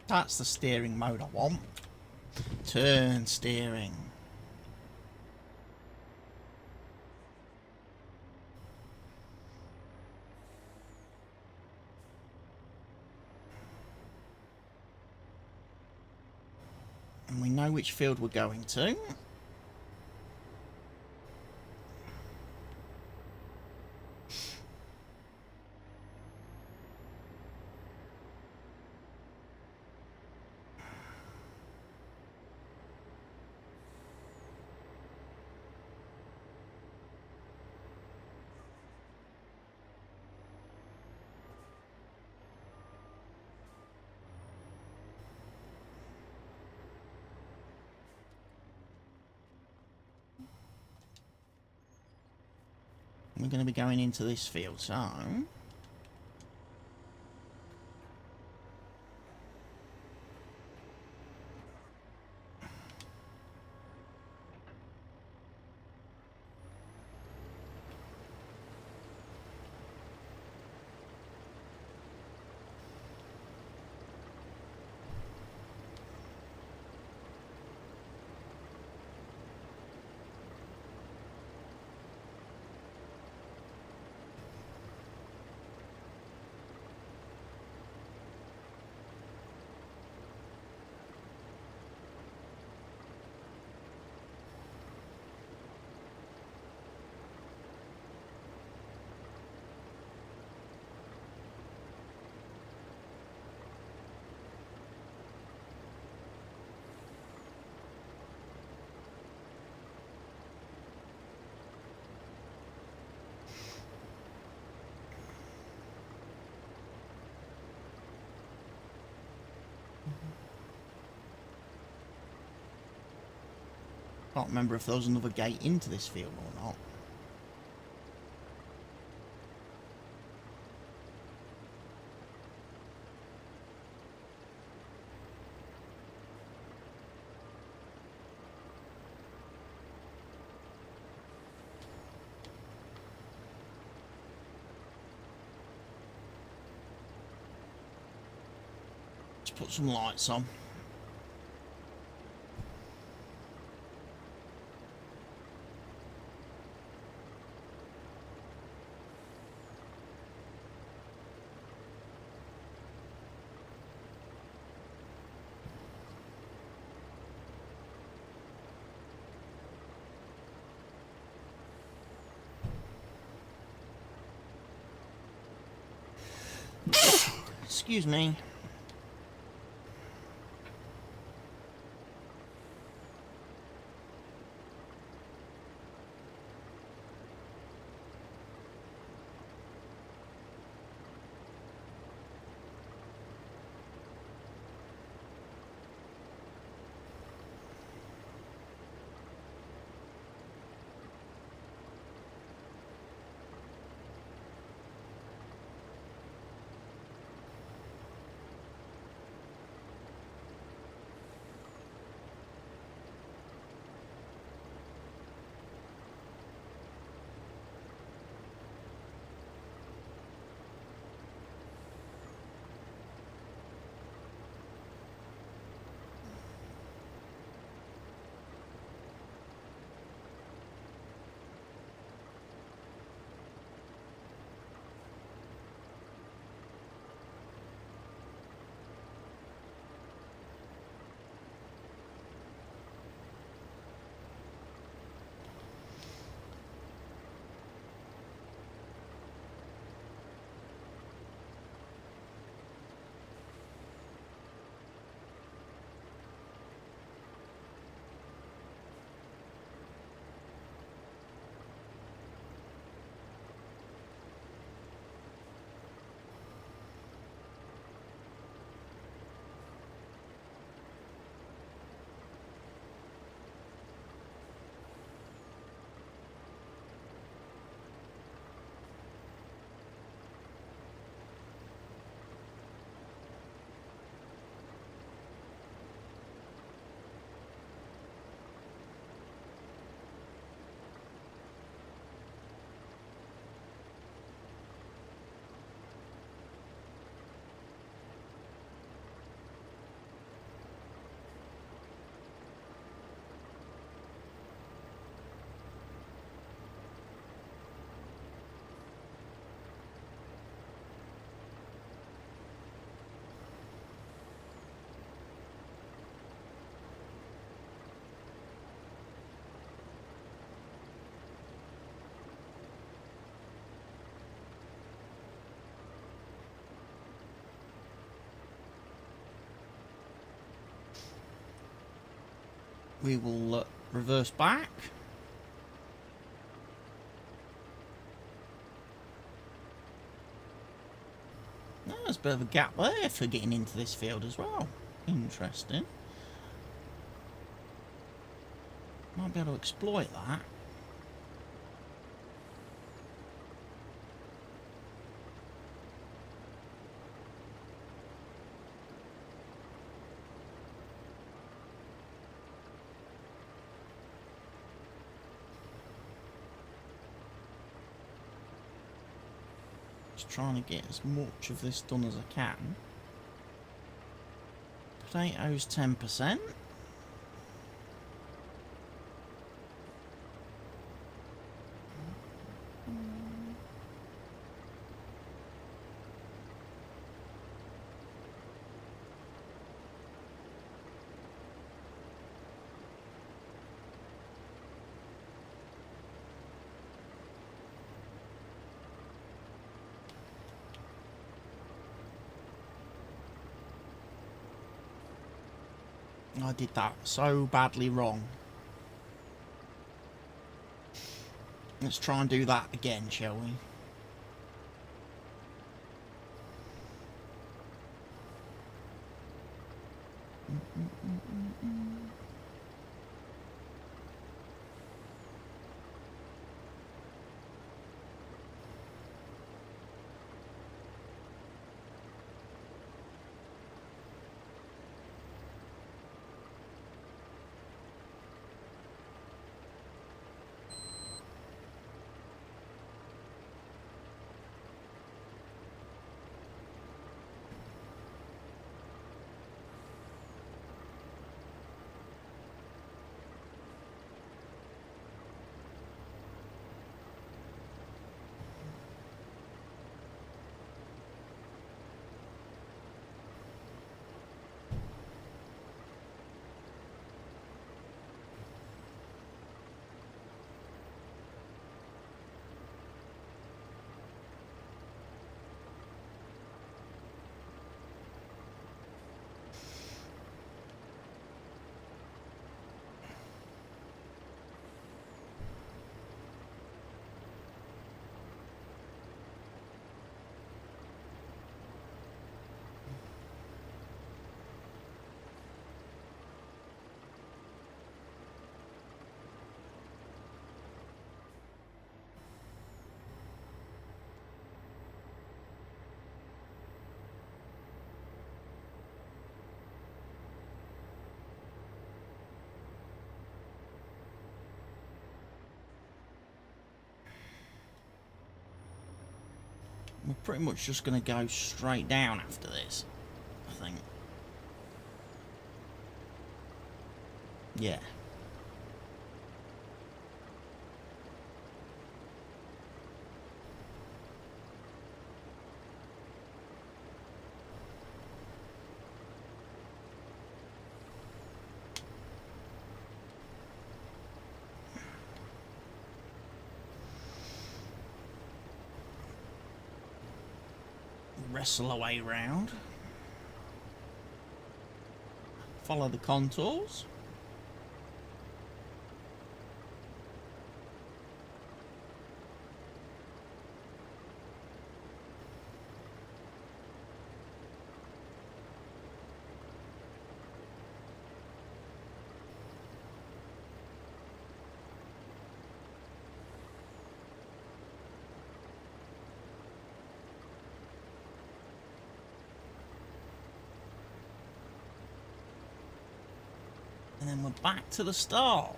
That's the steering mode I want. Turn steering. And we know which field we're going to. We're going to be going into this field, so... Can't remember if there was another gate into this field or not. Let's put some lights on. Excuse me. We will reverse back. Oh, there's a bit of a gap there for getting into this field as well. Interesting. Might be able to exploit that. Just trying to get as much of this done as I can. Potatoes 10%. I did that so badly wrong. Let's try and do that again, shall we? We're pretty much just going to go straight down after this, I think. Yeah. Wrestle our way round. Follow the contours. And then we're back to the start.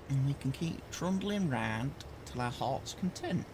And we can keep trundling round till our heart's content.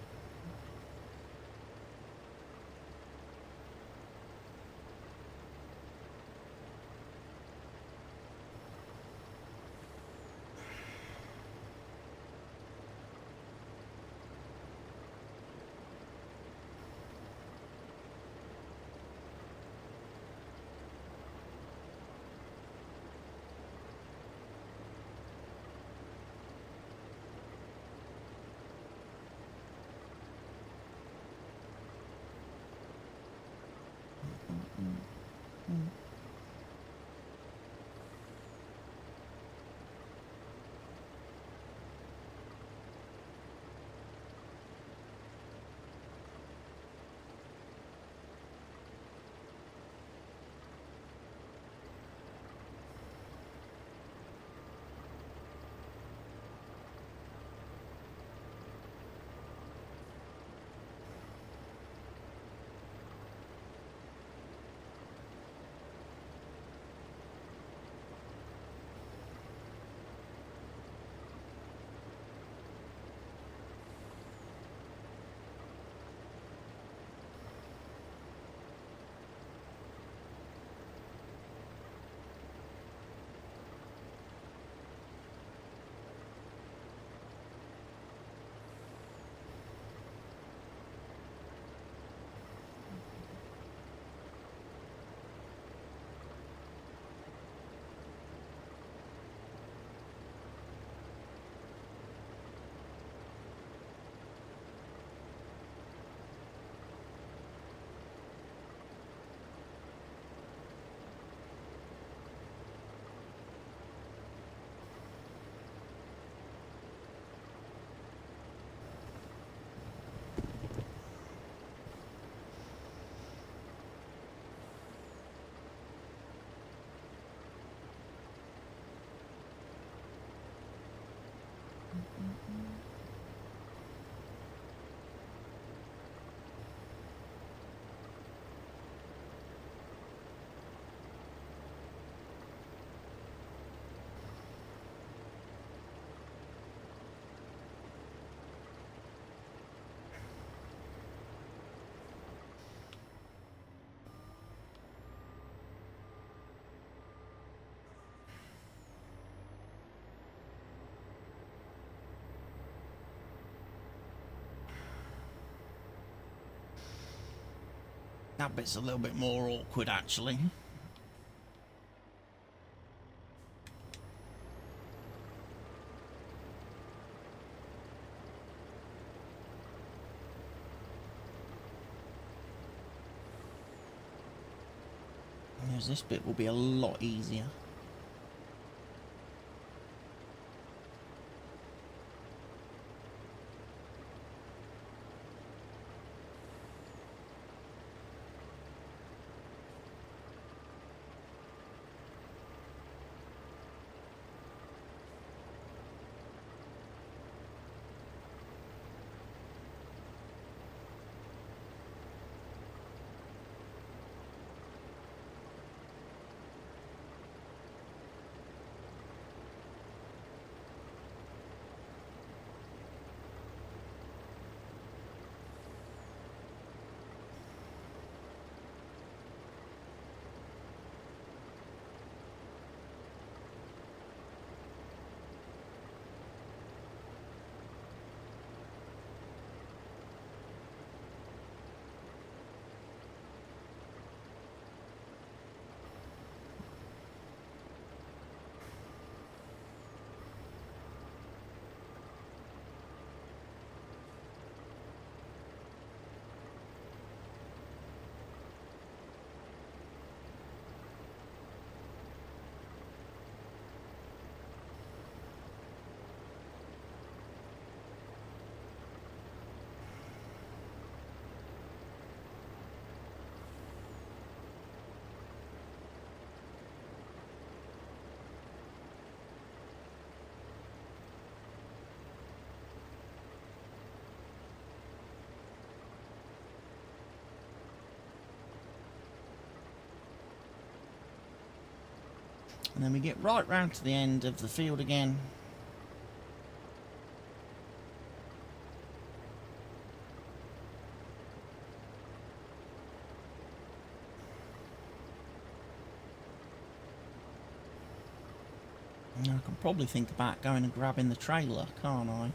That bit's a little bit more awkward, actually. Whereas this bit will be a lot easier. And then we get right round to the end of the field again. And I can probably think about going and grabbing the trailer, can't I?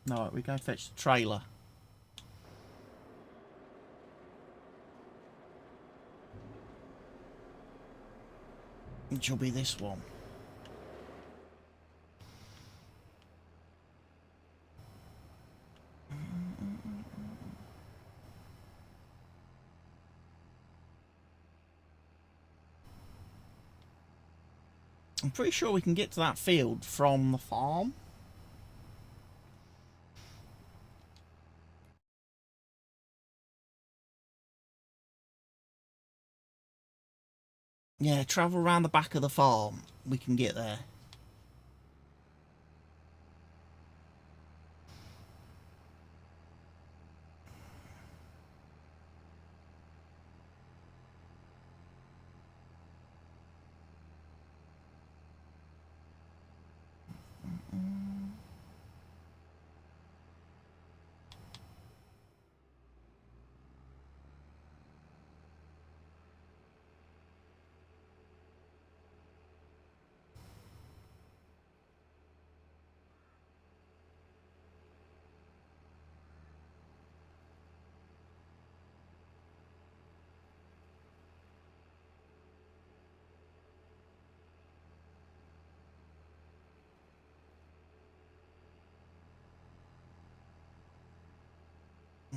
No, we go fetch the trailer. Which will be this one. I'm pretty sure we can get to that field from the farm. Yeah, travel around the back of the farm. We can get there.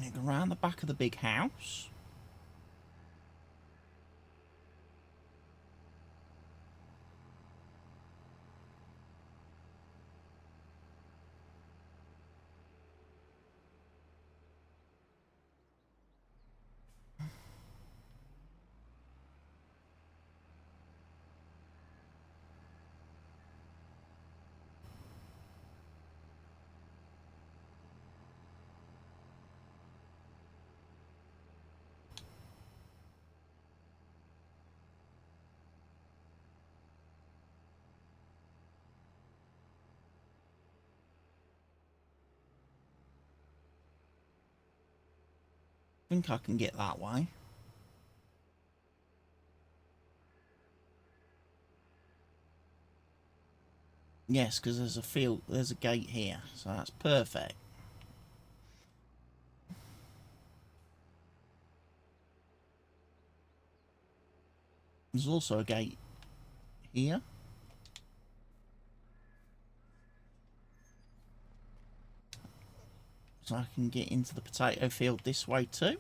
And go around the back of the big house. I think I can get that way. Yes, because there's a field, there's a gate here, so that's perfect. There's also a gate here. So I can get into the potato field this way too.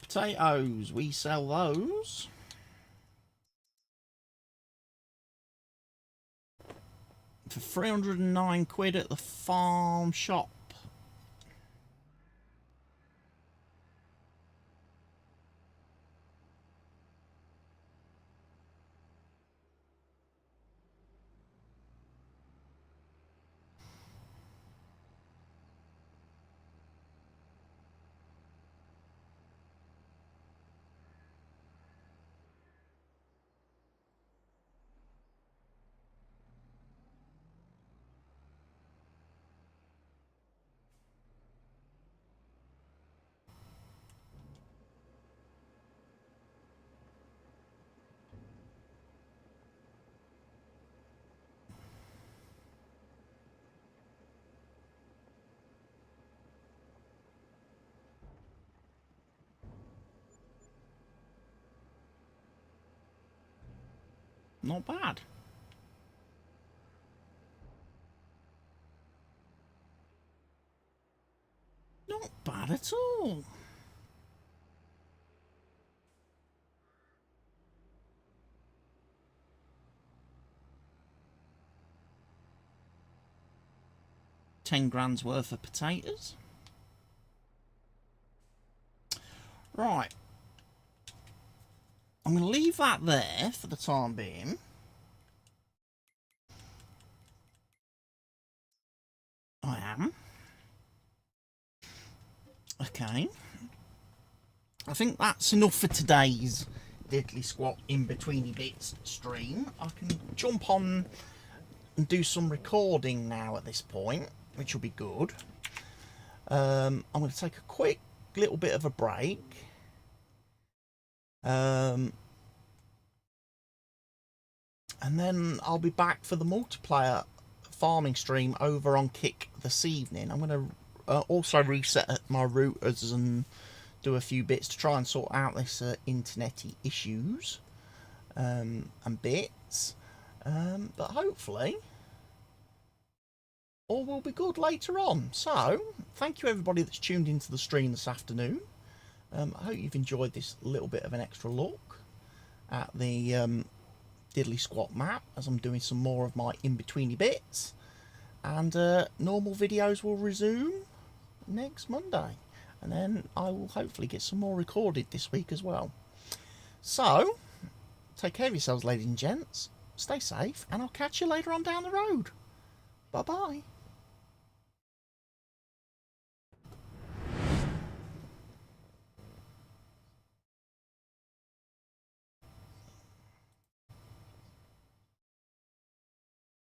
Potatoes, we sell those. For 309 quid at the farm shop. Not bad. Not bad bad at all. £10 worth of potatoes. Right. I'm going to leave that there for the time being. I am. Okay. I think that's enough for today's Diddly Squat In-Betweeny Bits stream. I can jump on and do some recording now at this point, which will be good. I'm going to take a quick little bit of a break. And then I'll be back for the multiplayer farming stream over on Kick this evening. I'm going to also reset my routers and do a few bits to try and sort out this internety issues and bits. But hopefully all will be good later on. So thank you everybody that's tuned into the stream this afternoon. I hope you've enjoyed this little bit of an extra look at the Diddly Squat map as I'm doing some more of my in-betweeny bits, and normal videos will resume next Monday, and then I will hopefully get some more recorded this week as well. So take care of yourselves, ladies and gents, stay safe, and I'll catch you later on down the road. Bye bye.